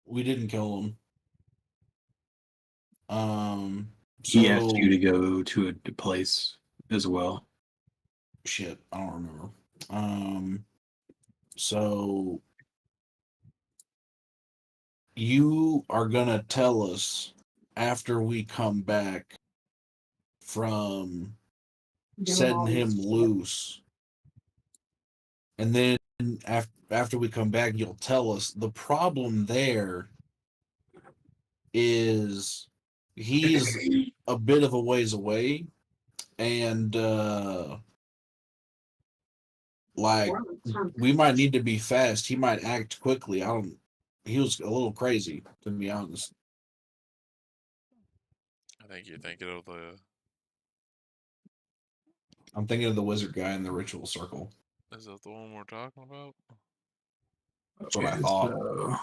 We didn't kill him. He asked So you to go to a place as well. shit, I don't remember. So you are gonna tell us after we come back from setting him loose, and then after we come back, you'll tell us. The problem there is he's a bit of a ways away, and like we might need to be fast. He might act quickly. He was a little crazy, to be honest. I think you're thinking of the. I'm thinking of the wizard guy in the ritual circle. Is that the one we're talking about? That's what I thought. So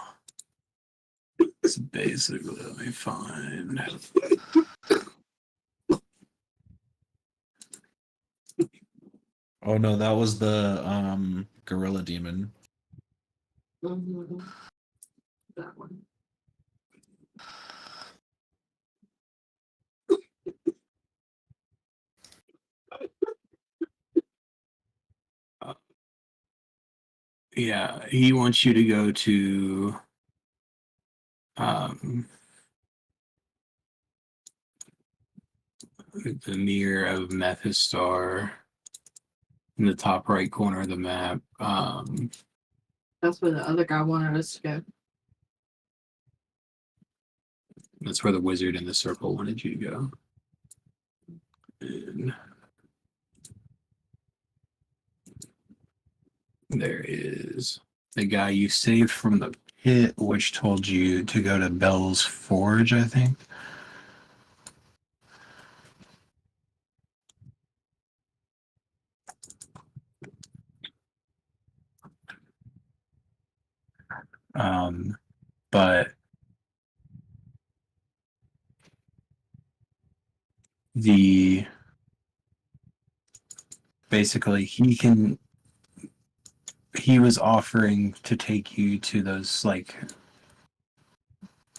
it's basically, let me find. Oh no, that was the gorilla demon. Mm-hmm. That one. Yeah, he wants you to go to the mirror of Methistar in the top right corner of the map. That's where the other guy wanted us to go. That's where the wizard in the circle wanted you to go. And there is the guy you saved from the pit, which told you to go to Bell's Forge, I think. But the basically he was offering to take you to those like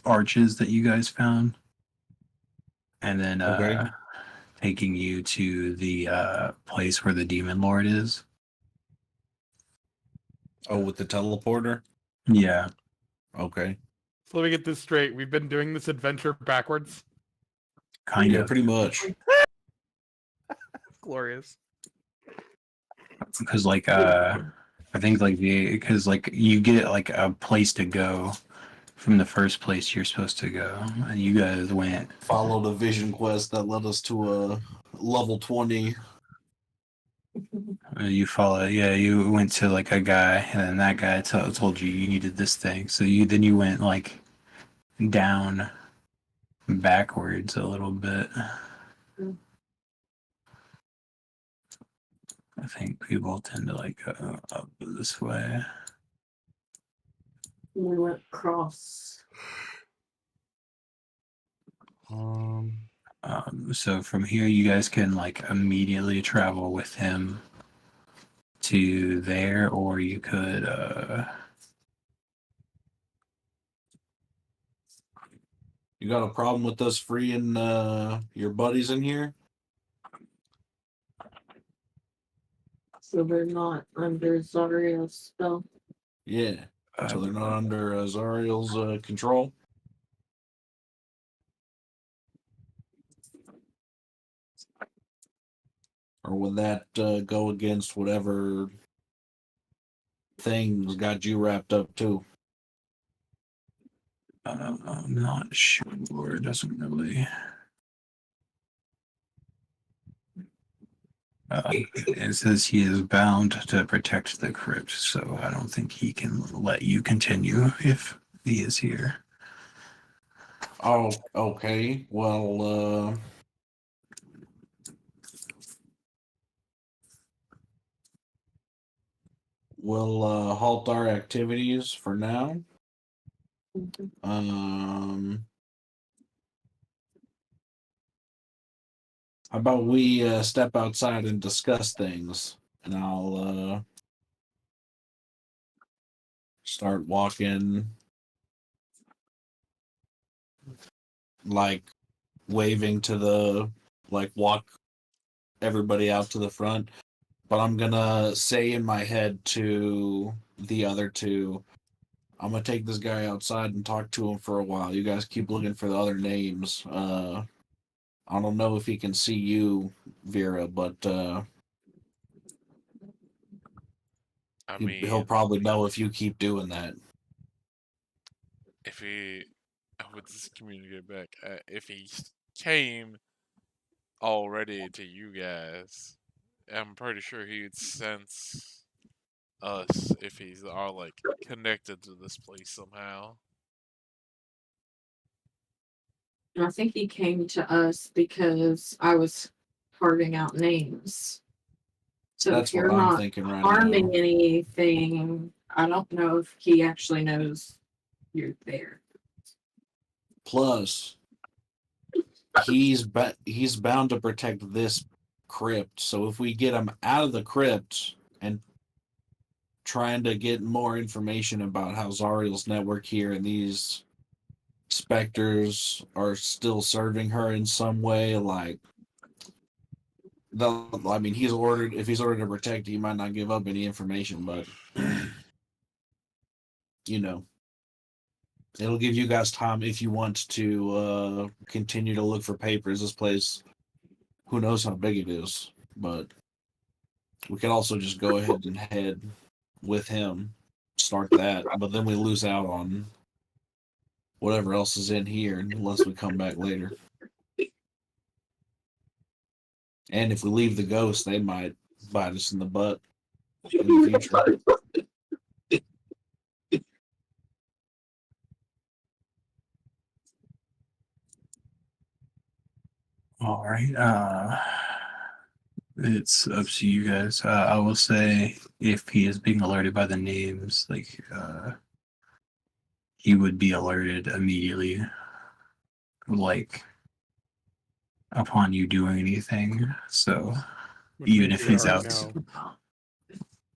arches that you guys found, and then Okay. taking you to the place where the demon lord is. Oh, with the teleporter? Yeah. Okay. So let me get this straight. We've been doing this adventure backwards. Kind Yeah, of. pretty much. Glorious. Because like I think like because like you get like a place to go from the first place you're supposed to go, and you guys went. Followed a vision quest that led us to a level 20. You follow, yeah. You went to like a guy, and then that guy told you you needed this thing. So you went like down backwards a little bit. Mm. I think people tend to like go up this way. We went across. So from here, you guys can like immediately travel with him to there, or you could You got a problem with us freeing your buddies in here? So they're not under Zarya's spell. Yeah. So they're not under Zariel's control? Or would that go against whatever things got you wrapped up too? I'm not sure. It doesn't really. It says he is bound to protect the crypt, so I don't think he can let you continue if he is here. Oh, okay. Well, we'll halt our activities for now. How about we step outside and discuss things, and I'll start walking, like waving to the walk everybody out to the front. But I'm gonna say in my head to the other two, I'm gonna take this guy outside and talk to him for a while. You guys keep looking for the other names. I don't know if he can see you, Vera, but I he'll mean, probably know if you keep doing that. if he, I would just communicate back. If he came already to you guys, I'm pretty sure he'd sense us if he's all like connected to this place somehow. I think he came to us because I was carving out names. So That's if you're what I'm not thinking right harming now. anything, I don't know if he actually knows you're there. Plus, he's bound to protect this crypt. So if we get him out of the crypt and trying to get more information about how Zariel's network here and these specters are still serving her in some way, like I mean, he's ordered. If he's ordered to protect, he might not give up any information, but you know, it'll give you guys time if you want to continue to look for papers. This place who knows how big it is, but we could also just go ahead and head with him, start that, but then we lose out on whatever else is in here unless we come back later. And if we leave the ghost, they might bite us in the butt in the future. All right. It's up to you guys. I will say if he is being alerted by the names, like he would be alerted immediately, like upon you doing anything. So Which even means if we he's already out,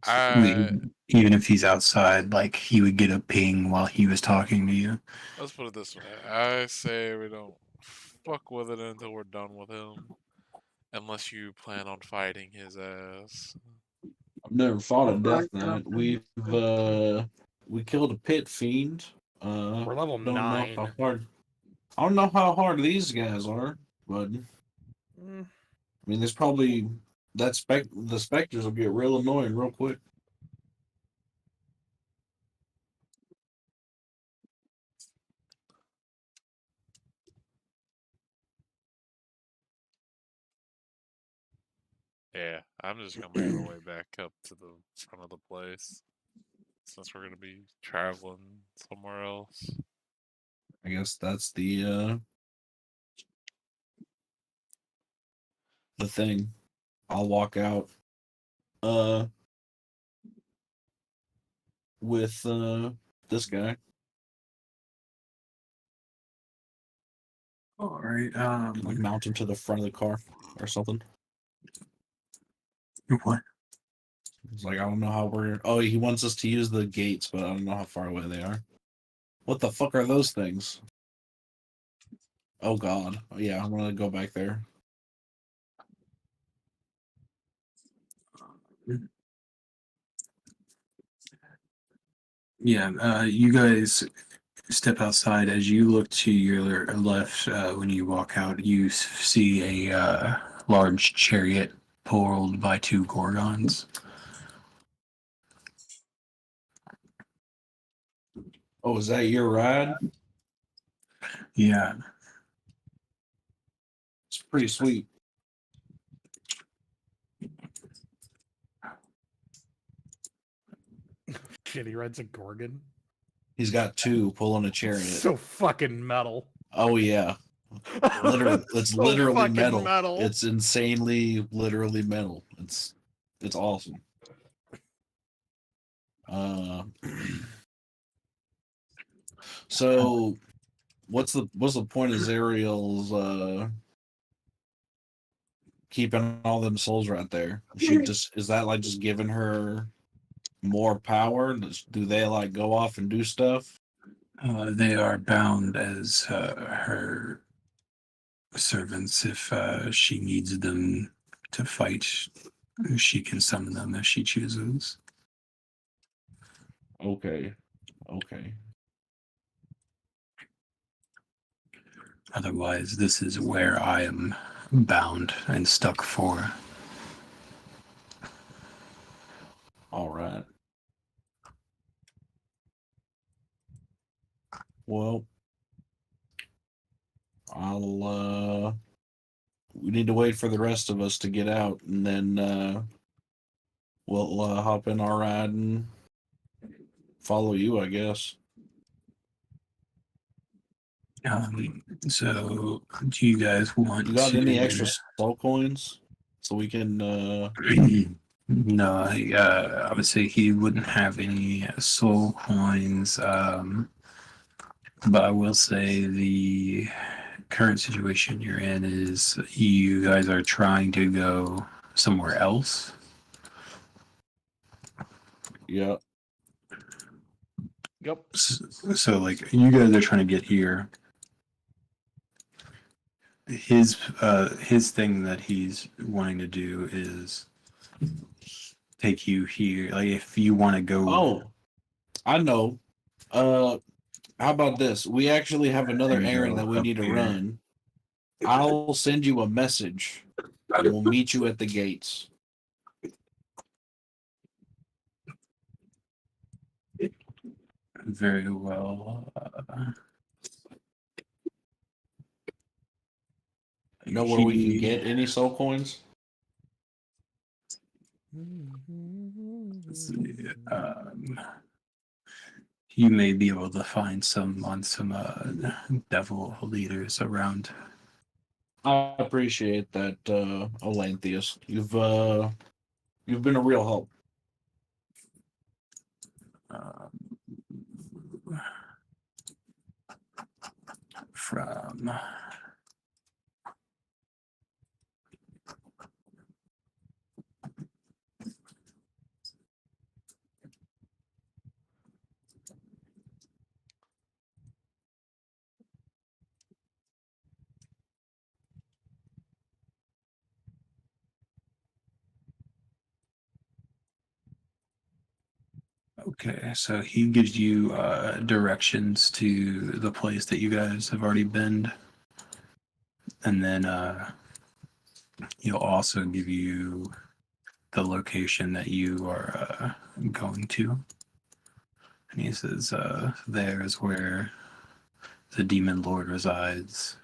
I even if he's outside, like he would get a ping while he was talking to you. let's put it this way. I say we don't fuck with it until we're done with him. Unless you plan on fighting his ass. I've never fought a death Right. knight. We killed a pit fiend. We're level Don't know 9. how hard. I don't know how hard these guys are, but Mm, I mean, there's probably the specters will get real annoying real quick. Yeah, I'm just gonna make my way back up to the front of the place. Since we're gonna be traveling somewhere else. I guess that's the thing. I'll walk out with this guy. All right. Like mount him to the front of the car or something. What? It's like I don't know how we're. Oh, he wants us to use the gates, but I don't know how far away they are. What the fuck are those things? Oh god. Yeah, I'm gonna go back there. Yeah. You guys step outside. As you look to your left, when you walk out, you see a large chariot pulled by 2 gorgons. Oh, is that your ride? Yeah. It's pretty sweet. shit, he rides a Gorgon. He's got 2 pulling a chariot. So fucking metal. Oh yeah. Literally, it's So literally fucking metal. It's insanely literally metal. It's awesome. So what's the point of Zariel's keeping all them souls right there? Is that like just giving her more power? Do they like go off and do stuff? They are bound as her servants. If she needs them to fight, she can summon them if she chooses. Okay. Otherwise, this is where I am bound and stuck for. All right. Well, we need to wait for the rest of us to get out, and then we'll hop in our ride and follow you, I guess. So, do you guys want You got to... any extra soul coins so we can? No, I would say he wouldn't have any soul coins. But I will say the current situation you're in is you guys are trying to go somewhere else. Yeah. Yep. So like you guys are trying to get here. His thing that he's wanting to do is take you here. Like if you want to go. Oh, I know. How about this? We actually have another errand that we need to run. I'll send you a message I will meet you at the gates. Very well. Know where we can he- get any soul coins? let's see, you may be able to find some on some devil leaders around. I appreciate that, Olanthius. You've been a real help. From Okay, so he gives you directions to the place that you guys have already been, and then he'll also give you the location that you are going to. And he says, there is where the demon lord resides.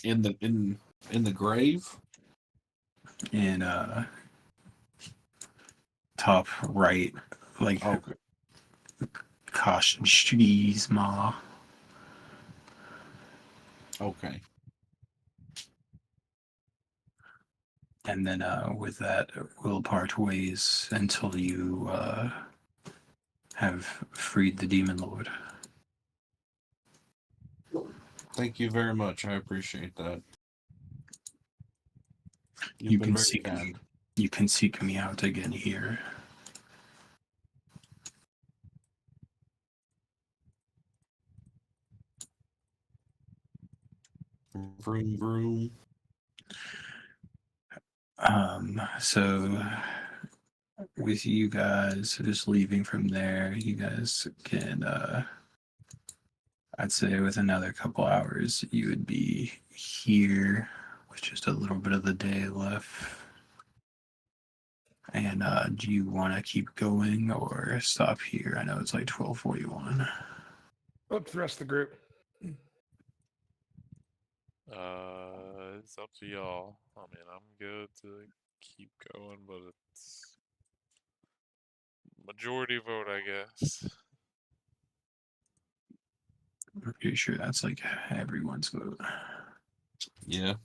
In the grave? In top right, like Okay. Caution Streets Ma. Okay. And then with that, we'll part ways until you have freed the demon lord. Thank you very much. I appreciate that. You've You been can very seek kind. you can seek me out again here. Vroom vroom. So with you guys just leaving from there, you guys can I'd say with another couple hours you would be here with just a little bit of the day left. And do you want to keep going or stop here? I know it's like 12:41. Up to the rest of the group. It's up to y'all. I mean, I'm good to keep going, but it's majority vote, I guess. I'm pretty sure that's like everyone's vote. Yeah.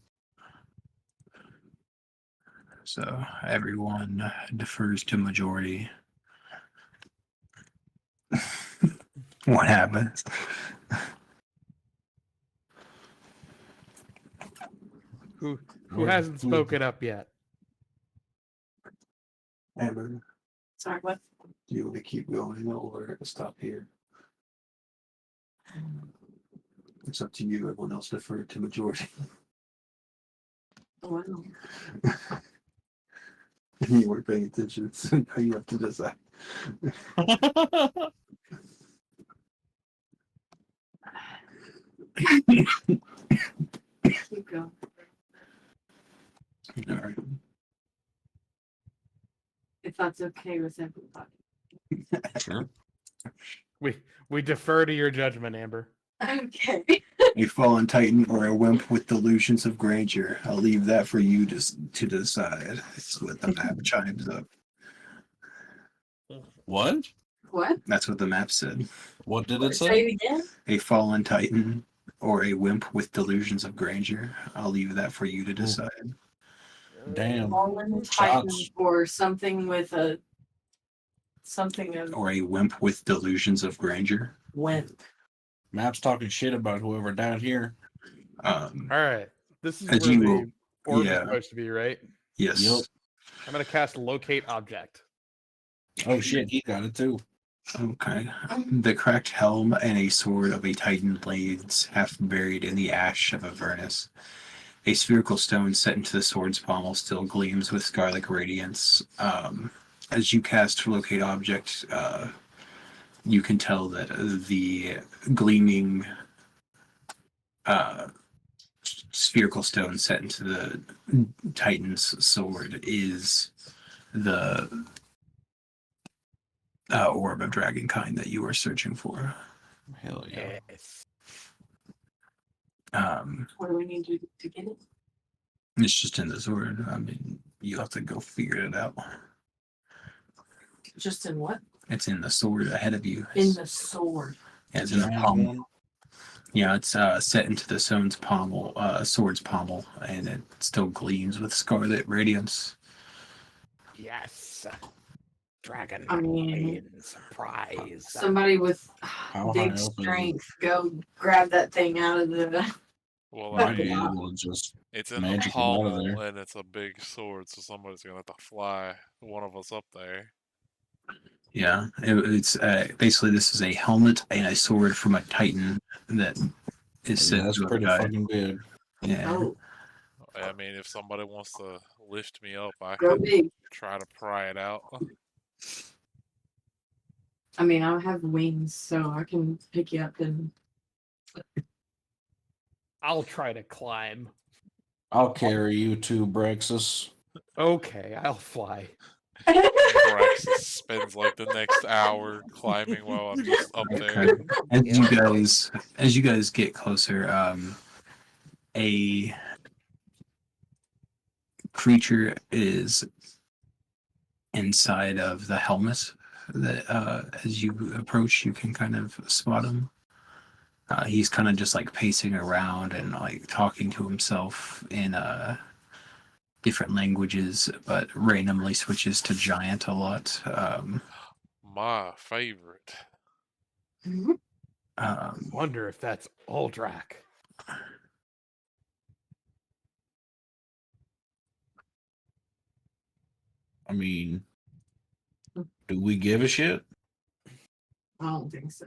So everyone defers to majority. What happens? Who Where- hasn't who- spoken up yet? Amber, Sorry, what? do you want to keep going or stop here? It's up to you. Everyone else deferred to majority. Oh, wow. You weren't paying attention, so now you have to decide. Keep going. All right. If that's okay with everybody. Sure. We defer to your judgment, Amber. Okay. A fallen titan or a wimp with delusions of grandeur. I'll leave that for you to decide. It's what the map chimes up. What? What? That's what the map said. What did it Say say? it again? A fallen titan or a wimp with delusions of grandeur. I'll leave that for you to decide. Damn. Fallen Titan Shots. or something with a something of Or a wimp with delusions of grandeur. wimp. Map's talking shit about whoever down here. All right. This is As where you the will- orb yeah. is supposed to be, right? Yes. Yep. I'm gonna cast locate object. Oh shit, he got it too. Okay. The cracked helm and a sword of a titan blades half buried in the ash of Avernus. A spherical stone set into the sword's pommel still gleams with scarlet radiance. As you cast locate object, you can tell that the gleaming spherical stone set into the Titan's sword is the orb of dragonkind that you were searching for. Hell yeah. Yes. What do we need to get it? It's just in the sword. I mean, you have to go figure it out. Just in what? It's in the sword ahead of you. In the sword. Yeah, it's in the Giant pommel. one? Yeah, it's set into the sword's pommel, and it still gleams with scarlet radiance. Yes. Dragon I mean, Queen surprise. Somebody with How big high up is it? strength, go grab that thing out of the. Well, I I be mean, able to just it's in the magic it out of pommel there. and it's a big sword, so somebody's gonna have to fly one of us up there. Yeah, it's basically this is a helmet and a sword from a Titan that is Yeah, said that's to have pretty died. fucking big. Yeah. Oh, I mean, if somebody wants to lift me up, I go could big. try to pry it out. I mean, I have wings, so I can pick you up and. I'll try to climb. I'll carry you to Brexus. Okay, I'll fly. Braxis spends like the next hour climbing while I'm just up there. Okay. As you guys get closer, a creature is inside of the helmet that as you approach you can kind of spot him. He's kind of just like pacing around and like talking to himself in different languages, but randomly switches to giant a lot. My favorite. Wonder if that's Uldrak. I mean, do we give a shit? I don't think so.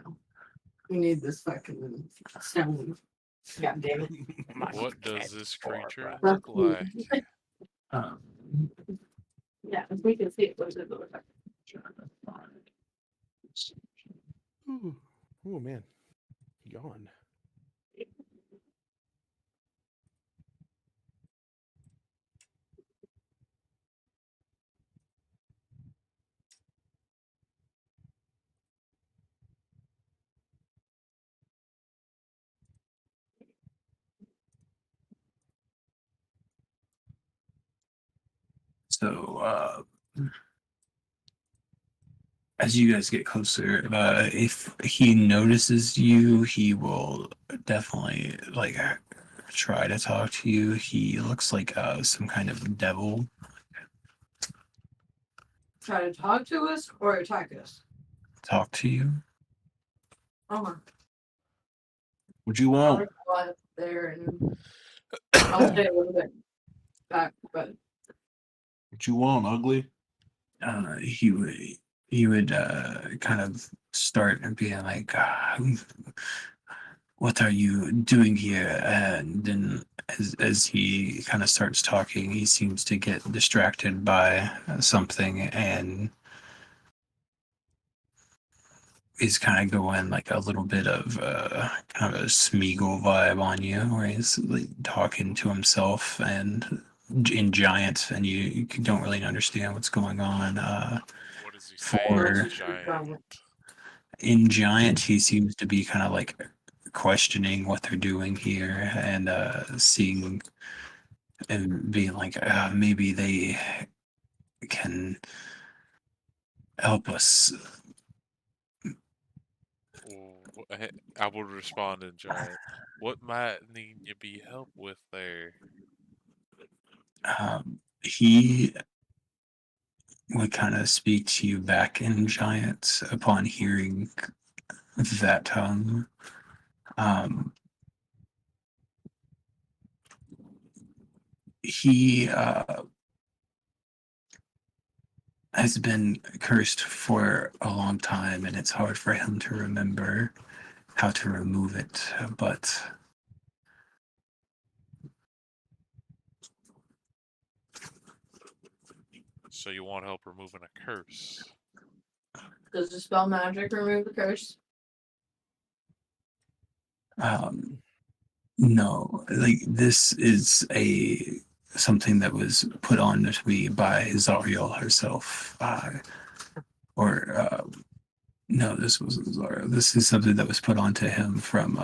We need this fucking stone. God damn it. What does this creature Fuck look you. like? um, Yeah, if we can see it, what does it look like? Ooh, ooh man. Yawn. So as you guys get closer, if he notices you, he will definitely like try to talk to you. He looks like some kind of devil. Try to talk to us or attack us? Talk to you. Oh, What you I'll want? go up there and I'll stay a little bit back, but What you want, ugly? He would kind of start and be like, "What are you doing here?" And then, as he kind of starts talking, he seems to get distracted by something and is kind of going like a little bit of kind of a Smeagol vibe on you, where he's like talking to himself and in giant, and you don't really understand what's going on. What does he say? For- It's giant. In giant, he seems to be kind of like questioning what they're doing here and seeing and being like, maybe they can help us. I would respond in giant. What might need you be help with there? He would kind of speak to you back in giant upon hearing that tongue. He has been cursed for a long time, and it's hard for him to remember how to remove it. But So you want help removing a curse? does the spell magic remove the curse? No, like this is a something that was put on to me by Zariel herself. No, this wasn't Zariel. This is something that was put onto him from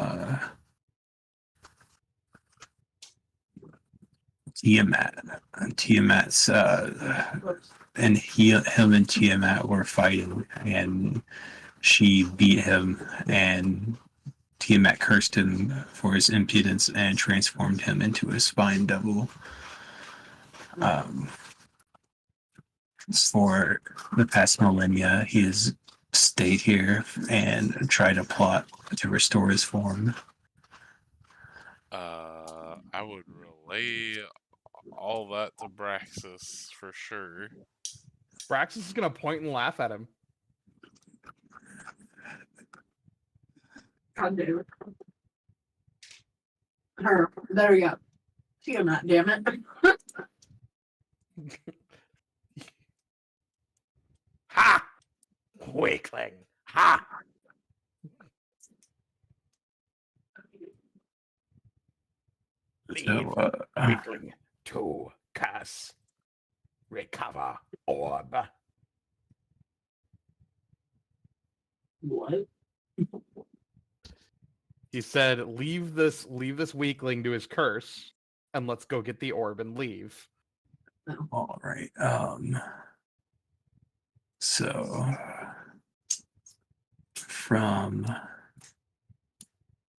Tiamat. Tiamat's and him and Tiamat were fighting, and she beat him, and Tiamat cursed him for his impudence and transformed him into a spine devil. For the past millennia, he has stayed here and tried to plot to restore his form. I would relay all that to Braxis for sure. Braxis is gonna point and laugh at him. God damn it. Her, there we go. Tiamat, damn it. Ha! Weakling. Ha! Leave So, weakling to curse. Recover orb. What? He said, leave this weakling to his curse, and let's go get the orb and leave. all right. So from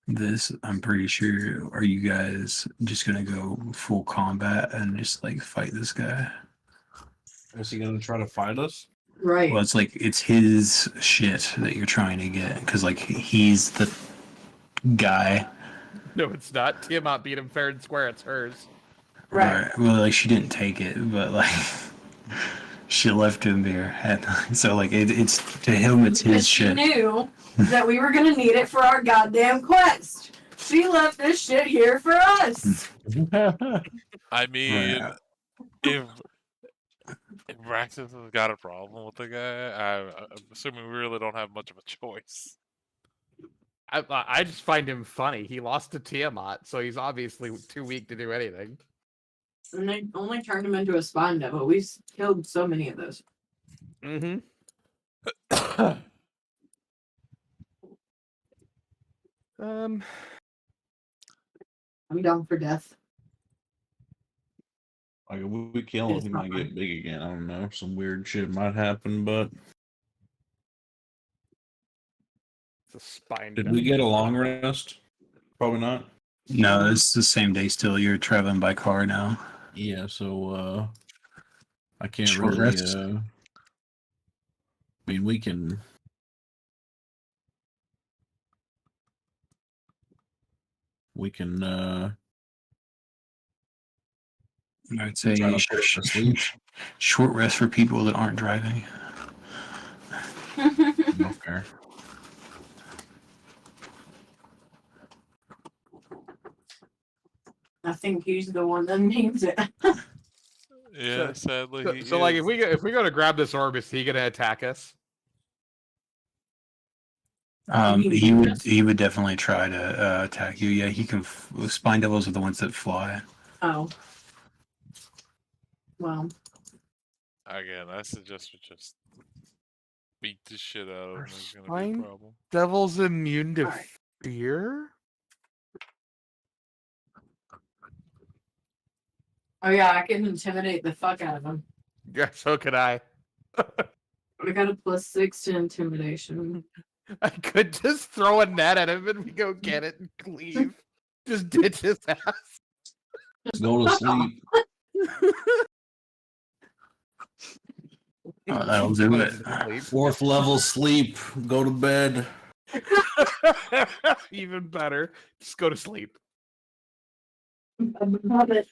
this, I'm pretty sure, are you guys just gonna go full combat and just like fight this guy? Is he gonna try to fight us? Right. Well, it's like it's his shit that you're trying to get because like he's the guy. No, it's not. Tiamat beat him fair and square. It's hers. Right. Well, like she didn't take it, but like she left him there, and so like it's to him, it's Because his she shit. knew that we were gonna need it for our goddamn quest. She left this shit here for us. I mean, Right. if Braxis has got a problem with the guy, I'm assuming we really don't have much of a choice. I just find him funny. He lost to Tiamat, so he's obviously too weak to do anything. And they only turned him into a spine devil. We killed so many of those. Mm-hmm. I'm down for death. Like if we kill him, It's he not might fun. get big again. I don't know. Some weird shit might happen, but It's a spine. did we get a long rest? Probably not. No, it's the same day still. You're traveling by car now. Yeah, so I can't Short really rest? I mean we can I'd say try to put it to sleep. short rest for people that aren't driving. No fair. I think he's the one that needs it. Yeah, sadly. So like, if we go to grab this orb, is he gonna attack us? He would definitely try to attack you. Yeah, he can. Spine devils are the ones that fly. Oh. Well, Again, I suggest we just beat the shit out of him. It's gonna be Fine. a problem. Devil's immune to Alright. fear? oh yeah, I can intimidate the fuck out of him. Yeah, so could I. I got a +6 to intimidation. I could just throw a net at him and we go get it and leave. Just ditch his ass. Just go to sleep. Oh, that'll do it. Sleep. 4th level sleep. Go to bed. Even better. Just go to sleep. I love it.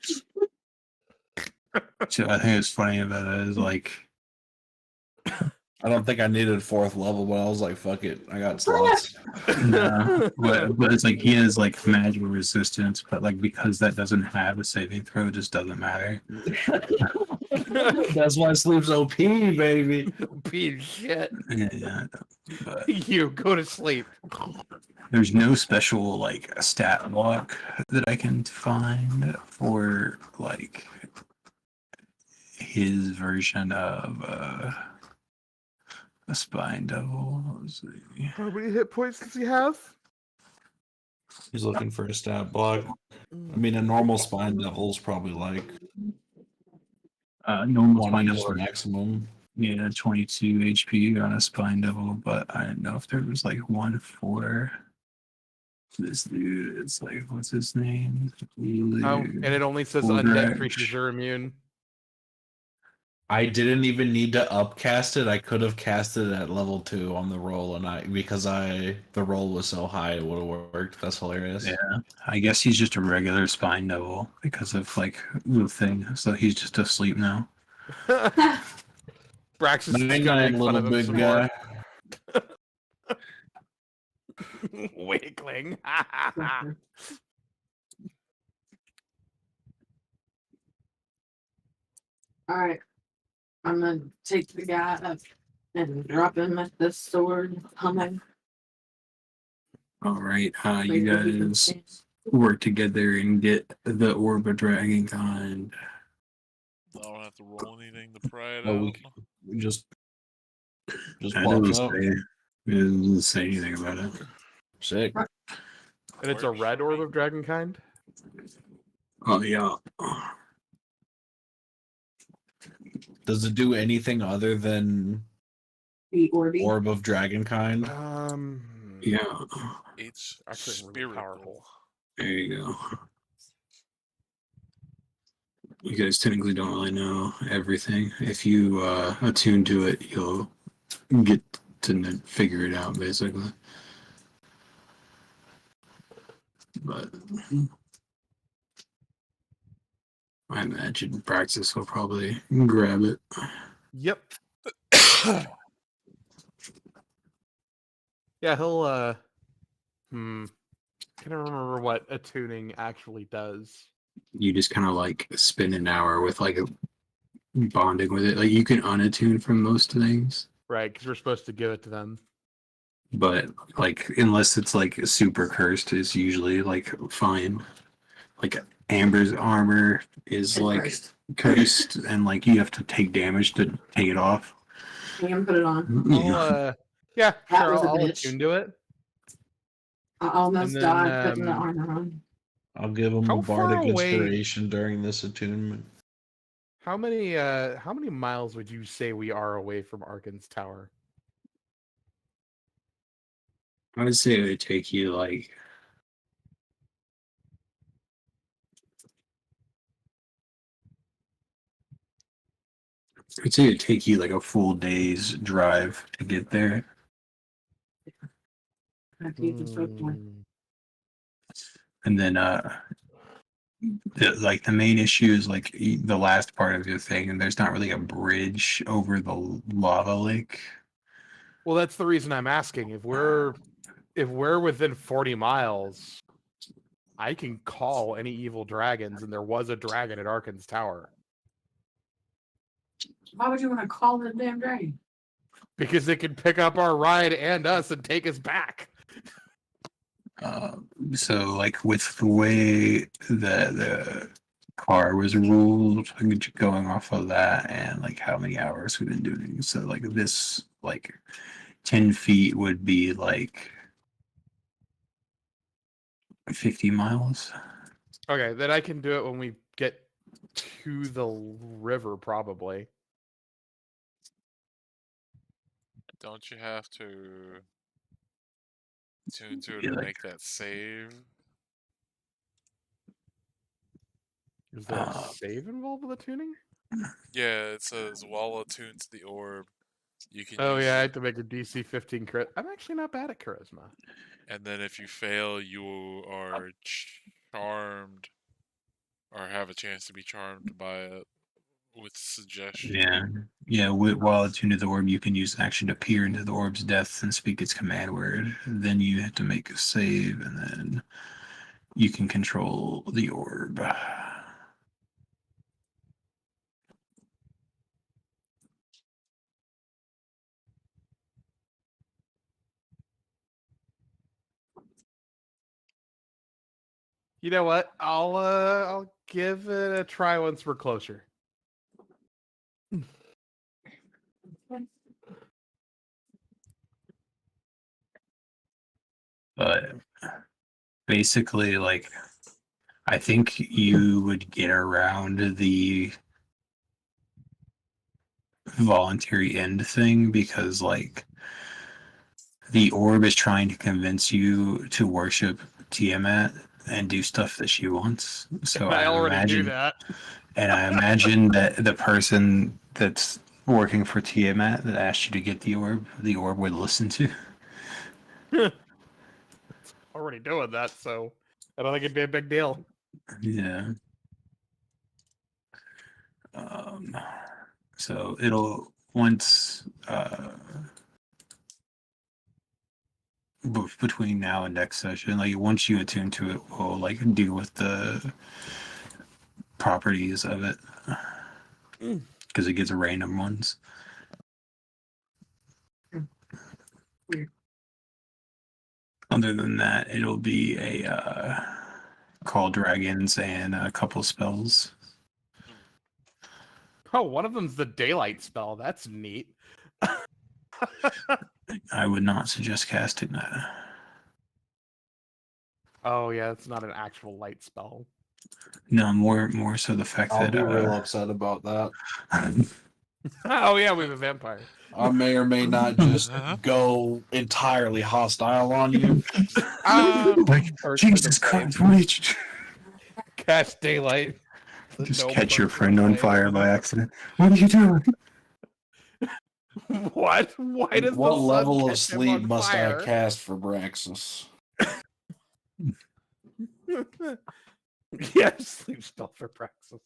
So I think it's funny about it is like I don't think I needed 4th level, but I was like, fuck it. I got slots. but it's like he has like magical resistance, but like because that doesn't have a saving throw, it just doesn't matter. That's why sleep's OP, baby. Piece of shit. Yeah. But You go to sleep. There's no special like stat block that I can find for like his version of a spine devil. Let's see. How many hit points does he have? He's looking for a stat block. I mean, a normal spine devil's probably like Normal 20 spine is devil, maximum. yeah, 22 HP on a spine devil, but I didn't know if there was like one for this dude. It's like, what's his name? Oh, and it only says Full undead Dredge. creatures are immune. I didn't even need to upcast it. I could have cast it at level 2 on the roll, and the roll was so high it would have worked. That's hilarious. Yeah, I guess he's just a regular spine devil because of like the thing. So he's just asleep now. Braxis is gonna 99, make fun little of him big some guy. more. Wiggling. Alright. I'm gonna take the guy up and drop him at the sword humming. All right, you Maybe he can guys stand. work together and get the orb of dragonkind. I don't have to roll anything to pry it Oh, out. we just I walk doesn't up. say, it doesn't say anything about it. Sick. And it's a Works red for orb me. of dragonkind? Oh yeah. Does it do anything other than The Orby. Orb of Dragonkind? Yeah. It's Actually, really spherical. powerful. There you go. You guys technically don't really know everything. If you attune to it, you'll get to figure it out, basically. But I imagine Praxis will probably grab it. Yep. Yeah, he'll can't remember what attuning actually does. You just kind of like spend an hour with like a bonding with it. Like you can unattune from most things, Right, because we're supposed to give it to them. but like unless it's like super cursed, is usually like fine. Like Amber's armor is It's like cursed. cursed, and like you have to take damage to take it off. I can put it on. Yeah, That sure, was a I'll bitch. attune to it. I almost then, died putting the armor on. I'll give him How a far bardic away- inspiration during this attunement. How many miles would you say we are away from Arkan's tower? I would say it would take you like I'd say it'd take you like a full day's drive to get there. I have to use this rope more. And then like the main issue is like the last part of your thing, and there's not really a bridge over the lava lake. Well, that's the reason I'm asking. If we're within 40 miles, I can call any evil dragons, and there was a dragon at Arkan's tower. Why would you want to call the damn dragon? Because it can pick up our ride and us and take us back. So like with the way that the car was ruled, going off of that and like how many hours we've been doing. So like this like 10 feet would be like 50 miles. Okay, then I can do it when we get to the river, probably. Don't you have to tune to it Yeah, to like- make that save? Is there a save involved with the tuning? Yeah, it says while attuned to the orb, you can Oh use yeah, I it, have to make a DC 15 crit. I'm actually not bad at charisma. and then if you fail, you are charmed or have a chance to be charmed by it with suggestion. Yeah. While attuned to the orb, you can use an action to peer into the orb's depths and speak its command word. Then you have to make a save, and then you can control the orb. You know what? I'll give it a try once we're closer. But basically, like, I think you would get around the voluntary end thing because, like, the orb is trying to convince you to worship Tiamat and do stuff that she wants. So I already do imagine, that. and I imagine that the person that's working for Tiamat that asked you to get the orb would listen to. Already doing that, so I don't think it'd be a big deal. Yeah. Um, so it'll once between now and next session, like once you attune to it, we'll like deal with the properties of it because it gets random ones. Weird. Other than that, it'll be a call dragons and a couple spells. Oh, one of them's the daylight spell. That's neat. I would not suggest casting that. Oh yeah, it's not an actual light spell. No, more so the fact I'll that be real upset about that. Oh yeah, we have a vampire. I may or may not just go entirely hostile on you. like Person Jesus of flame. Christ, what did you Catch daylight. do? Just No catch your person friend of on flame. fire by accident? What are you doing? What? Why does What the sun level of catch him sleep on must fire? I cast for Braxis? Yeah, sleep spell for Praxis.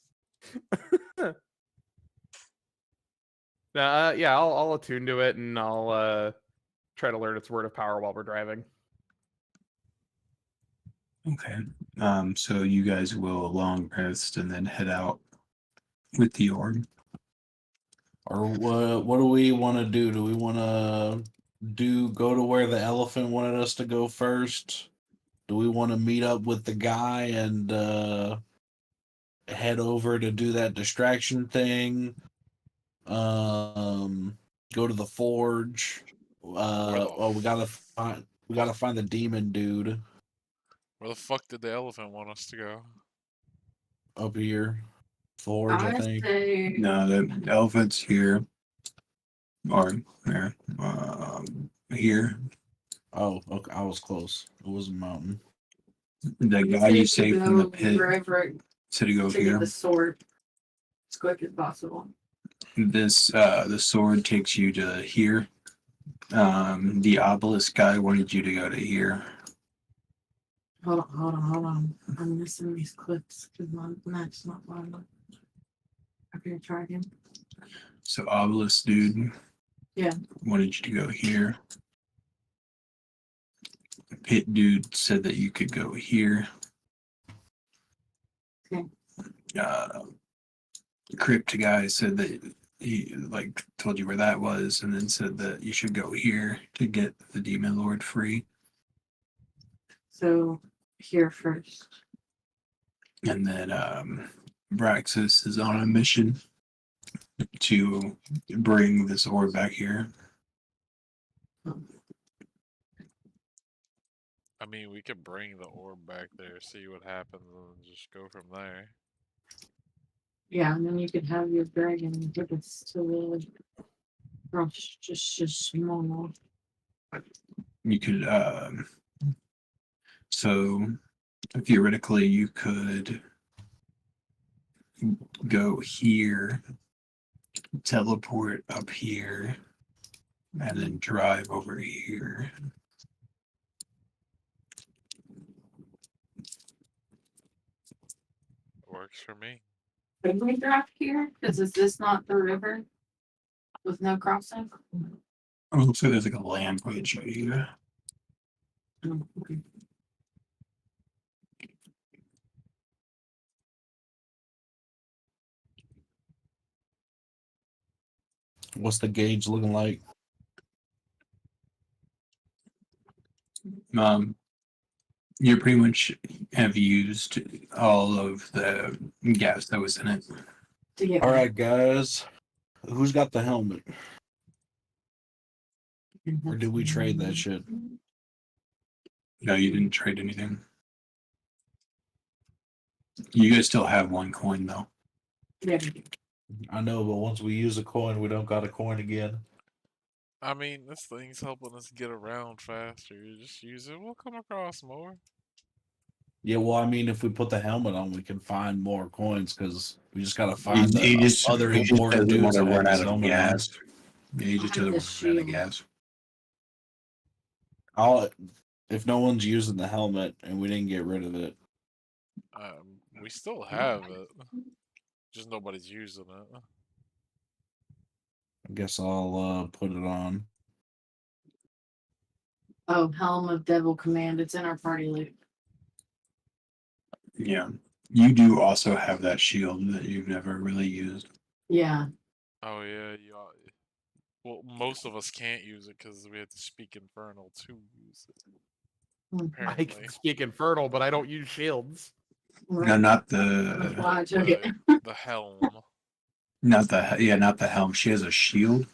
Yeah, I'll attune to it and I'll try to learn its word of power while we're driving. Okay. So you guys will long rest and then head out with the orb. Or what do we want to do? Do we want to go to where the elephant wanted us to go first? Do we want to meet up with the guy and head over to do that distraction thing? Go to the forge. We gotta find the demon dude Where the fuck did the elephant want us to go? up here. Forge, I I think. say No, the elephant's here. Or there. Here. Oh, okay. I was close. It was a mountain. The guy say you to saved from the go pit wherever said to go to get here. the sword as quick as possible. This the sword takes you to here. The obelisk guy wanted you to go to here. Hold on. I'm missing these clips because my map's not loading. Okay, try again. So obelisk dude. Yeah. Wanted you to go here. Pit dude said that you could go here. Okay. Crypt guy said that he like told you where that was, and then said that you should go here to get the demon lord free. So here first. And then Braxis is on a mission to bring this orb back here. I mean, we could bring the orb back there, see what happens, and just go from there. Yeah, and then you could have your dragon take us to the rush just small. You could so theoretically you could go here, teleport up here, and then drive over here. Works for me. Could we drive here? Because is this not the river with no crossing? Oh, looks like there's like a land bridge right here. Oh, okay. What's the gauge looking like? You pretty much have used all of the gas that was in it. To get All right, guys. Who's got the helmet? Or did we trade that shit? No, you didn't trade anything. You guys still have one coin though. Yeah. I know, but once we use a coin, we don't got a coin again. I mean, this thing's helping us get around faster. You just use it, we'll come across more. Yeah, well, I mean, if we put the helmet on, we can find more coins because we just gotta He, find the he just other he just important doesn't want dudes to that have run out this of helmet on. gas. Yeah, he just I doesn't have want the to run out of shield. gas. I'll if no one's using the helmet and we didn't get rid of it. We still have it, just nobody's using it. I guess I'll put it on. Oh, Helm of Devil Command. It's in our party loot. Yeah. You do also have that shield that you've never really used. Yeah. Oh yeah, well, most of us can't use it because we have to speak Infernal to use it. Hmm. I Apparently, can speak Infernal, but I don't use shields. No, not That's the why I took it. the helm. not the helm. She has a shield.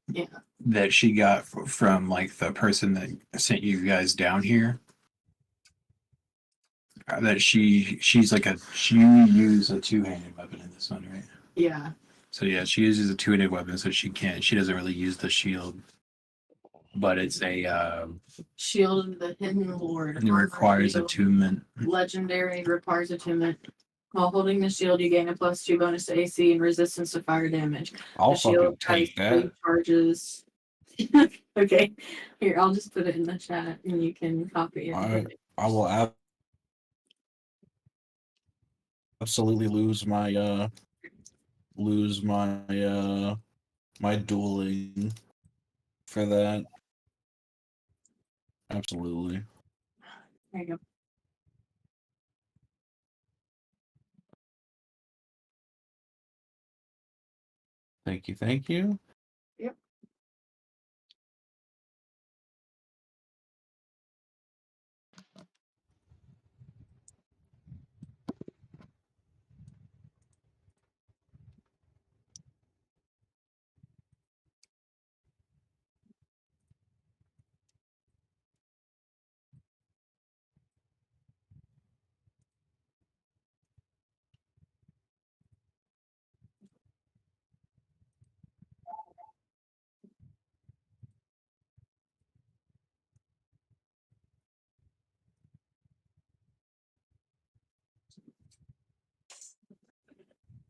Yeah. That she got from like the person that sent you guys down here. That she's like you use a two-handed weapon in this one, right? Yeah. So yeah, she uses a two-handed weapon, so she doesn't really use the shield. But it's a Shield of the Hidden Lord. it requires Armor shield. attunement. Legendary requires attunement. While holding the shield, you gain a +2 bonus to AC and resistance to fire damage. I'll The shield fucking has take that. 3 charges. Okay. Here, I'll just put it in the chat and you can copy it. I will absolutely lose my my dueling for that. Absolutely. There you go. Thank you. Thank you. Yep.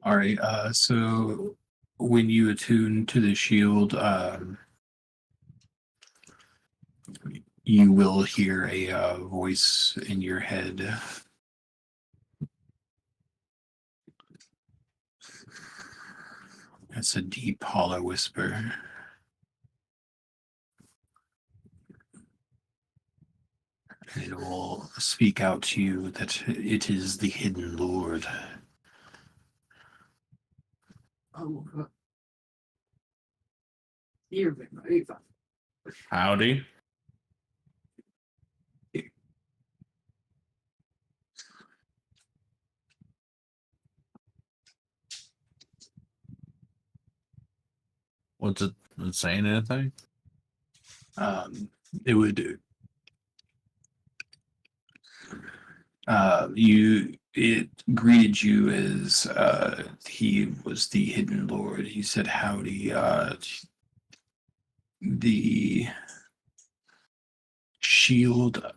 All right. So when you attune to the shield, you will hear a voice in your head. It's a deep, hollow whisper. It will speak out to you that it is the Hidden Lord. Oh, you're very fine. Howdy. What's it saying anything? It would it greeted you as he was the Hidden Lord. He said howdy. The shield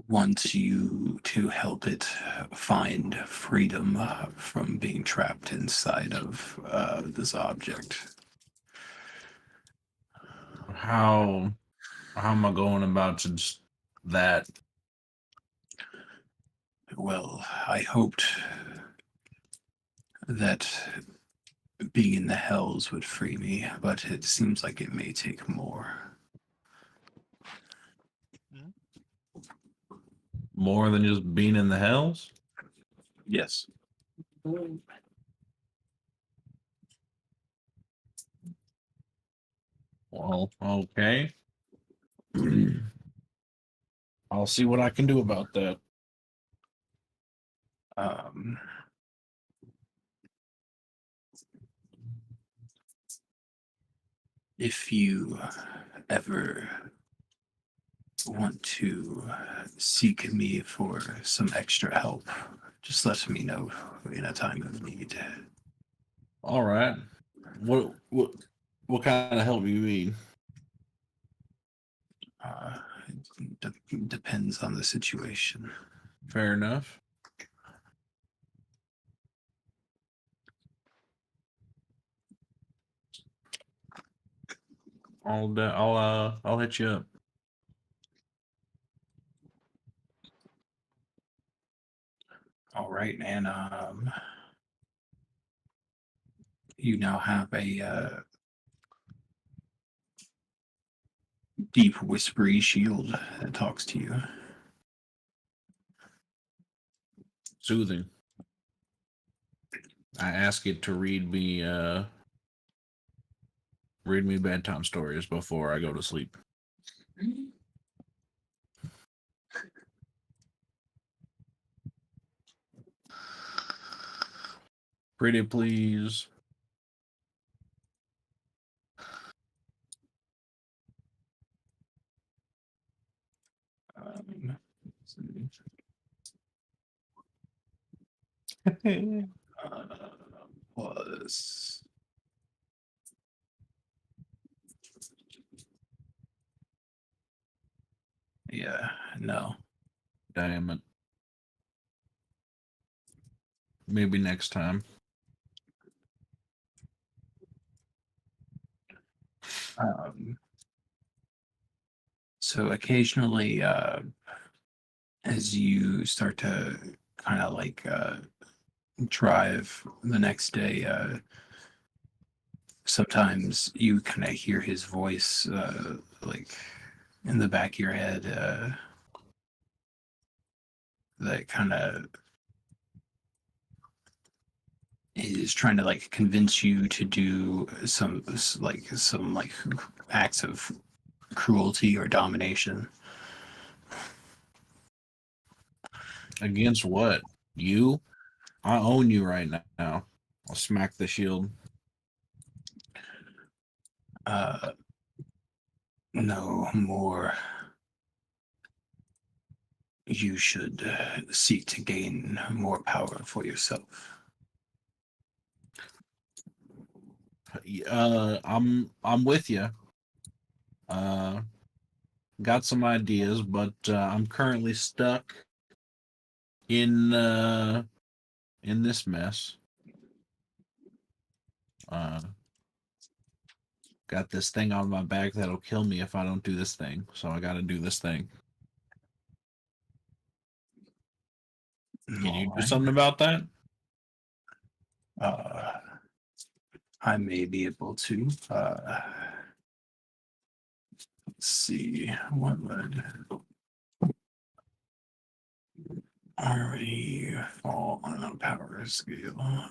wants you to help it find freedom from being trapped inside of this object. How am I going about just that? Well, I hoped that being in the hells would free me, but it seems like it may take more. More than just being in the hells? Yes. Well, okay. I'll see what I can do about that. Um, if you ever want to seek me for some extra help, just let me know in a time of need. All right. What kind of help do you need? It depends on the situation. Fair enough. I'll hit you up. All right, and you now have a deep, whispery shield that talks to you. Soothing. I ask it to read me bedtime stories before I go to sleep. Pretty please. Let's see. Was yeah, no. Damn it. Maybe next time. So occasionally, as you start to kind of like drive the next day, sometimes you kind of hear his voice like in the back of your head that kind of is trying to like convince you to do some acts of cruelty or domination. Against what? You? I own you right now. I'll smack the shield. No more. You should seek to gain more power for yourself. I'm with you. Got some ideas, but I'm currently stuck in this mess. Got this thing on my back that'll kill me if I don't do this thing. So I got to do this thing. Can you do Alright. something about that? I may be able to. Let's see. What would already fall on a power scale?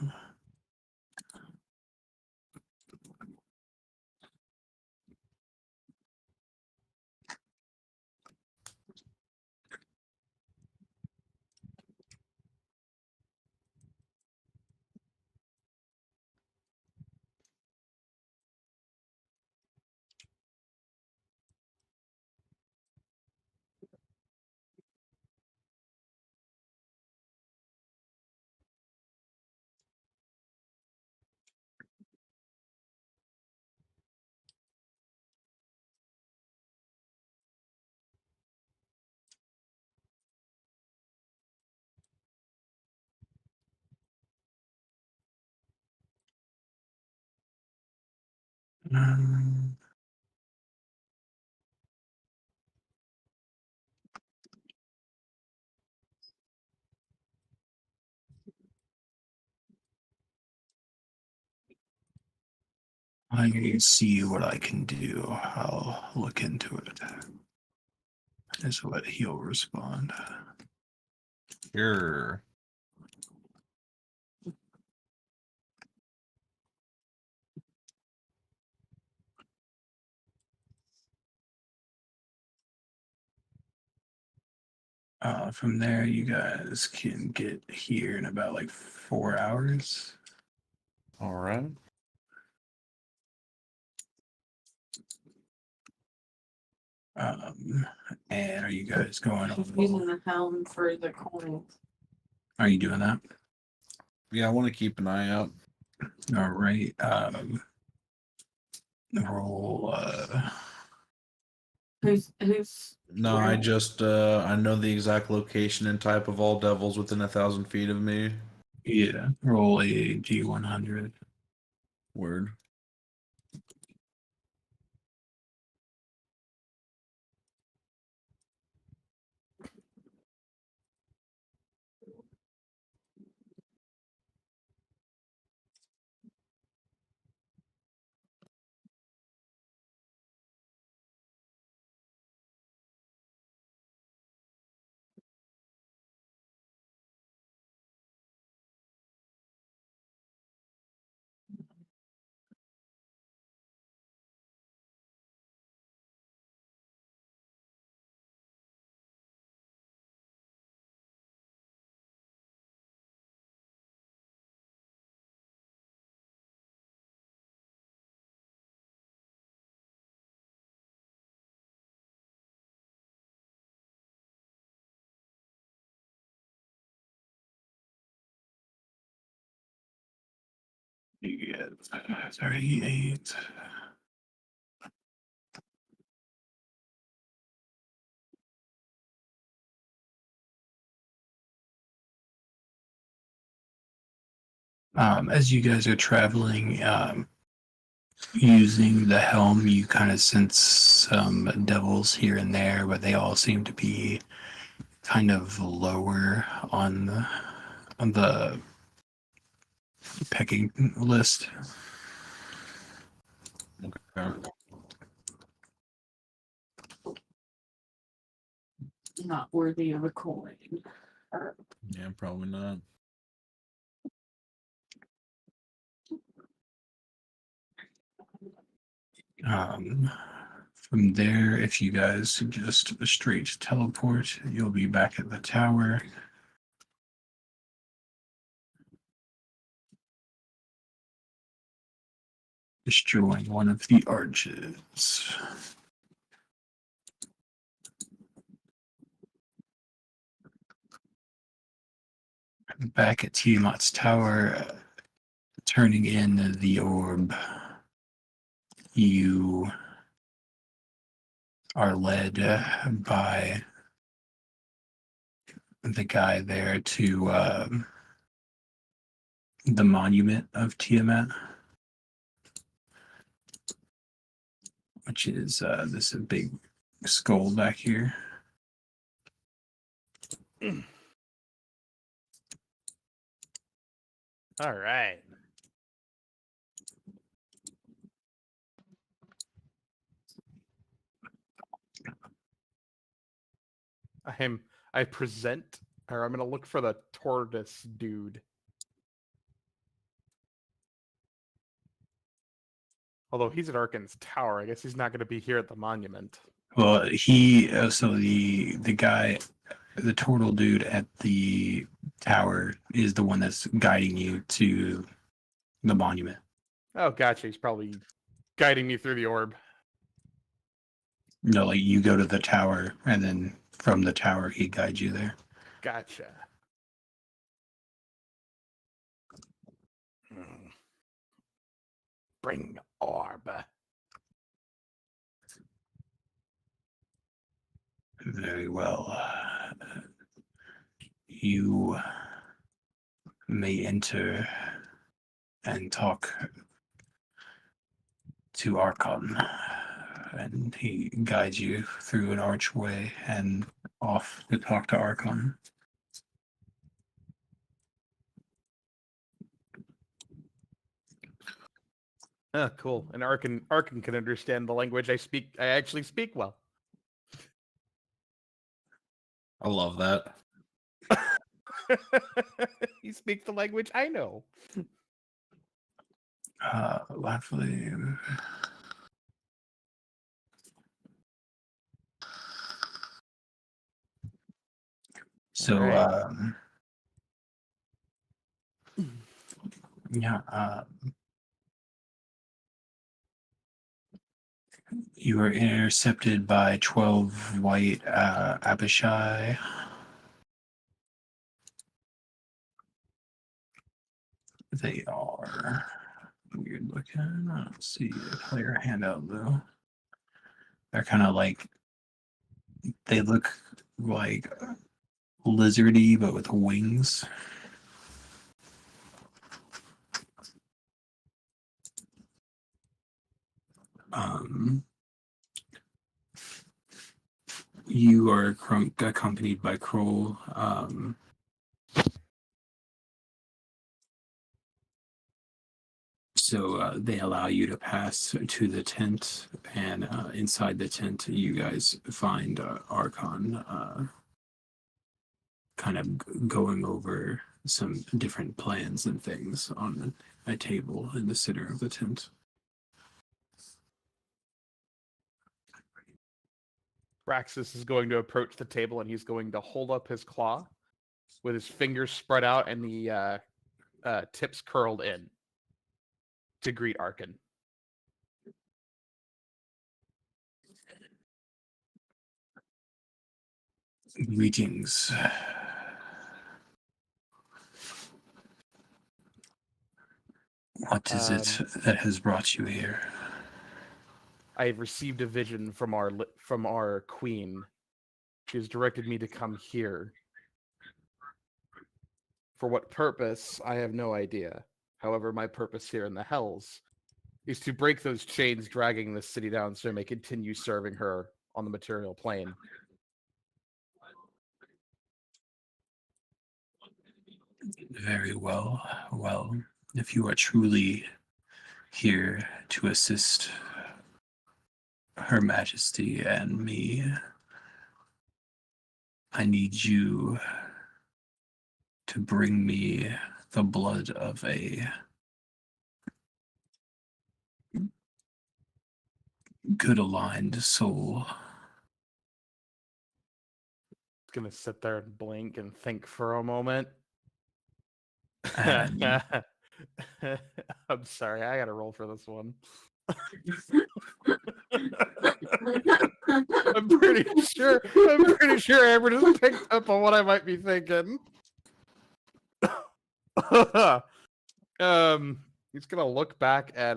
Um, I can see what I can do. I'll look into it. Is what he'll respond. Sure. From there, you guys can get here in about like 4 hours. All right. And are you guys going She's on? using the helm for the coin. Are you doing that? Yeah, I want to keep an eye out. All right. Roll. Who's No, I Right. just I know the exact location and type of all devils within 1,000 feet of me. Yeah. Roll a D100. Word. You get 38. As you guys are traveling, using the helm, you kind of sense some devils here and there, but they all seem to be kind of lower on the pecking list. Okay. not worthy of a coin. Yeah, probably not. From there, if you guys just straight teleport, you'll be back at the tower. Destroying one of the arches. Back at Tiamat's tower, turning in the orb, you are led by the guy there to the monument of Tiamat, which is this big skull back here. All right. I present, or I'm gonna look for the tortoise dude. Although he's at Arkan's tower, I guess he's not gonna be here at the monument. Well, he so the guy, the turtle dude at the tower is the one that's guiding you to the monument. Oh, gotcha. He's probably guiding me through the orb. No, like you go to the tower and then from the tower he guides you there. Gotcha. Hmm. Bring orb. Very well. You may enter and talk to Archon, and he guides you through an archway and off to talk to Archon. Oh, cool. And Arkan can understand the language I speak. I actually speak well. I love that. He speaks the language I know. Lastly, So, Alright. yeah, you are intercepted by 12 white Abishai. They are weird looking. I don't see a player handout though. They're kind of like, they look like lizardy but with wings. You are accompanied by Kroll. So they allow you to pass to the tent, and inside the tent, you guys find Archon kind of going over some different plans and things on a table in the center of the tent. Praxis is going to approach the table and he's going to hold up his claw with his fingers spread out and the tips curled in to greet Arkin. Greetings. What is it that has brought you here? I have received a vision from our queen. She has directed me to come here. For what purpose, I have no idea. However, my purpose here in the Hells is to break those chains dragging this city down so I may continue serving her on the material plane. Very well. Well, if you are truly here to assist Her Majesty and me, I need you to bring me the blood of a good aligned soul. Gonna sit there and blink and think for a moment. And I'm sorry, I gotta roll for this one. I'm pretty sure Amber just picked up on what I might be thinking. He's gonna look back at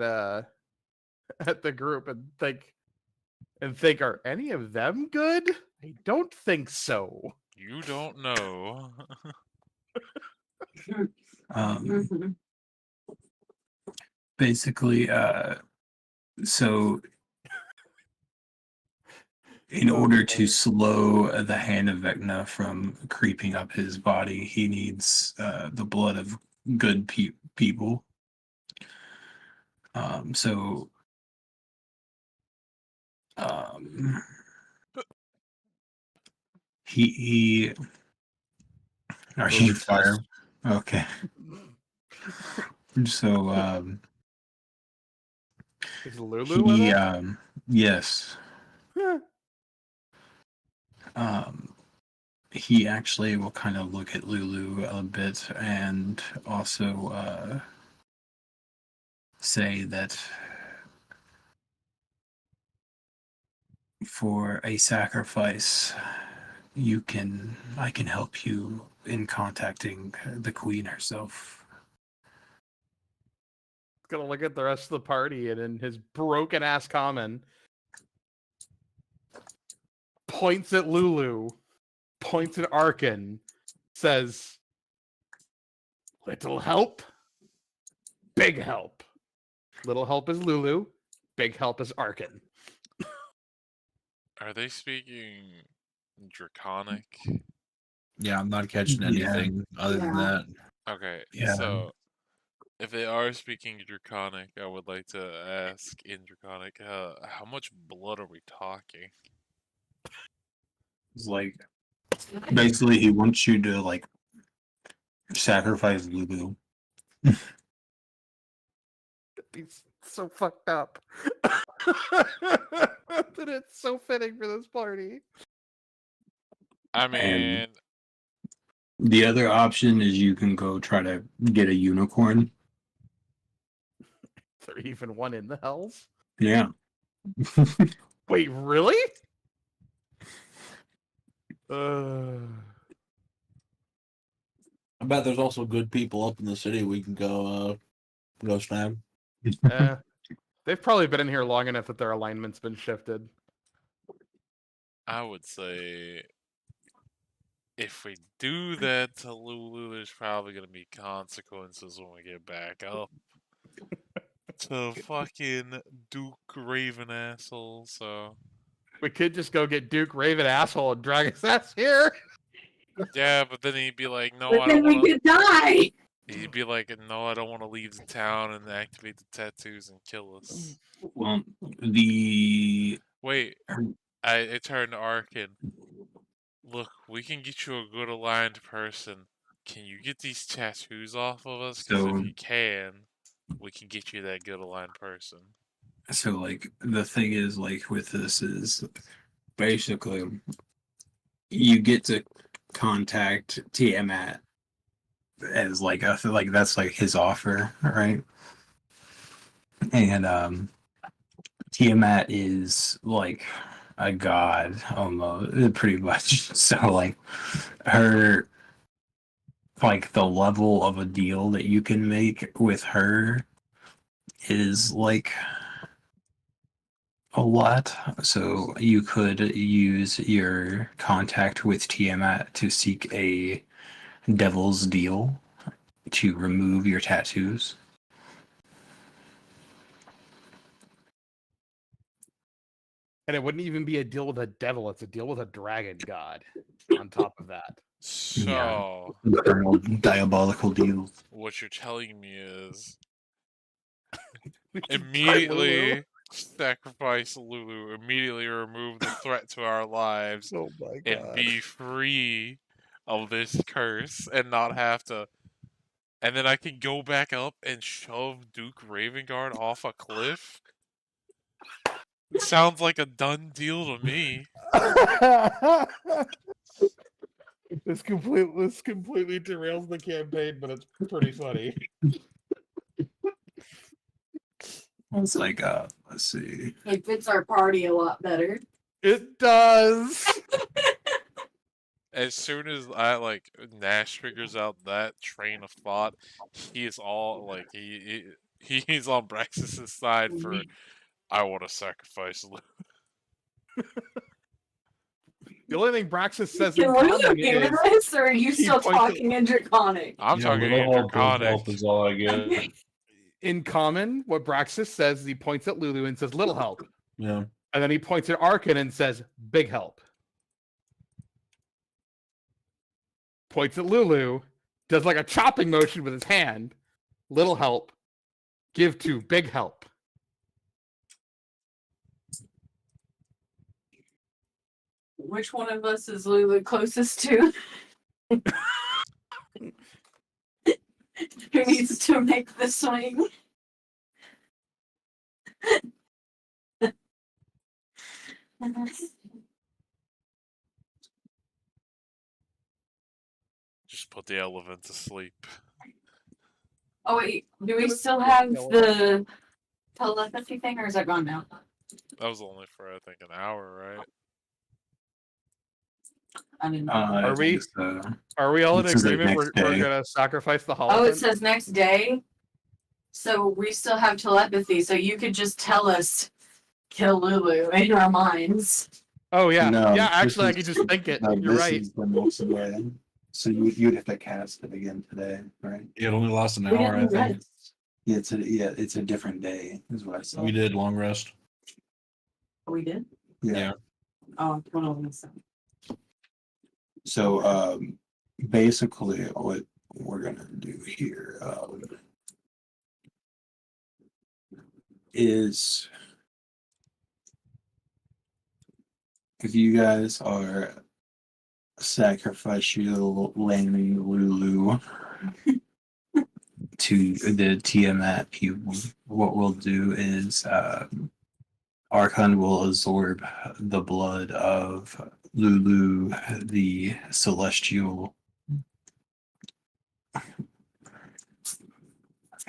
the group and think, are any of them good? I don't think so. You don't know. Basically, so in order to slow the hand of Vecna from creeping up his body, he needs the blood of good people. He are you fire? Okay. So Is Lulu with he it? yes. He actually will kind of look at Lulu a bit and also say that for a sacrifice, I can help you in contacting the queen herself. Gonna look at the rest of the party and in his broken ass common points at Lulu, points at Arkin, says, "Little help, big help. Little help is Lulu, big help is Arkin." Are they speaking Draconic? Yeah, I'm not catching Yeah. anything other than Yeah. that. Okay, Yeah. so if they are speaking Draconic, I would like to ask in Draconic, how much blood are we talking? It's like basically he wants you to like sacrifice Lulu. He's so fucked up. But it's so fitting for this party. I mean, The other option is you can go try to get a unicorn. Is there even one in the hells? Yeah. Wait, really? Uh, I bet there's also good people up in the city we can go snag. they've probably been in here long enough that their alignment's been shifted. I would say if we do that to Lulu, there's probably gonna be consequences when we get back up to fucking Duke Raven asshole. So We could just go get Duke Raven asshole and drag his ass here. yeah, but then he'd be like, no, But I then don't we want to. could die. He'd be like, no, I don't want to leave the town and activate the tattoos and kill us. Well, the Wait, I turned to Arkin. Look, we can get you a good aligned person. Can you get these tattoos off of us? Because So- if you can, we can get you that good aligned person. so like the thing is like with this is basically you get to contact Tiamat as like that's like his offer, right? And Tiamat is like a god almost, pretty much. So like her, like the level of a deal that you can make with her is like a lot. So you could use your contact with Tiamat to seek a devil's deal to remove your tattoos. And it wouldn't even be a deal with a devil, it's a deal with a dragon god on top of that. So, Infernal diabolical deals. what you're telling me is We can try Lulu. immediately sacrifice Lulu, immediately remove the threat to our lives, Oh my and be free of this curse and not have to. And then I can go back up and shove Duke Ravengard off a cliff. Sounds like a done deal to me. This completely derails the campaign, but it's pretty funny. It's like let's see. It fits our party a lot better. It does. As soon as Nash figures out that train of thought, he is all like he's on Braxis' side for I want to sacrifice Lulu. The only thing Braxis says in Can Lulu common hear is this, or are you he still points at- talking in Draconic? I'm talking in Draconic. Help is all I get. in common what Braxis says is he points at Lulu and says little help. Yeah. And then he points at Arkin and says big help. Points at Lulu, does like a chopping motion with his hand. Little help. Give to big help. Which one of us is Lulu closest to? Who needs to make the swing? Just put the elephant to sleep. Oh wait, do we still have the telepathy thing, or is that gone now? That was only for I think an hour, right? I didn't know. Are we- It's, Are we all in This is like agreement we're next day. gonna sacrifice the Oh, holophant? it says next day. So we still have telepathy, so you could just tell us kill Lulu in our minds. Oh yeah. No, yeah, this actually I is- could just think it. no, You're this right. is the next day. So you'd have to cast it again today, right? It only lasts an We hour, I didn't think. rest. Yeah, it's a different day, is what I said. We did long rest. We did? Yeah. Oh, one of them. So basically what we're gonna do here is if you guys are sacrificial landing Lulu to the Tiamat people, what we'll do is Archon will absorb the blood of Lulu, the celestial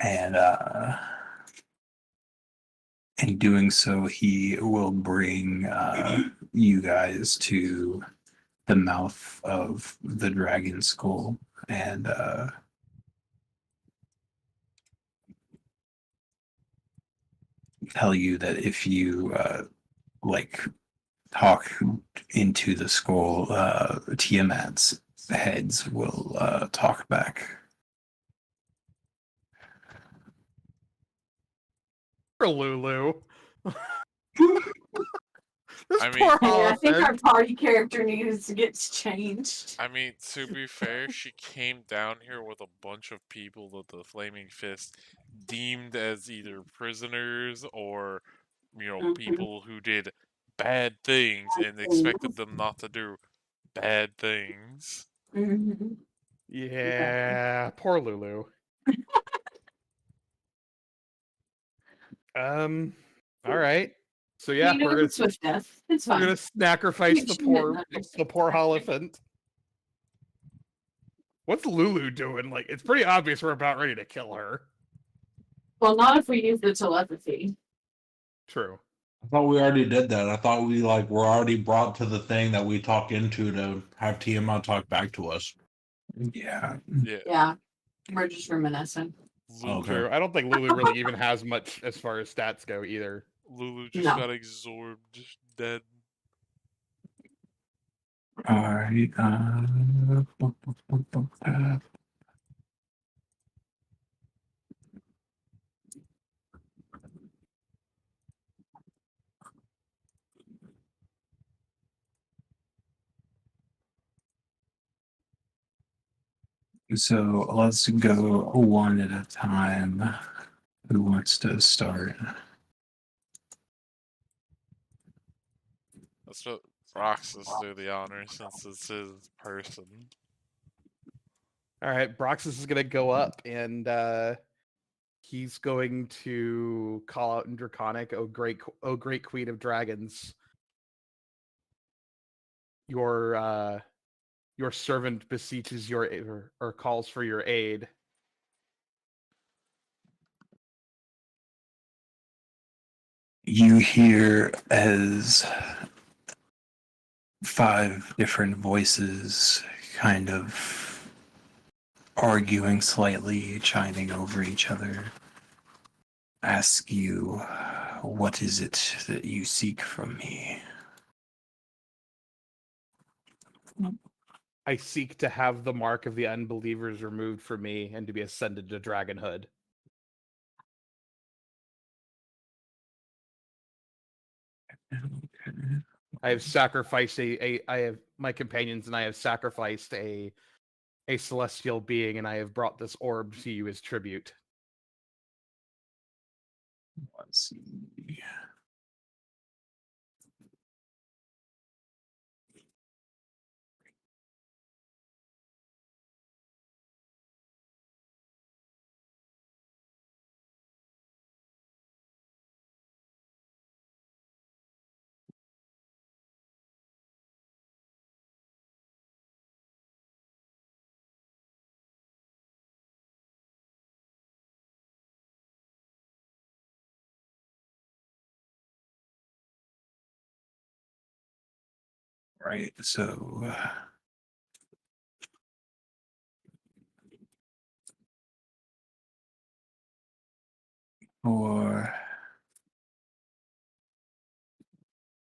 And in doing so, he will bring you guys to the mouth of the dragon skull and tell you that if you like talk into the skull, Tiamat's heads will talk back. For Lulu. This I mean- poor Hey, I think Hollister. our party character needs to get changed. I mean, to be fair, she came down here with a bunch of people that the Flaming Fist deemed as either prisoners or, Mhm. people who did bad things and expected them not to do bad things. Mhm. Yeah, poor Lulu. All right. So yeah, You know, we're gonna it's with death. It's we're fine. gonna sacrifice She the didn't poor know. the poor Holliphant. What's Lulu doing? Like, it's pretty obvious we're about ready to kill her. Well, not if we use the telepathy. True. I thought we already did that. I thought we were already brought to the thing that we talk into to have Tiamat talk back to us. Yeah. Yeah. Yeah, we're just reminiscing. Lulu, True. I don't think Lulu really even has much as far as stats go either. Lulu just No. got absorbed, dead. All right. So let's go one at a time. Who wants to start? Let's let Roxas do the honor since it's his person. All right, Broxus is gonna go up and he's going to call out in Draconic, "Oh great Queen of Dragons, your servant beseeches your or calls for your aid." You hear as 5 different voices kind of arguing slightly, chiming over each other, ask you, what is it that you seek from me? I seek to have the mark of the unbelievers removed from me and to be ascended to dragonhood. I have sacrificed I have my companions and I have sacrificed a celestial being, and I have brought this orb to you as tribute. Let's see. Right, so for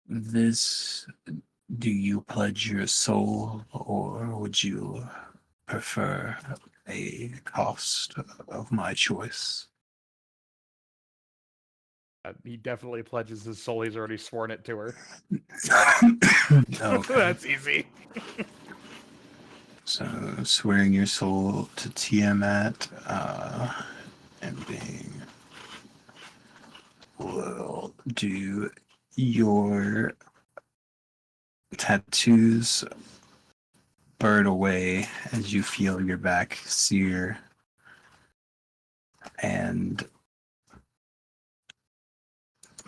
this, do you pledge your soul, or would you prefer a cost of my choice? He definitely pledges his soul. He's already sworn it to her. Okay. That's easy. So swearing your soul to Tiamat, and being will do your tattoos burn away as you feel your back sear, and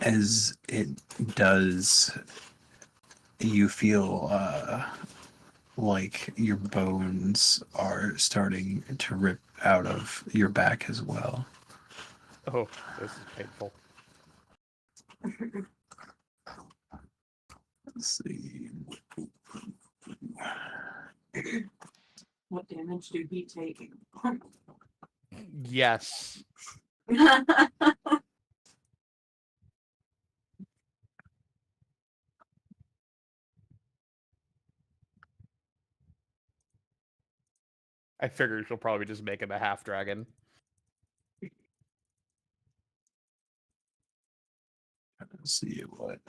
as it does, you feel like your bones are starting to rip out of your back as well. Oh, this is painful. Let's see. What damage do he take? Yes. I figured she'll probably just make him a half dragon. Let's see what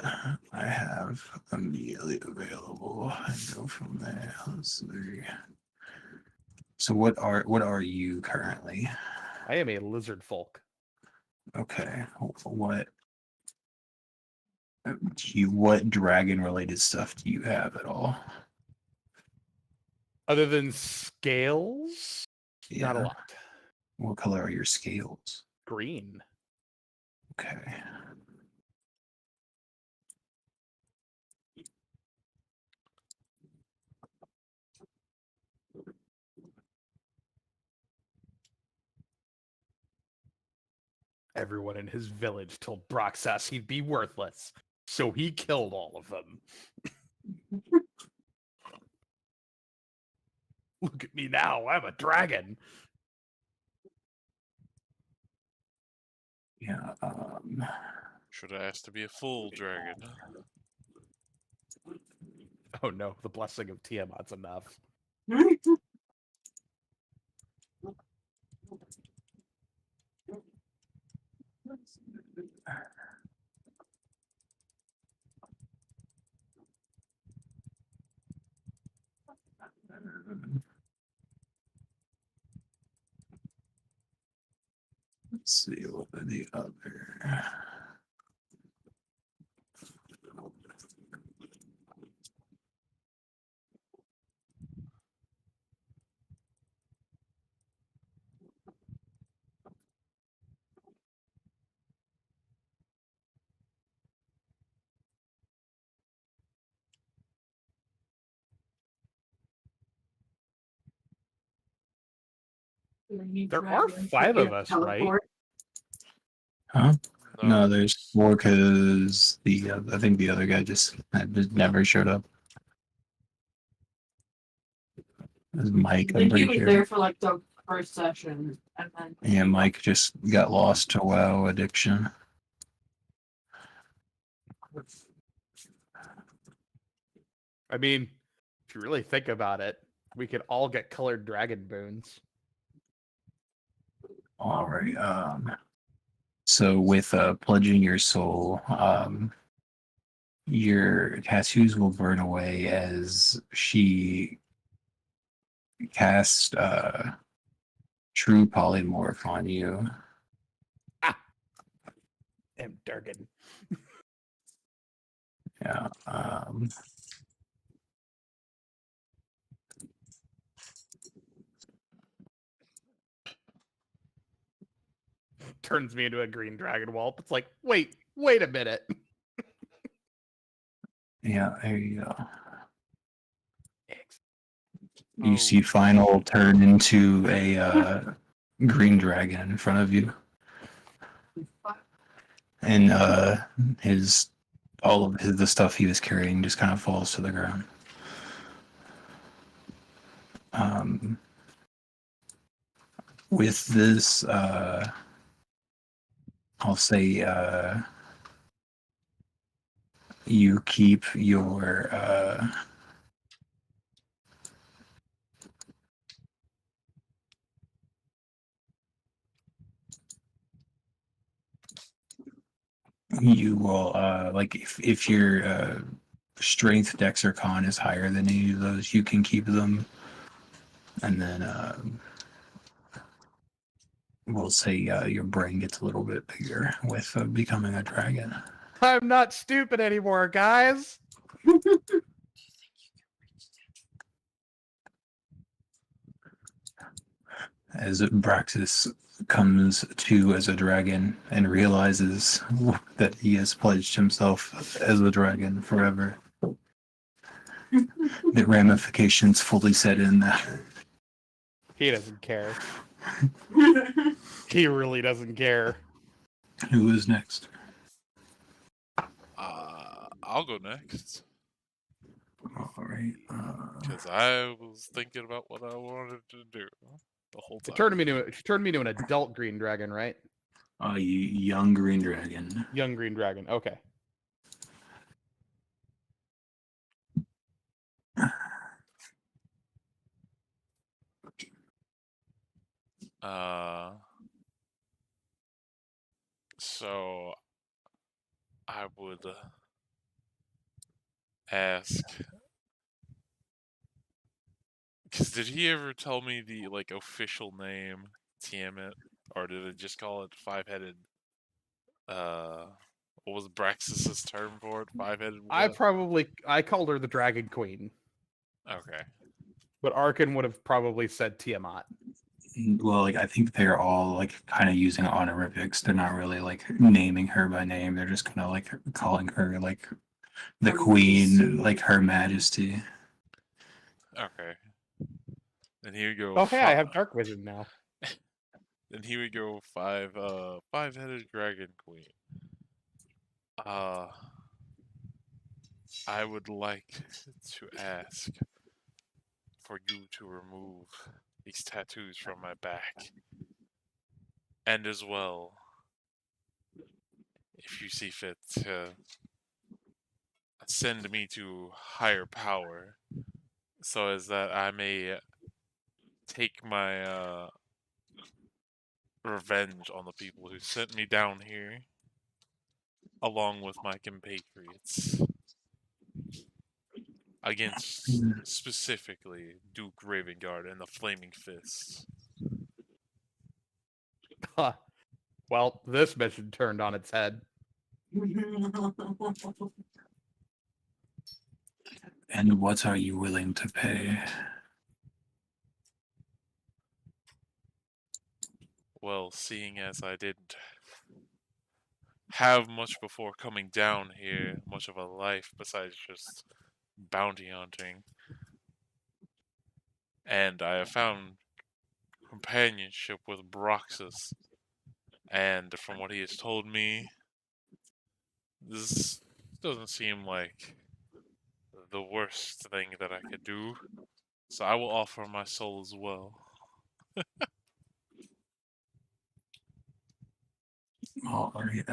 I have immediately available and go from there. Let's see. So what are you currently? I am a lizard folk. Okay. What dragon related stuff do you have at all? Other than scales, not a Yeah. lot. What color are your scales? Green. Okay. Everyone in his village told Broxas he'd be worthless, so he killed all of them. Look at me now, I'm a dragon. Yeah. Should have asked to be a full dragon. Oh no, the blessing of Tiamat's enough. Let's see what are the other. There are 5 of us, right? Huh? No, No, there's 4 because I think the other guy just never showed up. It was Mike, I I'm think he pretty was sure. there for like the first session, and then Yeah, Mike just got lost to WoW addiction. I mean, if you really think about it, we could all get colored dragon boons. All right. So with pledging your soul, your tattoos will burn away as she casts true polymorph on you. Damn Durgan. Yeah. Turns me into a green dragon whelp. It's like, wait a minute. Yeah, there you go. Eggs. You Oh. see Final turn into a green dragon in front of you. And all of the stuff he was carrying just kind of falls to the ground. With this, I'll say you keep your you will like if your strength, dex, or con is higher than any of those, you can keep them. And then we'll say your brain gets a little bit bigger with becoming a dragon. I'm not stupid anymore, guys. As Braxis comes to as a dragon and realizes that he has pledged himself as a dragon forever, the ramifications fully set in that. He doesn't care. He really doesn't care. Who is next? I'll go next All right. because I was thinking about what I wanted to do the whole She time. turned me to an adult green dragon, right? Young green dragon. Young green dragon. Okay. So I would ask, because did he ever tell me the like official name Tiamat, or did it just call it five-headed? What was Braxis's term for it? Five-headed. I called her the Dragon Queen, Okay. but Arkin would have probably said Tiamat. Well, like I think they're all like kind of using honorifics. They're not really like naming her by name. They're just kind of like calling her like the Her queen, Majesty. like Her Majesty. Okay. Then he would go. Oh, hey, I have dark vision now. Then he would go five-headed dragon queen. I would like to ask for you to remove these tattoos from my back. And as well, if you see fit, to send me to higher power so as that I may take my revenge on the people who sent me down here, along with my compatriots, against specifically Duke Ravengard and the Flaming Fists. Huh. Well, this mission turned on its head. And what are you willing to pay? Well, seeing as I didn't have much before coming down here, much of a life besides just bounty hunting, and I have found companionship with Broxus, and from what he has told me, this doesn't seem like the worst thing that I could do, so I will offer my soul as well. All right.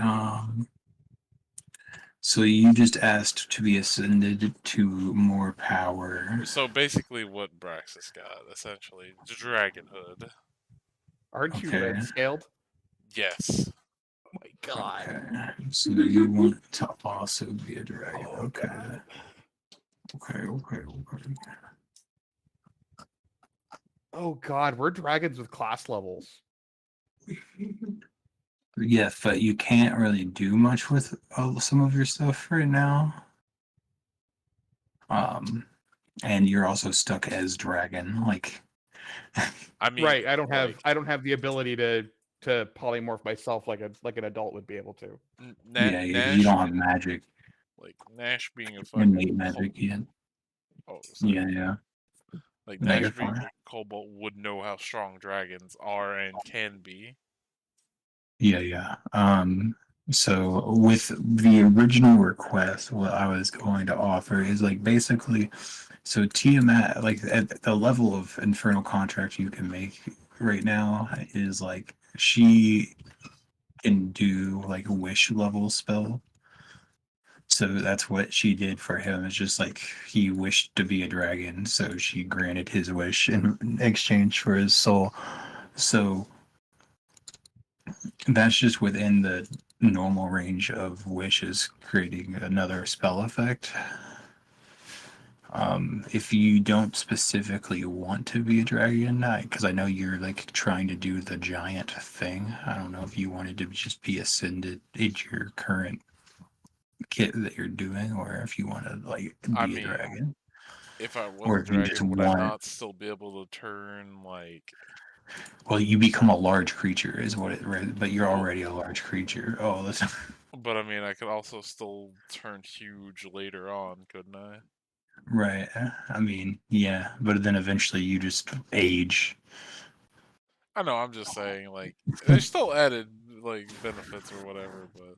So you just asked to be ascended to more power. So basically what Braxis got, essentially, the Dragonhood. Aren't you Okay. red scaled? Yes. Oh my god. Okay. So you want to also be a dragon. Okay. Okay. Oh god, we're dragons with class levels. Yeah, but you can't really do much with some of your stuff right now. And you're also stuck as dragon. Like, I mean, Right, I don't like, have the ability to polymorph myself like an adult would be able to. yeah, Nash, you don't have magic, like Nash being a fucking innate magic yet. Oh, sorry. Yeah. Like No, you're Nash being fine. a Cobalt would know how strong dragons are and can be. Yeah. So with the original request, what I was going to offer is like basically, so Tiamat, like at the level of Infernal Contract you can make right now is like she can do like a wish level spell. So that's what she did for him. It's just like he wished to be a dragon, so she granted his wish in exchange for his soul. So that's just within the normal range of wishes, creating another spell effect. If you don't specifically want to be a dragon, because I know you're like trying to do the giant thing, I don't know if you wanted to just be ascended in your current kit that you're doing, or if you want to like be I a mean, dragon. If I was Or a if you just dragon, would I want it. not still be able to turn like? Well, you become a large creature, is what it. But you're already a large creature. Oh, that's. But I mean, I could also still turn huge later on, couldn't I? Right. I mean, yeah, but then eventually you just age. I know. I'm just saying, like, they still added like benefits or whatever, but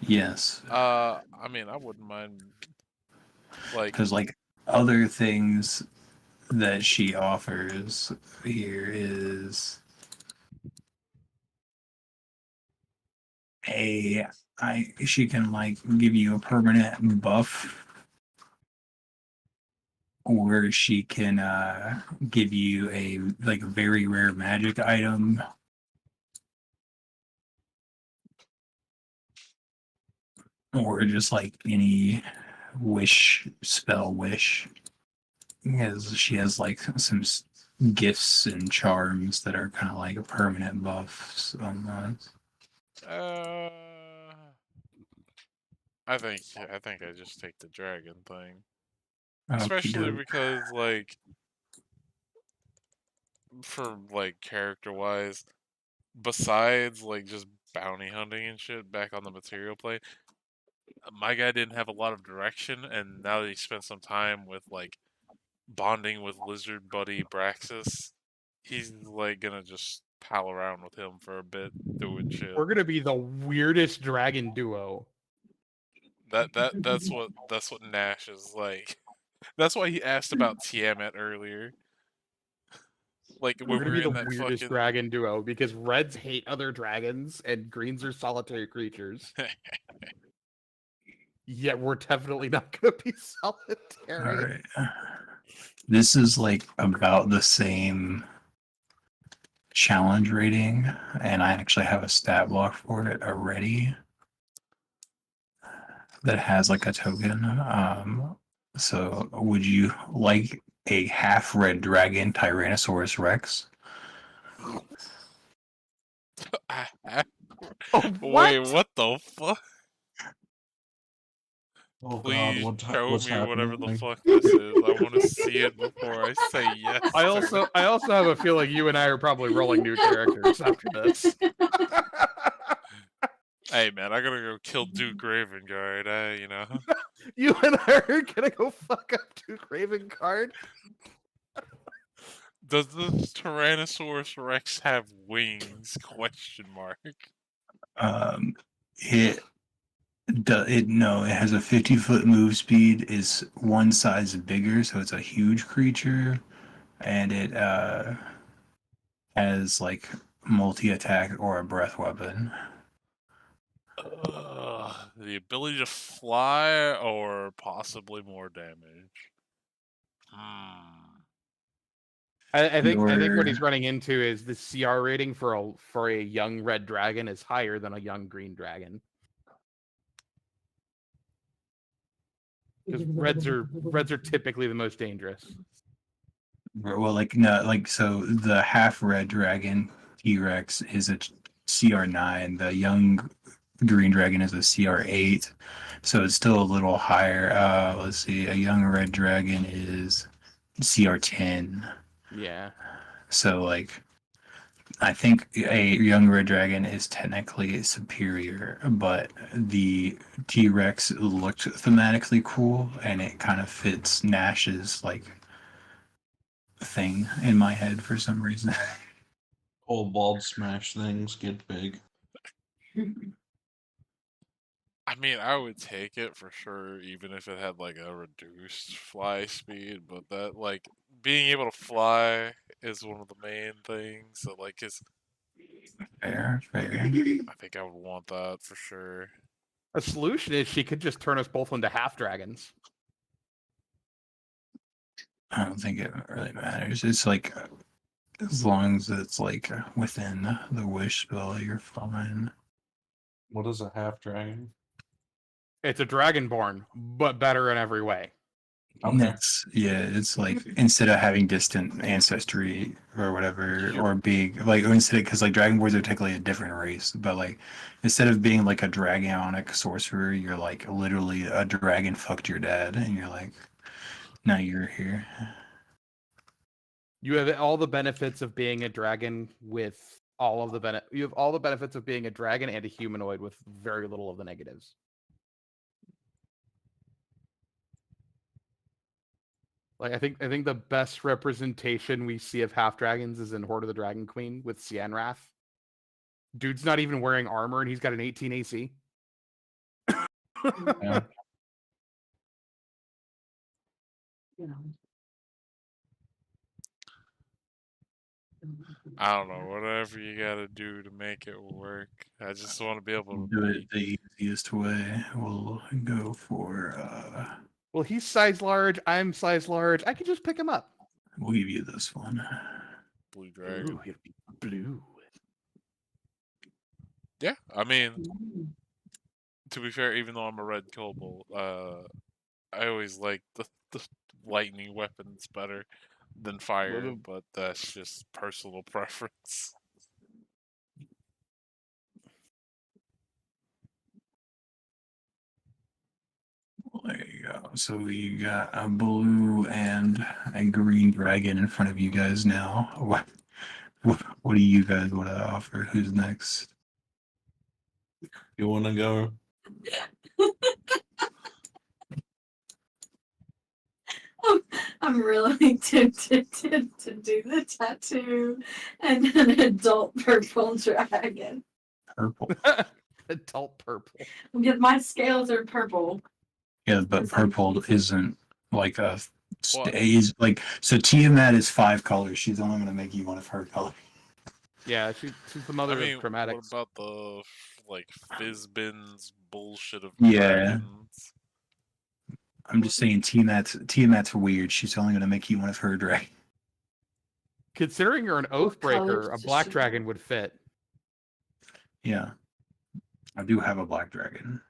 Yes, I mean, I wouldn't mind like because like other things that she offers here is she can like give you a permanent buff, or she can give you a like very rare magic item, or just like any wish spell wish, because she has like some gifts and charms that are kind of like permanent buffs on those. uh I think I just take the dragon thing. Especially Okey-doke. because like for like character wise, besides like just bounty hunting and shit back on the material plane, my guy didn't have a lot of direction, and now that he spent some time with like bonding with lizard buddy Braxis, he's like gonna just pal around with him for a bit doing shit. We're gonna be the weirdest dragon duo. That's what Nash is like. That's why he asked about Tiamat earlier. Like We're when we gonna were be the in that weirdest fucking dragon duo because reds hate other dragons and greens are solitary creatures. Yet we're definitely not gonna be All solitary. right. This is like about the same challenge rating, and I actually have a stat block for it already that has like a token. So would you like a half red dragon Tyrannosaurus Rex? Oh, Wait, what? what the fuck? Oh God, Please show what's me whatever the happening? fuck this is. I want to see it before I say yes. I to also have a feeling you and I are probably rolling new characters after this. Hey man, I gotta go kill Duke Ravengard. You know. You and I are gonna go fuck up Duke Ravengard. Does this Tyrannosaurus Rex have wings? Question mark. It no, it has a 50-foot move speed, is one size bigger, so it's a huge creature, and it has like multi-attack or a breath weapon. The ability to fly or possibly more damage. I think what Your he's running into is the CR rating for a young red dragon is higher than a young green dragon. Because reds are typically the most dangerous. well, like no, like so the half red dragon T-Rex is a CR9. The young green dragon is a CR8, so it's still a little higher. Let's see, a young red dragon is CR10. Yeah. So like I think a young red dragon is technically superior, but the T-Rex looked thematically cool, and it kind of fits Nash's like thing in my head for some reason. Old bald smash things get big. I mean, I would take it for sure, even if it had like a reduced fly speed. But that, like, being able to fly is one of the main things. So, like, Fair. I think I would want that for sure. A solution is she could just turn us both into half dragons. I don't think it really matters. It's like as long as it's like within the wish spell, you're fine. What is a half dragon? It's a dragonborn, but better in every way. Okay. It's like instead of having distant ancestry or whatever, or being like, or instead, because like dragonborns are technically a different race, but like instead of being like a dragonic sorcerer, you're like literally a dragon fucked your dad, and you're like, now you're here. You have all the benefits of being a dragon with all of the you have all the benefits of being a dragon and a humanoid with very little of the negatives. Like I think the best representation we see of half dragons is in Horde of the Dragon Queen with Cianrath. Dude's not even wearing armor, and he's got an 18 AC. Yeah. You know. I don't know, whatever you gotta do to make it work. I just want to be able to Do beat. it the easiest way. We'll go for Well, he's size large. I'm size large. I can just pick him up. we'll give you this one. Blue Dragon. Ooh, he'll be blue. Yeah, I mean, Mm. to be fair, even though I'm a red kobold, I always like the lightning weapons better than fire, the- but that's just personal preference. There you go. So we got a blue and a green dragon in front of you guys now. What do you guys want to offer? Who's next? You want to go? I'm really tempted to do the tattoo and an adult purple dragon. Purple. Adult purple. Because my scales are purple. Yeah, but It's like purple easy. isn't like a Well- stays like so. Tiamat is 5 colors. She's only gonna make you one of her colors. Yeah, she's the mother I mean, of chromatics. what about the like Fizzbin's bullshit of Yeah. dragons? I'm just saying Tiamat's weird. She's only gonna make you one of her dragon. Considering you're an oathbreaker, colors a does black she dragon have? would fit. Yeah, I do have a black dragon.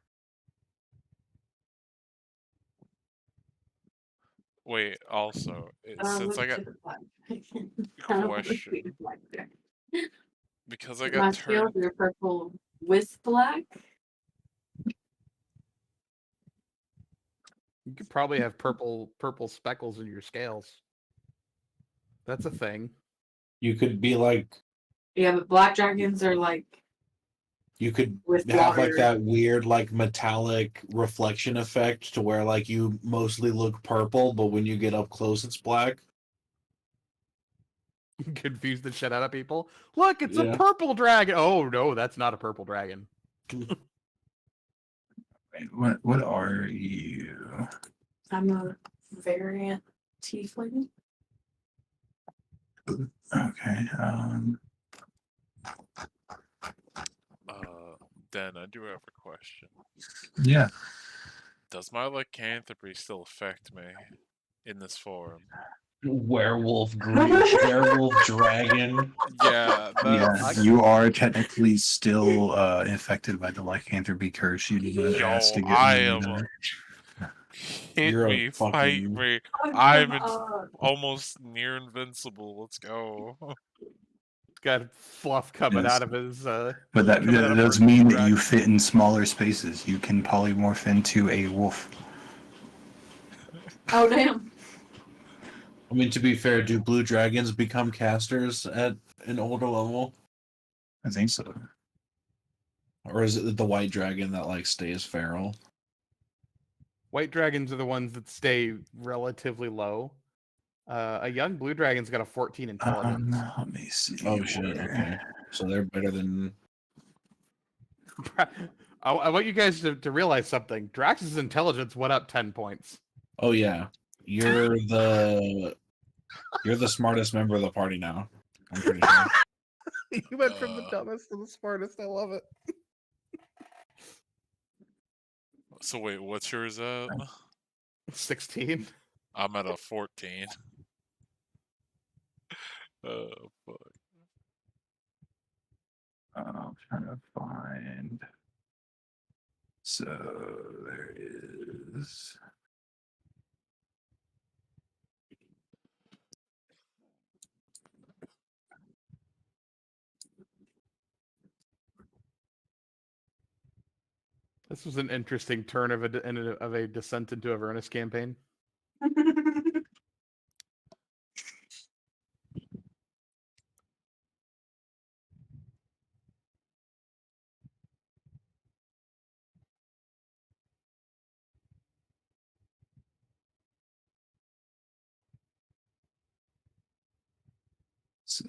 Wait, also, I since I went got to the black dragon. I don't want to be question, the black dragon. because I My got scales turned, are purple with black. You could probably have purple speckles in your scales. That's a thing. You could be like, Yeah, but black dragons are like you could with have like water. that weird like metallic reflection effect to where like you mostly look purple, but when you get up close, it's black. Confuse the shit out of people. Look, it's a Yeah. purple dragon. Oh no, that's not a purple dragon. Wait, what are you? I'm a variant tiefling. Okay. Dan, I do have a question. Yeah. Does my lycanthropy still affect me in this form? Werewolf werewolf dragon. Yeah, Yeah, that's you are technically still infected by the lycanthropy curse. You did Yo, ask to get I rid of am that. hit You're a me, fight fucking- me. Oh, I'm uh, almost near invincible. Let's go. Got fluff coming Yes. out of his. But that coming out of does our mean that you dragon. fit in smaller spaces. You can polymorph into a wolf. oh damn. I mean, to be fair, do blue dragons become casters at an older level, I think so. or is it the white dragon that like stays feral? White dragons are the ones that stay relatively low. A young blue dragon's got a 14 intelligence. Let me see. Oh shit! where- Okay, so they're better than. I want you guys to realize something. Drax's intelligence went up 10 points. Oh yeah, you're the smartest member of the party now. I'm pretty sure. You went from the Uh. dumbest to the smartest. I love it. So wait, what's yours at? 16. I'm at a 14. Oh fuck. I'm trying to find. So there is. This was an interesting turn of a descent into Avernus campaign. So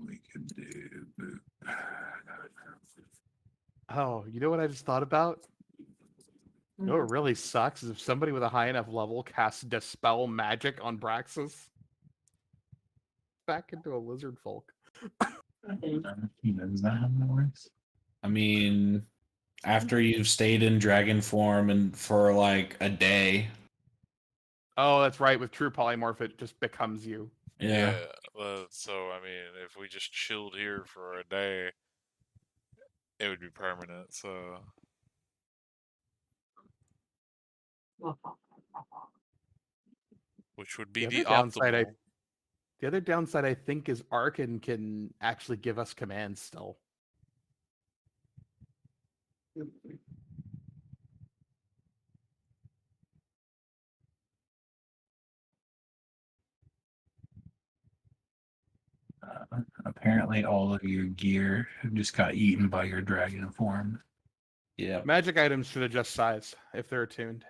we could do. Oh, you know what I just thought about? You know what really sucks is if somebody with a high enough level casts Dispel Magic on Braxis. Back into a lizard folk. Is that how that works? I mean, after you've stayed in dragon form and for like a day. Oh, that's right. With True Polymorph, it just becomes you. Yeah. So I mean, if we just chilled here for a day, it would be permanent. So which would be The the other downside optimal. The other downside, I think, is Arkin can actually give us commands still. Apparently, all of your gear just got eaten by your dragon form. Yeah. Magic items should adjust size if they're attuned.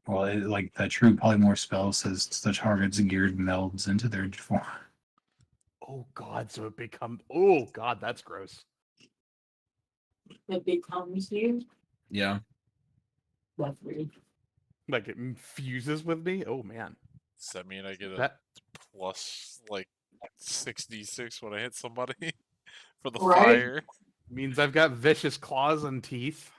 Well, like the true polymorph spell says, the target's gear melds into their form. Oh god, so it becomes. Oh god, that's gross. It becomes you. Yeah. That's weird. Like it fuses with me. Oh man, Does that mean I get a that plus like 6d6 when I hit somebody for the Right. fire? means I've got vicious claws and teeth.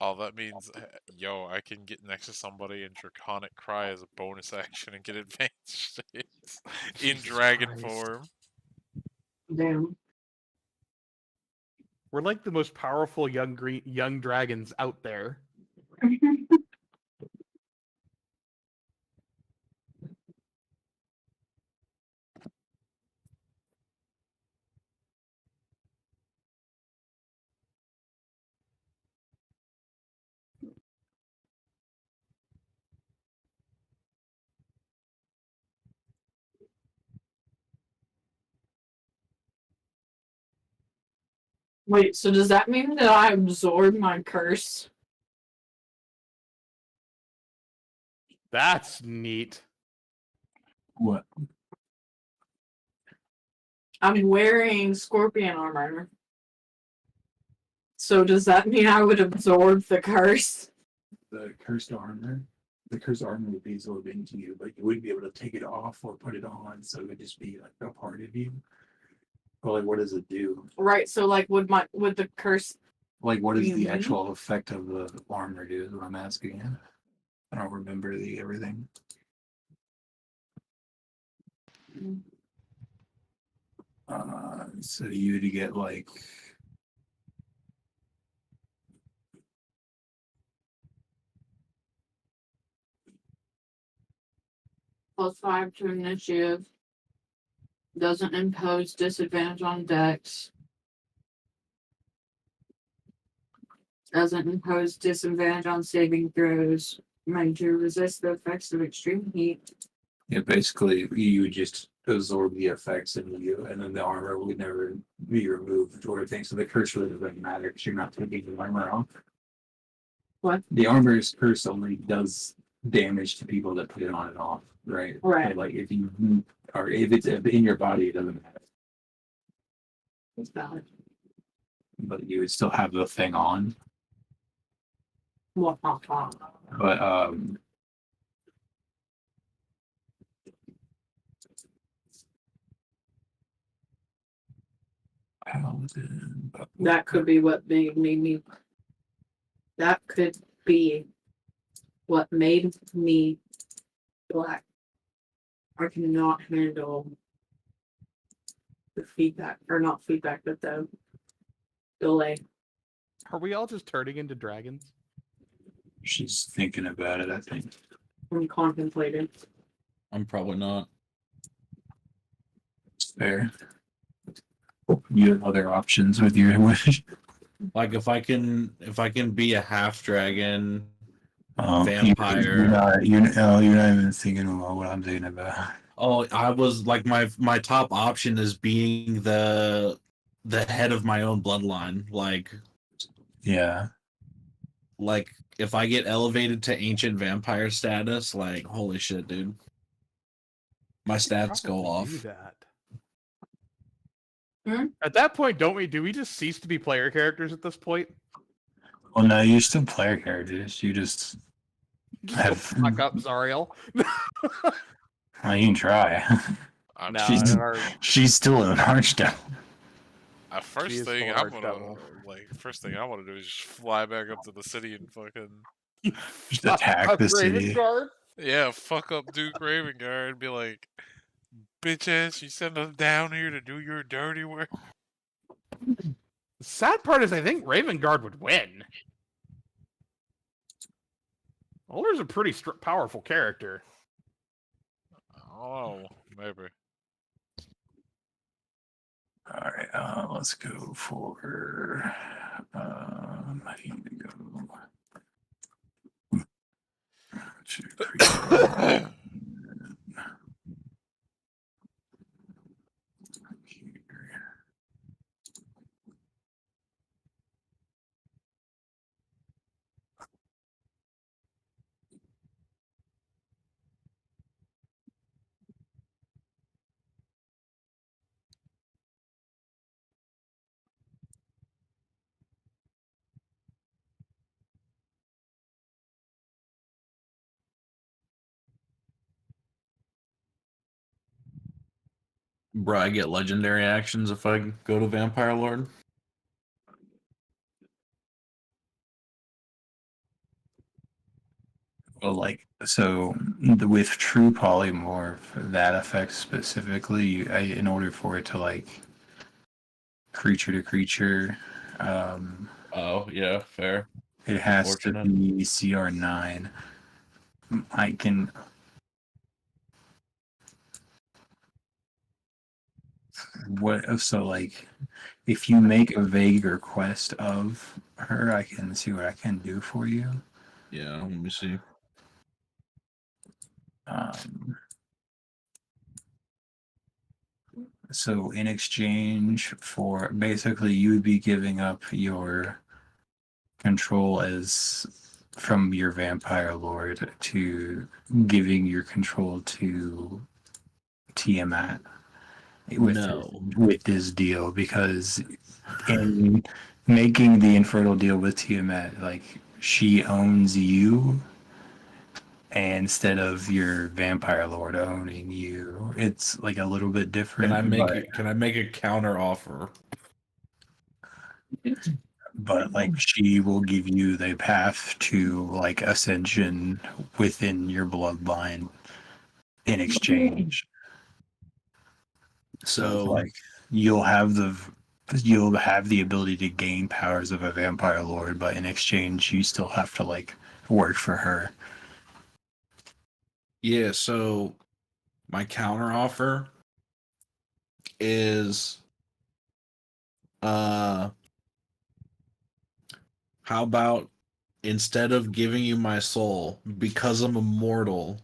Oh, that means, yo, I can get next to somebody and Draconic Cry as a bonus action and get advanced states in Jesus dragon Christ. form. Damn. We're like the most powerful young dragons out there. Wait, so does that mean that I absorb my curse? That's neat. What? I'm wearing scorpion armor. So does that mean I would absorb the curse? The cursed armor. The cursed armor would be absorbed into you, but you wouldn't be able to take it off or put it on, so it would just be like a part of you. Well, like, what does it do? Right, so like would the curse Like, what does the Mhm. actual effect of the armor do? Is what I'm asking. I don't remember the everything. So you to get like +5 to initiative. Doesn't impose disadvantage on dex. Doesn't impose disadvantage on saving throws. Made to resist the effects of extreme heat. yeah, basically you would just absorb the effects of you, and then the armor would never be removed or anything. So the curse really doesn't matter because you're not taking the armor off. What? The armor's curse only does damage to people that put it on and off, right? Right. So, like if it's in your body, it doesn't matter. It's valid. But you would still have the thing on. Wah. But Paladin, That could be what made me. That could be what made me black. I cannot handle the feedback, or not feedback, but the delay. Are we all just turning into dragons? she's thinking about it, I think. I'm contemplating. I'm probably not. It's fair. You have other options with your wish. Like if I can be a half dragon. You're Vampire. not even thinking about what I'm thinking about. Oh, I was like my top option is being the head of my own bloodline. Yeah. Like if I get elevated to ancient vampire status, like holy shit, dude. My stats go Probably do off. that. Hmm? At that point, do we just cease to be player characters at this point? Well, no, you're still player characters. You just Just go have. fuck up Zariel. Well, you can try. I'm No, She's our- she's still an archdevil. First is thing still I'm an gonna Archdevil. first thing I want to do is just fly back up to the city and fucking Just attack the city. Guard. yeah, fuck up Duke Ravengard and be like, bitch ass, you sent us down here to do your dirty work. The sad part is, I think Raven Guard would win. Older's a pretty powerful character. Oh, maybe. All right, let's go for. I need to go. to create- Bro, I get legendary actions if I go to Vampire Lord. Well, like so, with true polymorph, that effect specifically, in order for it to like creature to creature, Oh, yeah, fair. it has to Unfortunate. be CR9. I can. What so like if you make a vague request of her, I can see what I can do for you. Yeah, let me see. So in exchange for basically you would be giving up your control as from your vampire lord to giving your control to Tiamat with this deal, because in making the infertile deal with Tiamat, like she owns you instead of your vampire lord owning you. It's like a little bit different. Can I make a counter offer? But like she will give you the path to like ascension within your bloodline in exchange. So like you'll have the ability to gain powers of a vampire lord, but in exchange you still have to like work for her. Yeah, so my counter offer is how about instead of giving you my soul, because I'm immortal,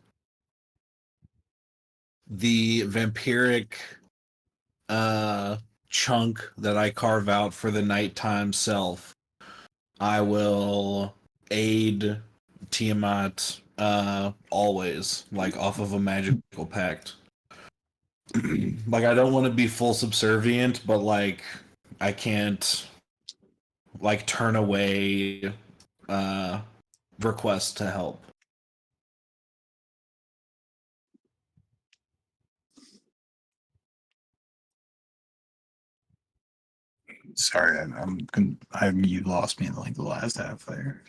the vampiric chunk that I carve out for the nighttime self, I will aid Tiamat always, like off of a magical pact. Like I don't want to be full subservient, but like I can't like turn away requests to help. Sorry, you lost me in like the last half there.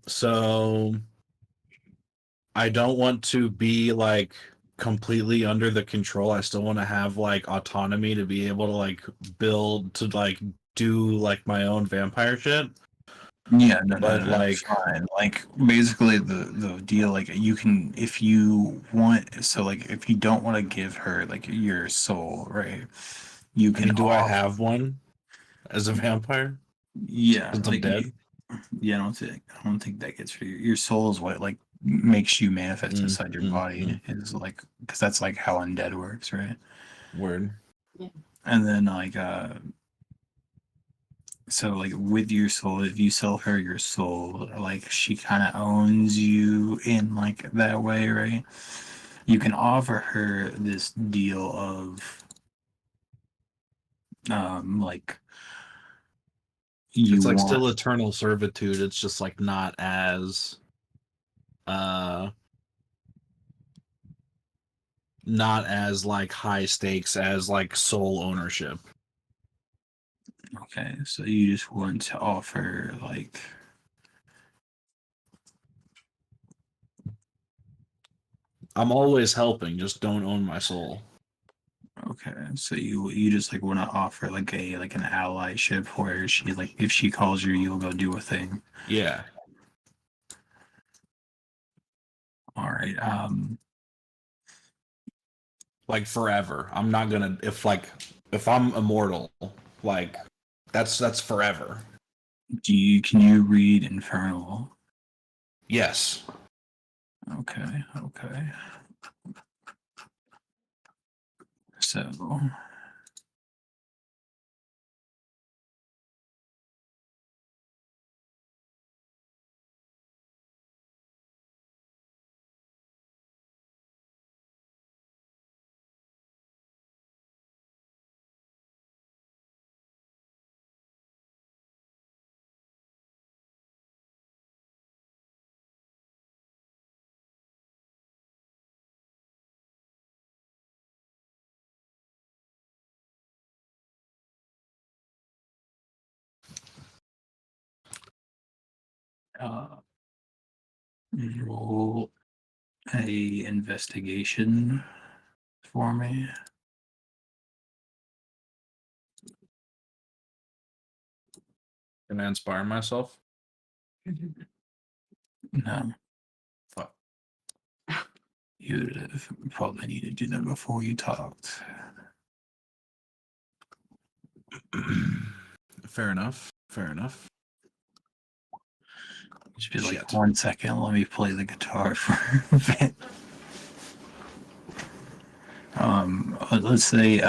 So I don't want to be like completely under the control. I still want to have like autonomy to be able to like build to like do like my own vampire shit. Yeah, But, like- fine. Like basically the deal, like you can, if you want, so like if you don't want to give her like your soul, right? You I can. mean, do I have one as a vampire? Yeah, Since I'm like dead? yeah, I don't think that gets for you. Your soul is what like makes you manifest Mm, inside your body. Is like because that's like how undead works, right? Word. And then like so like with your soul, if you sell her your soul, like she kind of owns you in like that way, right? You can offer her this deal of like you It's like want still eternal servitude. It's just like not as like high stakes as like sole ownership. okay, so you just want to offer like I'm always helping, just don't own my soul. okay, so you just like want to offer like an allyship where she like if she calls you, you'll go do a thing. Yeah. All right. Like forever. I'm not gonna if I'm immortal, like that's forever. Can you read Infernal? Yes. Okay. So uh, roll a investigation for me. Can I inspire myself? No, Fuck. you would have probably needed to do that before you talked. Fair enough. Just be like, Shit. 1 second, let me play the guitar for a bit. Let's say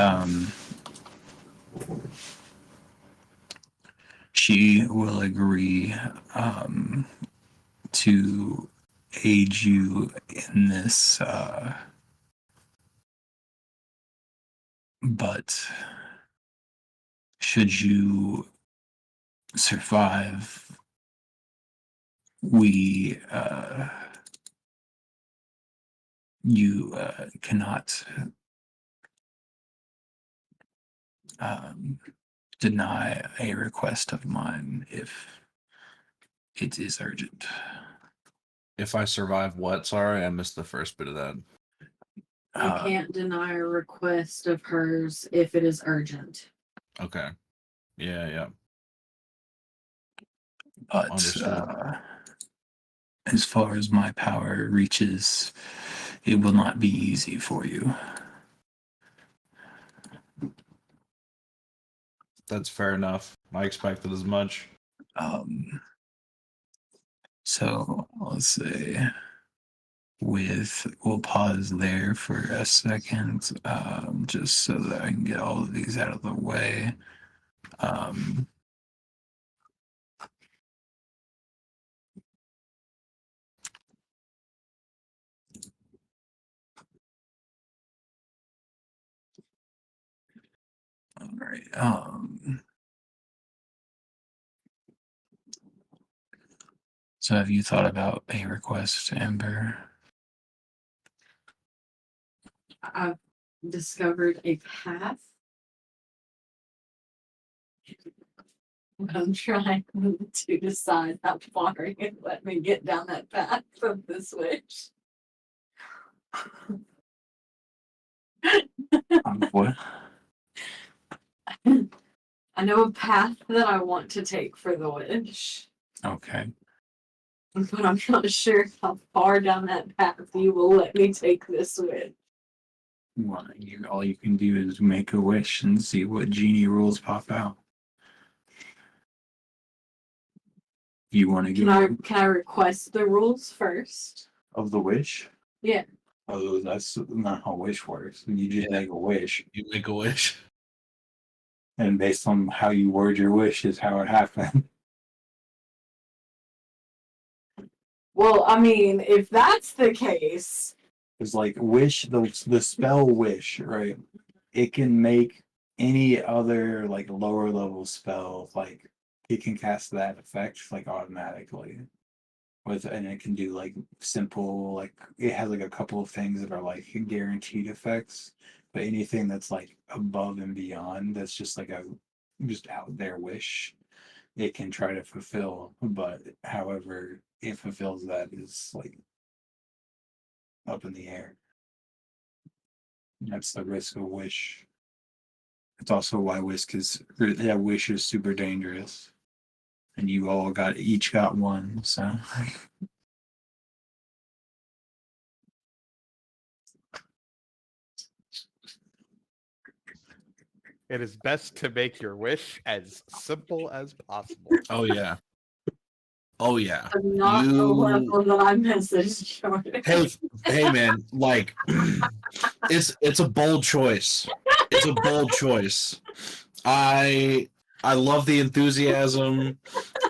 she will agree to aid you in this, but should you survive, you cannot deny a request of mine if it is urgent. If I survive what? Sorry, I missed the first bit of that. You can't deny a request of hers if it is urgent. Okay. Yeah. But Understood. as far as my power reaches, it will not be easy for you. That's fair enough. I expected as much. So let's say we'll pause there for a second, just so that I can get all of these out of the way. All right. So have you thought about a request, Amber? I've discovered a path. I'm trying to decide how far you can let me get down that path of the switch. What? I know a path that I want to take for the witch, Okay. but I'm not sure how far down that path you will let me take this witch. Well, all you can do is make a wish and see what genie rules pop out. You want to Can I request the rules first? of the wish? Yeah. Oh, that's not how wish works. You just make a wish, You make a wish. and based on how you word your wish is how it happened. Well, I mean, if that's the case, Because like wish, the spell wish, right? It can make any other like lower level spell, like it can cast that effect like automatically. And it can do like simple, like it has like a couple of things that are like guaranteed effects, but anything that's like above and beyond, that's just like a just out there wish, it can try to fulfill. But however it fulfills that is like up in the air. That's the risk of wish. It's also why wish is super dangerous. And you all each got one, so It is best to make your wish as simple as possible. Oh yeah. Oh yeah. I'm not the You- level that I messaged Jordan. Hey man, like it's a bold choice. It's a bold choice. I love the enthusiasm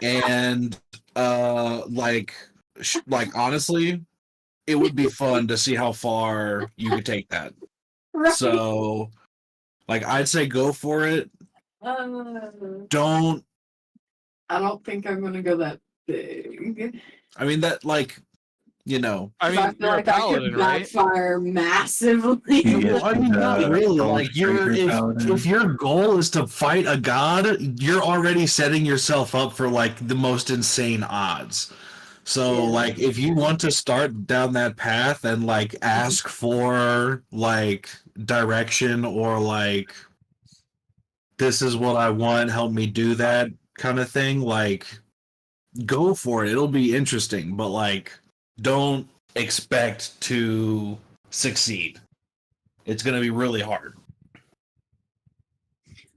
and like honestly, it would be fun to see how far you could take that. Right. So like I'd say go for it. Don't I don't think I'm gonna go that big. I mean that like you know I 'Cause mean, I feel you're like a I paladin, could right? backfire massively. Yeah. I mean, not really. Gold Like Striker if your goal is to fight a god, you're already setting yourself up for like the most insane odds. So Yeah. like if you want to start down that path and like ask for like direction or like this is what I want, help me do that kind of thing, like go for it. It'll be interesting, but like don't expect to succeed. It's going to be really hard.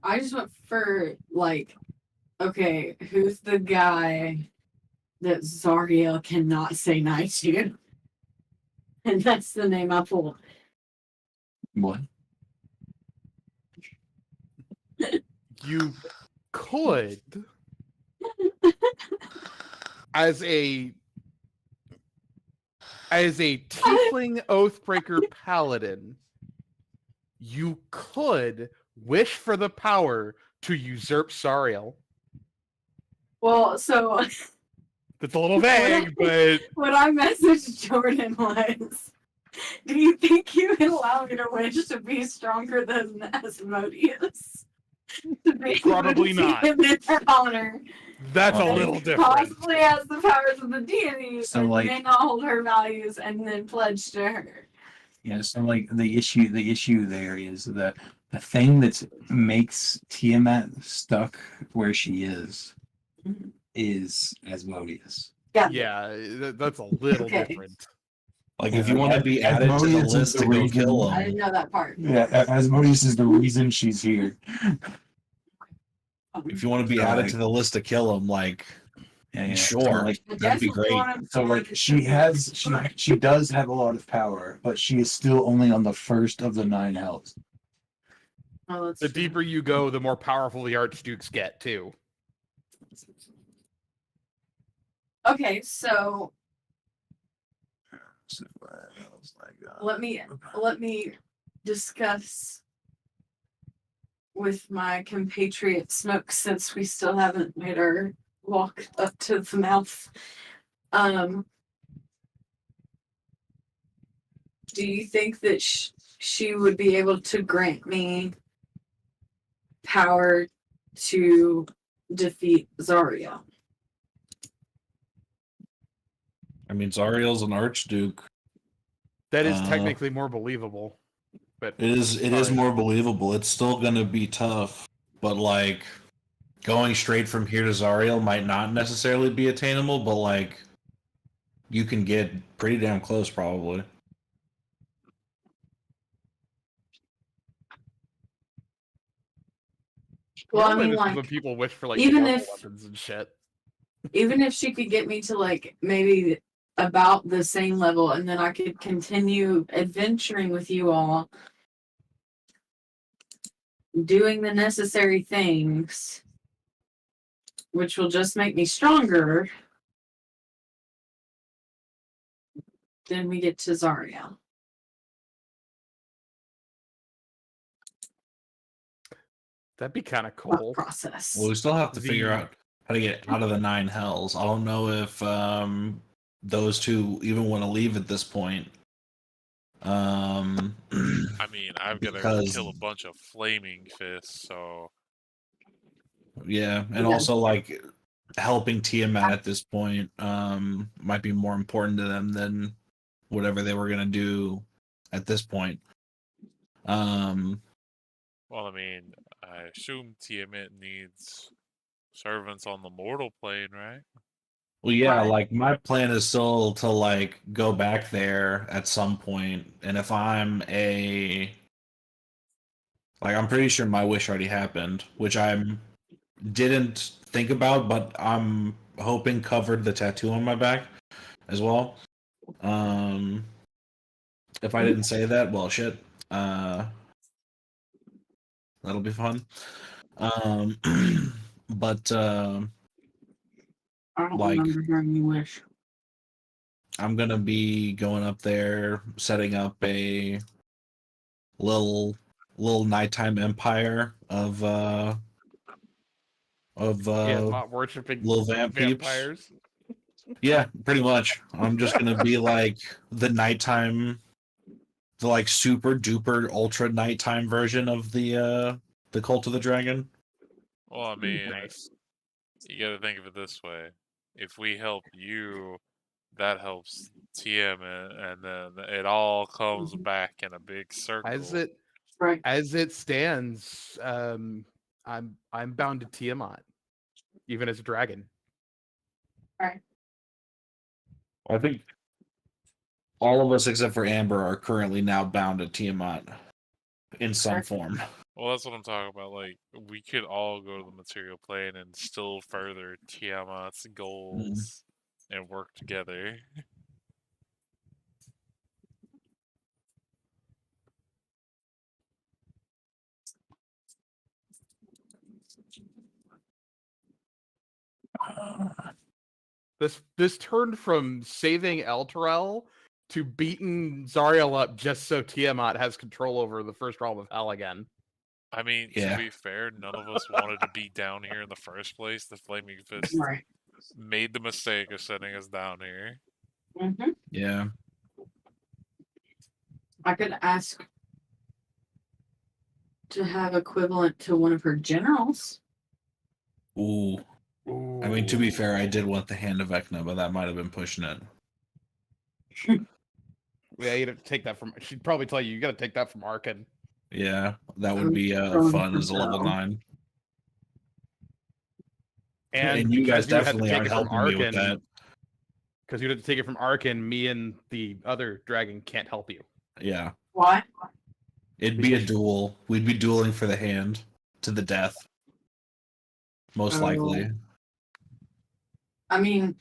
I just went for like, okay, who's the guy that Zariel cannot say night to? And that's the name I pulled. what? You could, as a tiefling oathbreaker paladin, you could wish for the power to usurp Sariel. Well, so That's a little vague, but what I messaged Jordan was, do you think you would allow me to wish to be stronger than Asmodeus? To be Probably able to not. see him in their honor. that's a Oh. little different. Possibly has the powers of the deity, So, but like- may not hold her values and then pledge to her. Yeah, so like the issue there is that the thing that makes Tiamat stuck where she is Mhm. is Asmodeus. Yeah, that's a little Okay. different. Like if you want to be added to the Asmodeus is list the to go reason- kill I didn't them, know that part. Yeah, Asmodeus is the reason she's here. if you want to be So, added like- to the list to kill them, like Yeah, Sure. So, like, I That'd be definitely great. want him so to like be she does have a lot of power, but she is still only on the first of the 9 hells. Oh, that's The true. deeper you go, the more powerful the archdukes get too. Okay, so So, I was like, let me discuss with my compatriot Smoke, since we still haven't made our walk up to the mouth. Do you think that she would be able to grant me power to defeat Zarya? I mean Zariel's an archduke. That is Uh, technically more believable. But It is Sorry. more believable. It's still gonna be tough, but like going straight from here to Zariel might not necessarily be attainable, but like you can get pretty damn close probably. Well, I normally mean, this is like, when people wish for like even normal if- weapons and shit. even if she could get me to like maybe about the same level, and then I could continue adventuring with you all, doing the necessary things, which will just make me stronger, then we get to Zarya. That'd be kind of thought cool. process. Well, we still have to figure The- out how to get out of the 9 hells. I don't know if those two even want to leave at this point. I mean, I've got to Because- kill a bunch of flaming fists, so Yeah, and Yeah. also like helping Tiamat at this point might be more important to them than whatever they were gonna do at this point. well, I mean, I assume Tiamat needs servants on the mortal plane, right? Well, yeah, Right. like my plan is still to like go back there at some point, and if I'm I'm pretty sure my wish already happened, which I didn't think about, but I'm hoping covered the tattoo on my back as well. If I didn't say that, well, shit. That'll be fun. But I don't like- remember hearing you wish. I'm gonna be going up there, setting up a little nighttime empire of not worshiping little vamp peeps. vampires. Yeah, pretty much. I'm just gonna be like the nighttime, the like super duper ultra nighttime version of the Cult of the Dragon. Well, I mean, Nice. you got to think of it this way: if we help you, that helps Tiamat, and then it all comes Mhm. back in a big circle. Right. As it stands, I'm bound to Tiamat, even as a dragon. I think all of us except for Amber are currently now bound to Tiamat in some form. Well, that's what I'm talking about. Like, we could all go to the material plane and still further Tiamat's goals and work together. This turned from saving Elturel to beating Zariel up just so Tiamat has control over the first realm of hell again. I mean, Yeah. to be fair, none of us wanted to be down here in the first place. The Flaming Fist Right. made the mistake of sending us down here. Mm-hmm. Yeah. I could ask to have equivalent to one of her generals. Ooh. I mean, to be fair, I did want the Hand of Vecna, but that might have been pushing it. Yeah, you'd have to take that from. She'd probably tell you you got to take that from Arkin. Yeah, that would be Strong fun for as a level Bell. 9. And you guys definitely aren't helping me with that. Because you'd have to take it from Arkin. Me and the other dragon can't help you. Yeah. Why? It'd be a duel. We'd be dueling for the hand to the death. Most likely. I mean,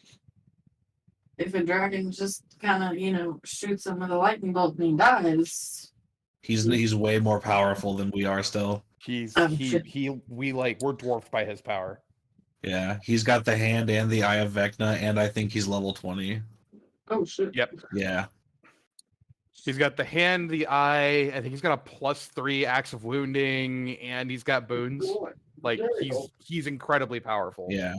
if a dragon just kind of, shoots him with a lightning bolt and he dies, He's way more powerful than we are still. We're dwarfed by his power. Yeah. He's got the hand and the Eye of Vecna, and I think he's level 20. oh shit. Yep. Yeah. He's got the hand, the eye. I think he's got a +3 axe of wounding, and he's got boons. Like he's incredibly powerful. Yeah.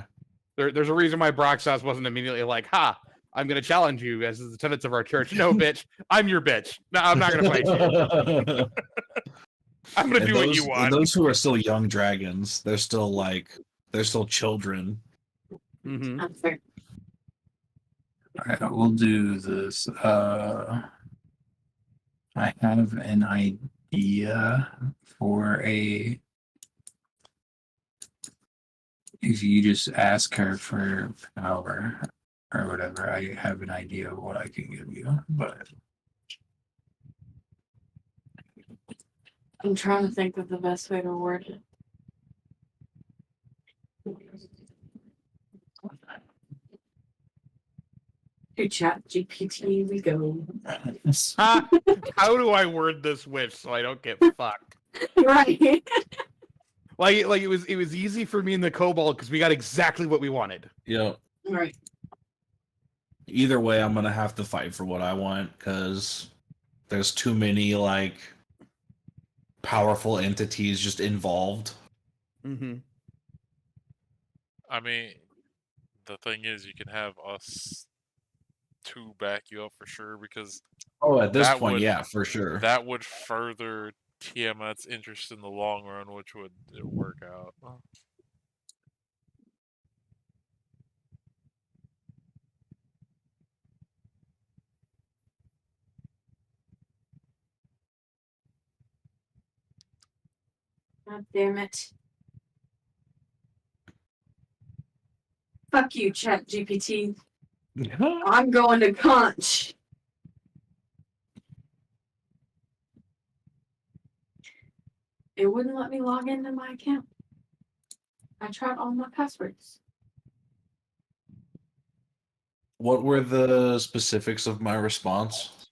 There's a reason why Broxas wasn't immediately like, "Ha, I'm gonna challenge you as the tenets of our church." No, bitch, I'm your bitch. No, I'm not gonna fight you. I'm gonna And do what you want. Those who are still young dragons, they're still children. Mhm. That's fair. All right, we'll do this. I have an idea for a. If you just ask her for power or whatever, I have an idea of what I can give you. But I'm trying to think of the best way to word it. To Chat GPT we go. Ha! How do I word this wish so I don't get fucked? Right. Like it was easy for me and the kobold because we got exactly what we wanted. Yep. Right. Either way, I'm gonna have to fight for what I want because there's too many powerful entities just involved Mm-hmm. I mean, the thing is, you can have us two back you up for sure because Oh, at this that point, would yeah, for sure. that would further Tiamat's interest in the long run, which would work out. God damn it. Fuck you, Chat GPT. I'm going to Conch. It wouldn't let me log into my account. I tried all my passwords. What were the specifics of my response?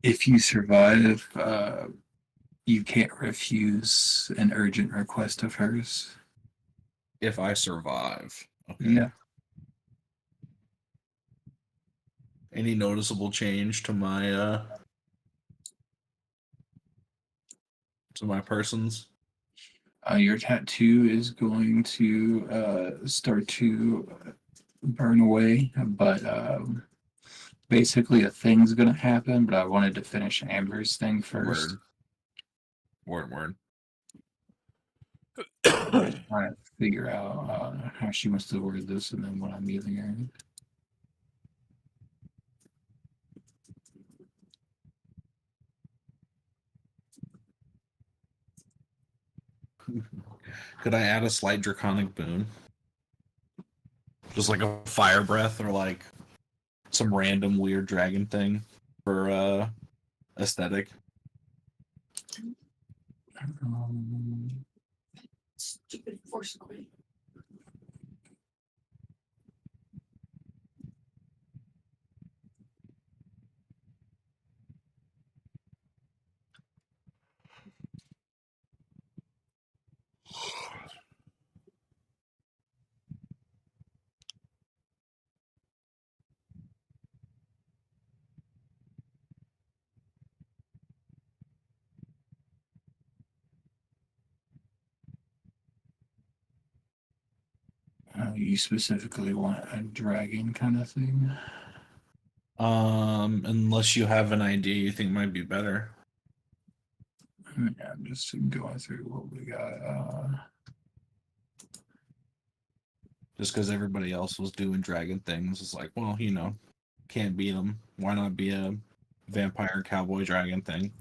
If you survive, you can't refuse an urgent request of hers. If I survive. Okay. Yeah. Any noticeable change to my persons? Your tattoo is going to start to burn away, but basically a thing's gonna happen. But I wanted to finish Amber's thing first. Word. Trying to figure out how she wants to word this, and then what I'm using her. Could I add a slight draconic boon? Just like a fire breath or like some random weird dragon thing for aesthetic. Stupid force queen. You specifically want a dragon kind of thing? Unless you have an idea you think might be better. Yeah, I'm just going through what we got. Just because everybody else was doing dragon things, it's like, well, can't beat them. Why not be a vampire cowboy dragon thing?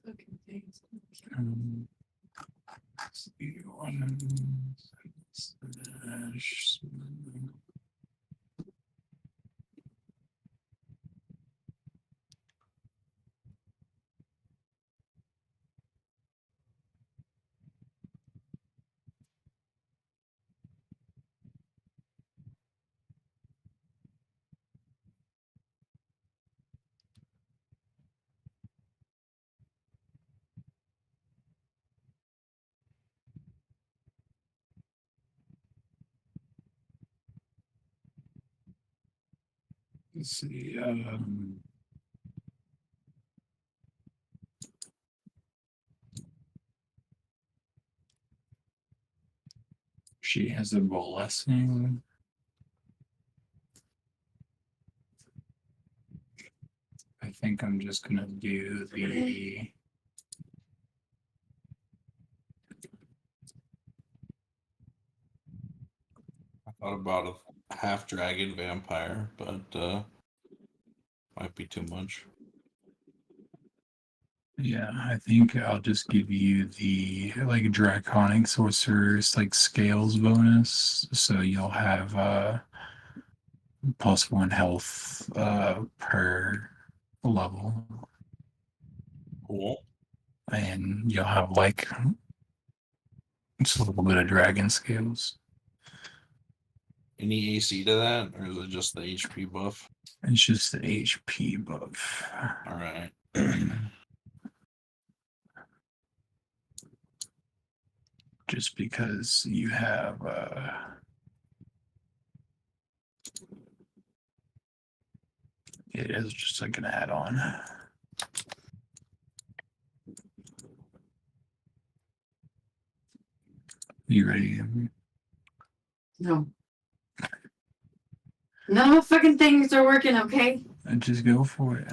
Fucking things. Let's see, one slash. Let's see. She has a blessing. I think I'm just gonna do the. I thought about half dragon vampire, but might be too much. Yeah, I think I'll just give you the like draconic sorcerer's like scales bonus, so you'll have +1 health per level, Cool. and you'll have like just a little bit of dragon scales. Any AC to that, or is it just the HP buff? It's just the HP buff. All right. Just because you have it is just like an add-on. You ready? No. No fucking things are working, okay? Just go for it.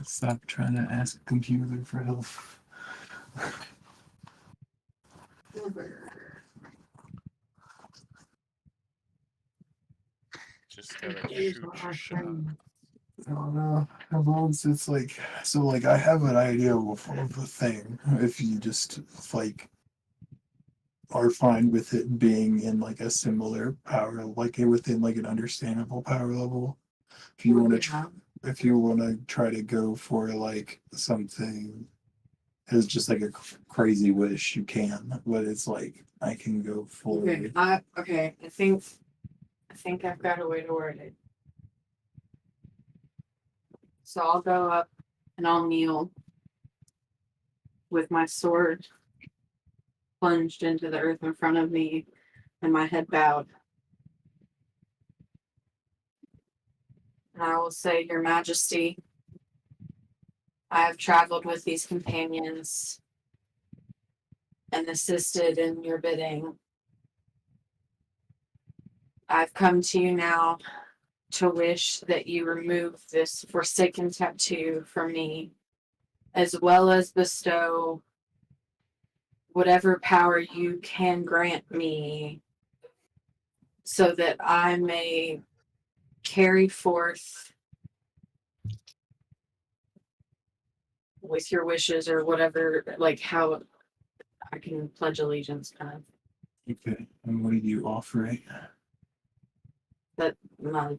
Stop trying to ask a computer for help. Just gotta Here's shoot what your I shot. found. I don't know. It's like so. Like I have an idea of a thing. If you just like are fine with it being in like a similar power, like within like an understandable power level. If you want to, Yeah. if you want to try to go for like something as just like a crazy wish, you can. But it's like I can go for. Okay. Okay. I think I've got a way to word it. So I'll go up and I'll kneel with my sword plunged into the earth in front of me and my head bowed. And I will say, Your Majesty, I have traveled with these companions and assisted in your bidding. I've come to you now to wish that you remove this forsaken tattoo from me, as well as bestow whatever power you can grant me so that I may carry forth with your wishes or whatever, like how I can pledge allegiance kind of. Okay, and what are you offering? That my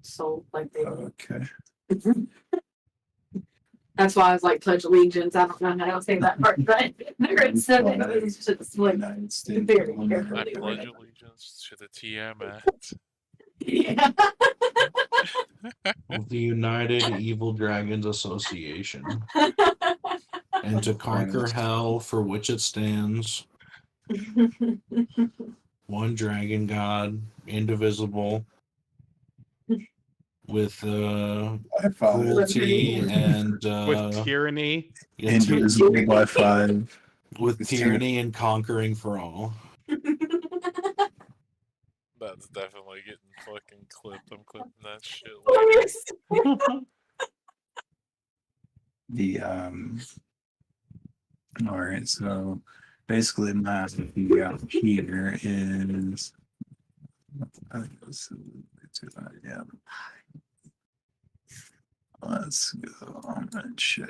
soul, like they. Okay. That's why I was like pledge allegiance. I don't know how to say that part, but there said it was just like United States. very I carefully pledge worded. allegiance to the Tiamat. Yeah. The United Evil Dragons Association. And to conquer hell for which it stands, one dragon god, indivisible, with cruelty and With tyranny. yeah, ty- Indivisible by 5. with tyranny and conquering for all. That's definitely getting fucking clipped. I'm clipping that shit later. The all right, so basically my idea here is yeah. Let's go. I'm gonna check.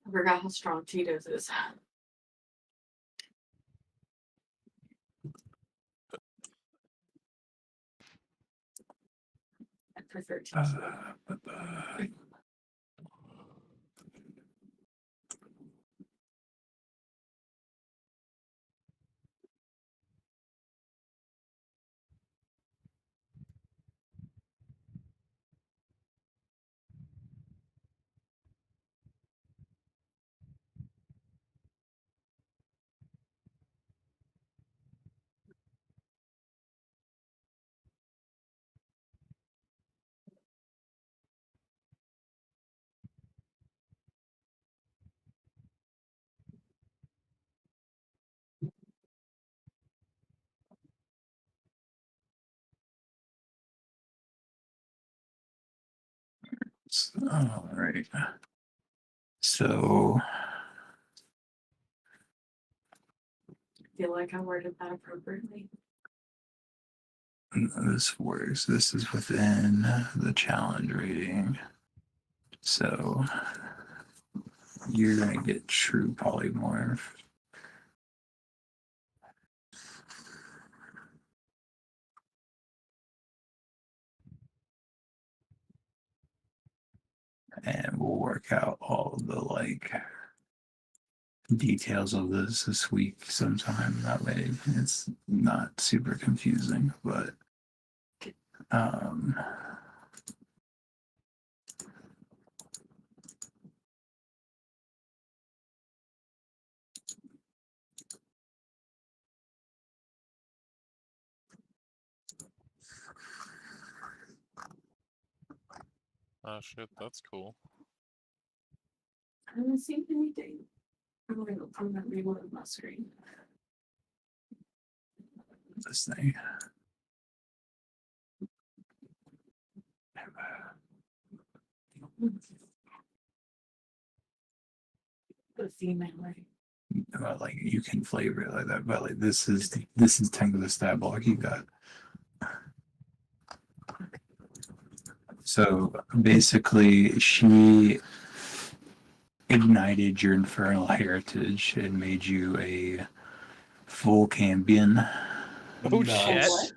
I forgot how strong Tito's is. I prefer Tito's. Bye-bye. All right. So Feel like I worded that appropriately. this works. This is within the challenge rating. So you're gonna get true polymorph. And we'll work out all the like details of this week sometime. That way it's not super confusing, but um Oh shit, that's cool. I haven't seen anything. I'm gonna reload my screen. this thing. The female, right? But like you can flavor it like that, but like this is technically the stat block you got. So basically, she ignited your infernal heritage and made you a full Cambion. Oh Nice. shit!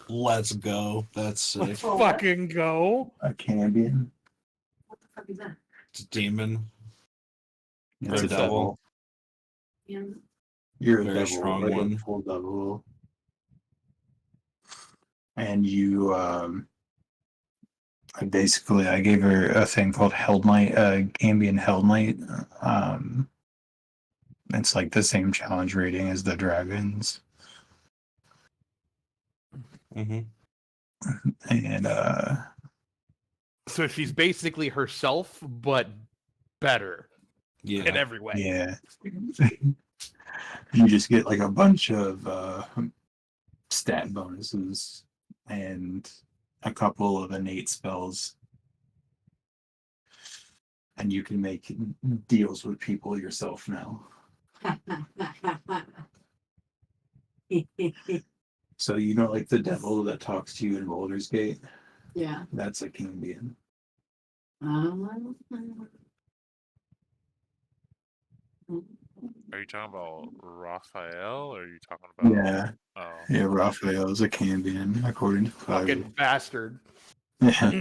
Let's go. That's sick. Let's Oh, what? fucking go! A Cambion. What the fuck is that? It's a demon. It's Or a devil. And You're a Very devil, strong like one. a full devil. And you basically I gave her a thing called Held Knight, Cambion Held Knight. It's like the same challenge rating as the dragons. Mm-hmm. And So she's basically herself, but better in Yeah. every way. yeah. You just get like a bunch of stat bonuses and a couple of innate spells. And you can make deals with people yourself now. So you know, like the devil that talks to you in Baldur's Gate, yeah. that's a Cambion. Are you talking about Raphael or are you talking about Yeah, oh yeah. Raphael is a Cambion according to Fucking Fiverr. bastard. Yeah,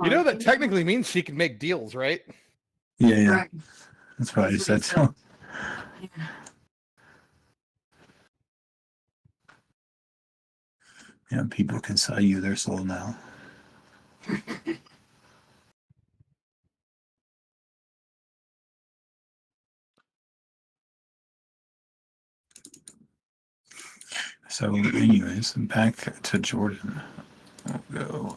You know that technically means she can make deals, right? yeah. Right. That's what I That's what he said. So Yeah. yeah, people can sell you their soul now. So, anyways, back to Jordan. We'll go.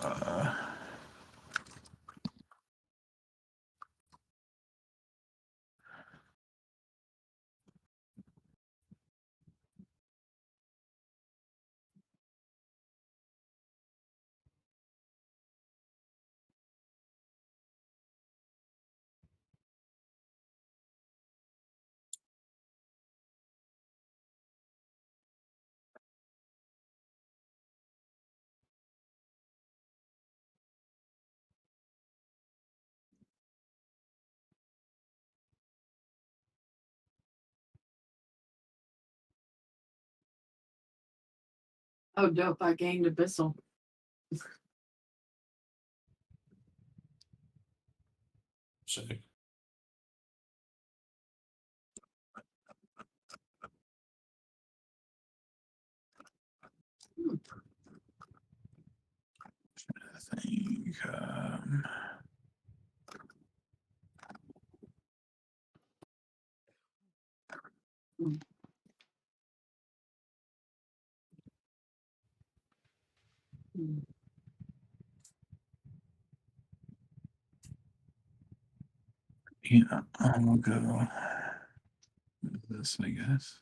Oh, dope. I gained Abyssal. Sick. I think. Hmm. Yeah, I'll go. This, I guess.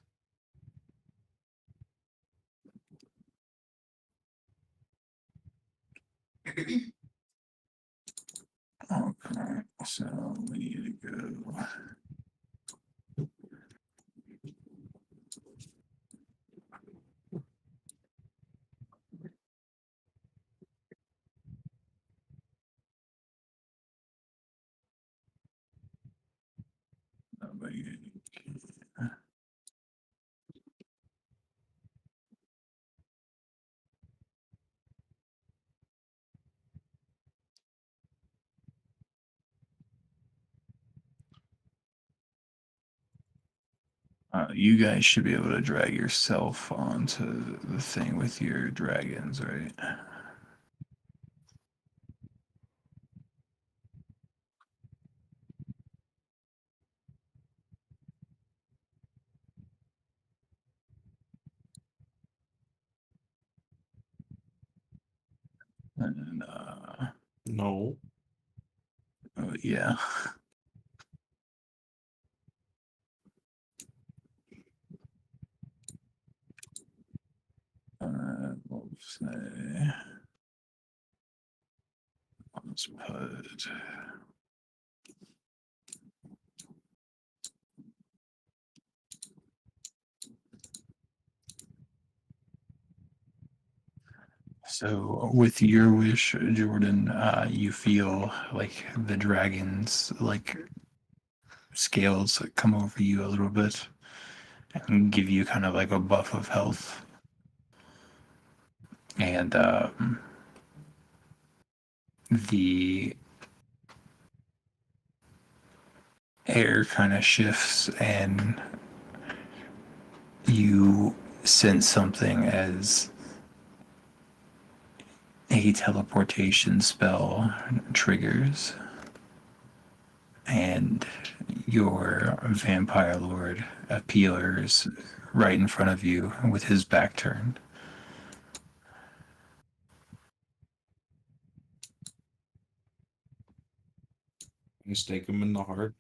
Okay, so we need to go. You guys should be able to drag yourself onto the thing with your dragons, right? And No. oh, yeah. We'll say, let's put. So, with your wish, Jordan, you feel like the dragons, like scales, come over you a little bit and give you kind of like a buff of health. And the air kind of shifts, and you sense something as a teleportation spell triggers, and your vampire lord appears right in front of you with his back turned. You stake him in the heart.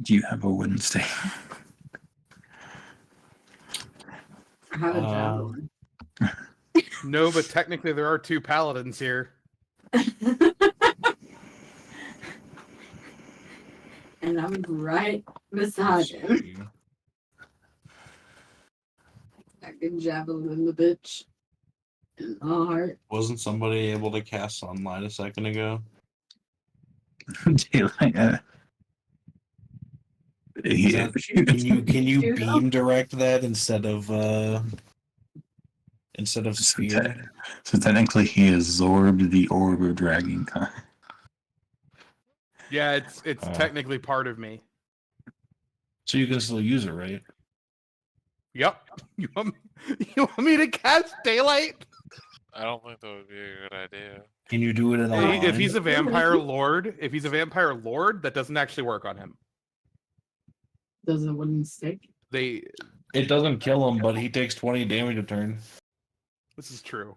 Do you have a wooden stake? I have a Um, javelin. No, but technically there are two paladins here. And I'm right beside him. I can javelin the bitch in the heart. Wasn't somebody able to cast sunlight a second ago? Daylight. Is Yeah. that, can you Shoot beam direct that instead of So sphere? So technically, he absorbed the orb of dragon kind. Yeah, it's Oh. technically part of me. So you can still use it, right? Yep. You want me to cast daylight? I don't think that would be a good idea. Can you do it in a Hey, line? If he's a vampire lord, that doesn't actually work on him. Does a wooden stick? They It doesn't kill him, but he takes 20 damage a turn. This is true.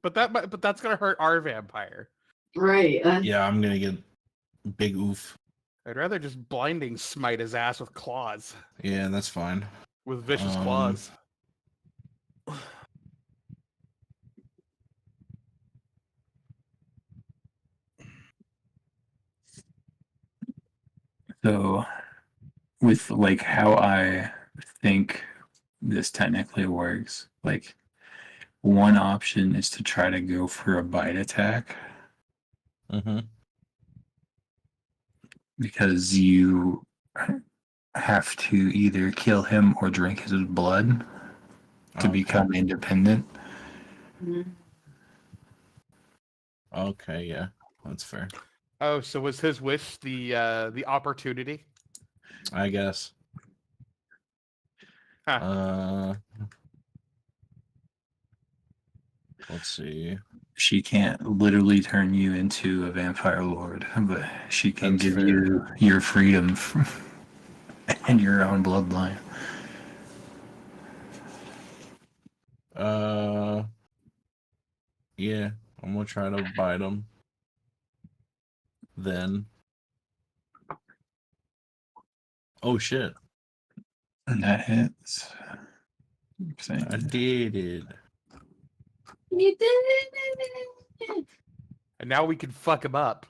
But that's gonna hurt our vampire. Right. Yeah, I'm gonna get big oof. I'd rather just blinding smite his ass with claws. Yeah, that's fine. With vicious Um, claws. So, with like how I think this technically works, like one option is to try to go for a bite attack Mm-hmm. because you have to either kill him or drink his blood to become independent. Mhm. Okay, yeah, that's fair. Oh, so was his wish the opportunity? I guess. Huh. Let's see. She can't literally turn you into a vampire lord, but she can That's give fair. you your freedom and your own bloodline. Yeah, I'm gonna try to bite him. Then. Oh shit. And that hits. saying. I did it. You did And now we can fuck him up.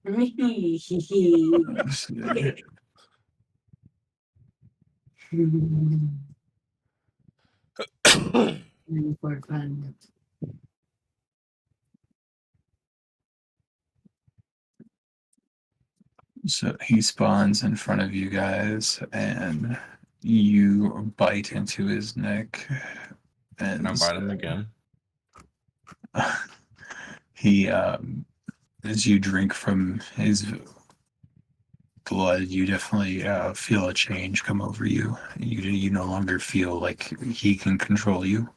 it. For fun. So he spawns in front of you guys, and you bite into his neck, and Can I bite him again? he, as you drink from his blood, you definitely feel a change come over you. You no longer feel like he can control you.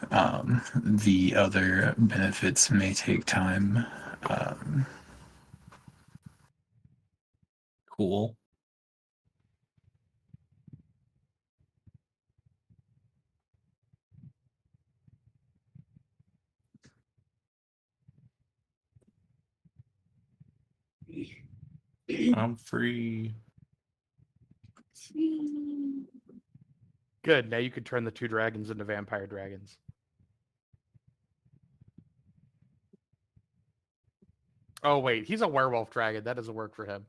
The other benefits may take time. Cool. I'm free. Good. Now you can turn the 2 dragons into vampire dragons. Oh wait, he's a werewolf dragon. That doesn't work for him.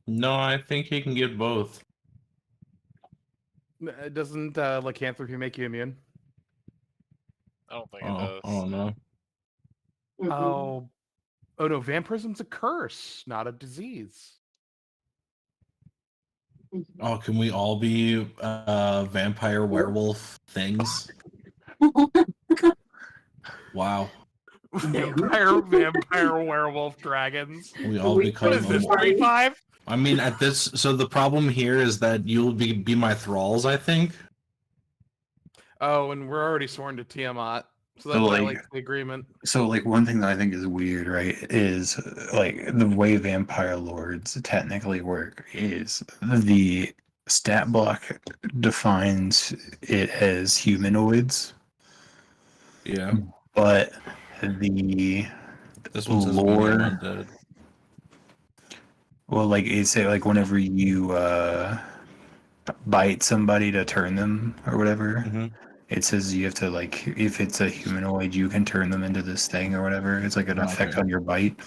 No, I think he can get both. Doesn't lycanthropy make you immune? I don't think it Oh, does. oh no. Oh no, vampirism's a curse, not a disease. Oh, can we all be vampire werewolf things? Wow. Vampire werewolf dragons. We all We- become What is this, immor- 35? I mean, at this, so the problem here is that you'll be my thralls, I think. Oh, and we're already sworn to Tiamat. So that So, violates the agreement. So, like, one thing that I think is weird, right, is like the way vampire lords technically work is the stat block defines it as humanoids, Yeah. but the This one says Lore. medium undead. well, like it's say like whenever you bite somebody to turn them or whatever, Mhm. it says you have to like if it's a humanoid, you can turn them into this thing or whatever. It's like an effect Okay. on your bite.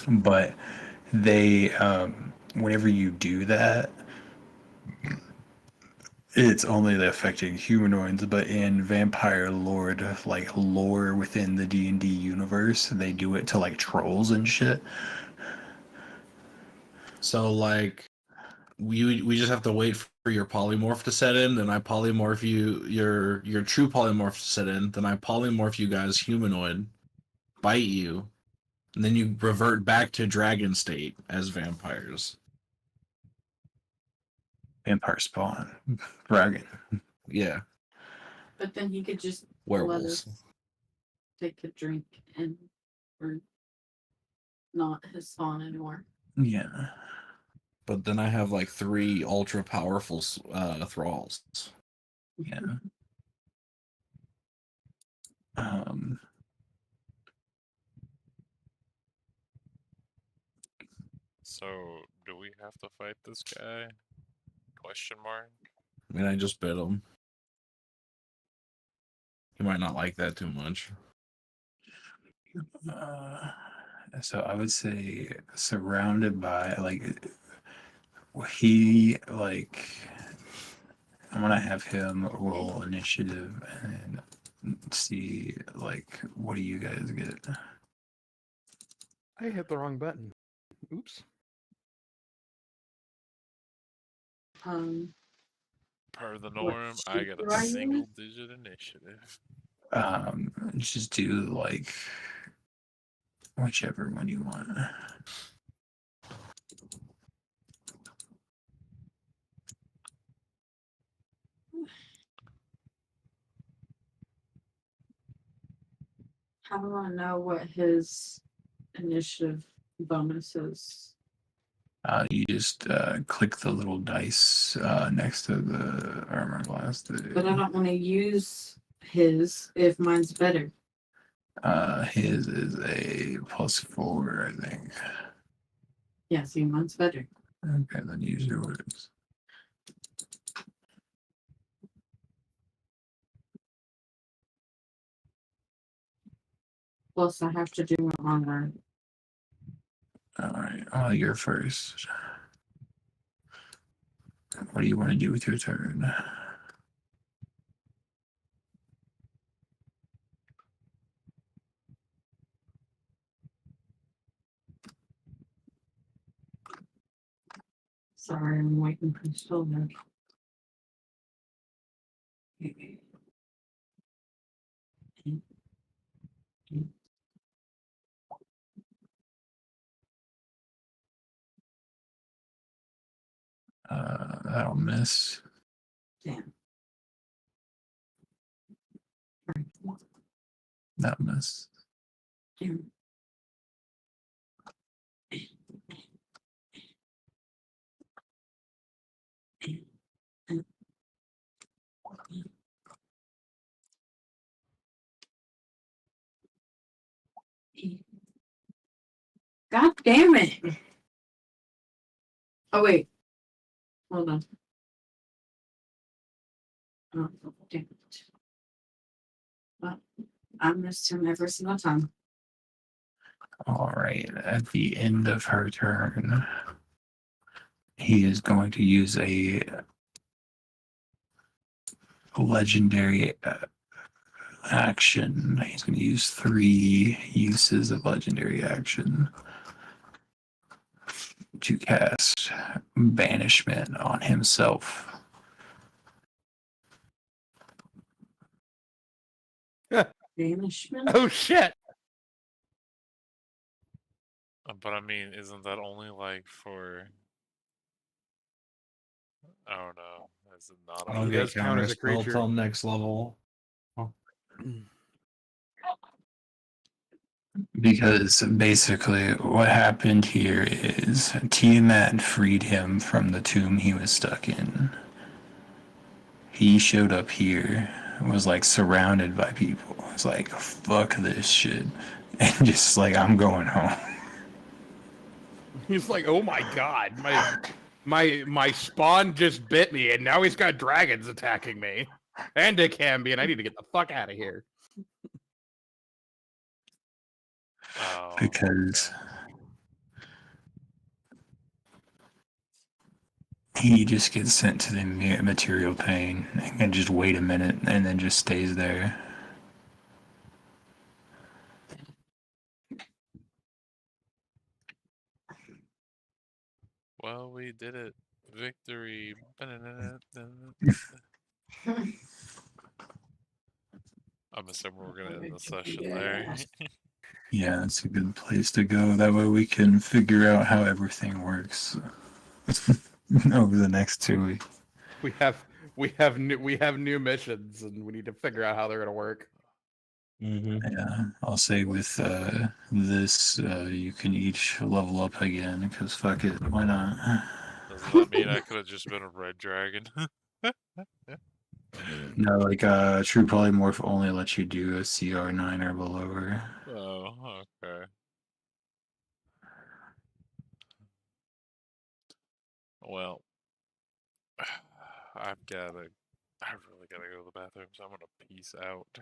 But they whenever you do that, it's only affecting humanoids, but in vampire lord like lore within the D&D universe, they do it to like trolls and shit. So like, we just have to wait for your polymorph to set in. Then I polymorph you, your true polymorph to set in. Then I polymorph you guys humanoid, bite you, and then you revert back to dragon state as vampires. Vampire spawn dragon. Yeah, But then he could just werewolves. let us take a drink and we're not his spawn anymore. Yeah. But then I have like 3 ultra powerful thralls. Yeah. Um So, do we have to fight this guy? Question mark. I mean, I just bit him. He might not like that too much. so I would say surrounded by like he like I'm gonna have him roll initiative and see like what do you guys get? I hit the wrong button. Oops. Per the What norm, I sheet got do a I use? single digit initiative. Just do like whichever one you want. How do I know what his initiative bonus is? You just click the little dice next to the armor class. But I don't want to use his if mine's better. His is a +4, I think. Yeah, see, mine's better. Okay, then use yours. Plus, I have to do my armor. All right, you're first. What do you want to do with your turn? Sorry, I'm waiting for Silver. That'll miss. Damn. That'll miss. Damn. God damn it. Oh, wait. Hold on. Oh, damn it. Well, I missed him every single time. All right, at the end of her turn, he is going to use a legendary action. He's going to use 3 uses of legendary action to cast banishment on himself. Banishment? Oh shit! But I mean, isn't that only like for? I don't know. Is it not? I a don't He get does count counter as a spell creature. till next level. Because basically, what happened here is Tiamat freed him from the tomb he was stuck in. He showed up here, was like surrounded by people. It's like, fuck this shit. And just like, I'm going home. He's like, oh my god, my spawn just bit me, and now he's got dragons attacking me, and a Cambion. I need to get the fuck out of here. Oh, Because okay. he just gets sent to the material plane and can just wait a minute and then just stays there. Well, we did it. Victory. I'm assuming we're gonna end the session there. Yeah, it's a good place to go. That way we can figure out how everything works over the next 2 weeks. We have new missions, and we need to figure out how they're gonna work. Mm-hmm. Yeah, I'll say with this, you can each level up again because fuck it, why not? Doesn't that mean I could have just been a red dragon? No, like True Polymorph only lets you do a CR9 or below. Oh, okay. Well, I really gotta go to the bathroom, so I'm gonna peace out.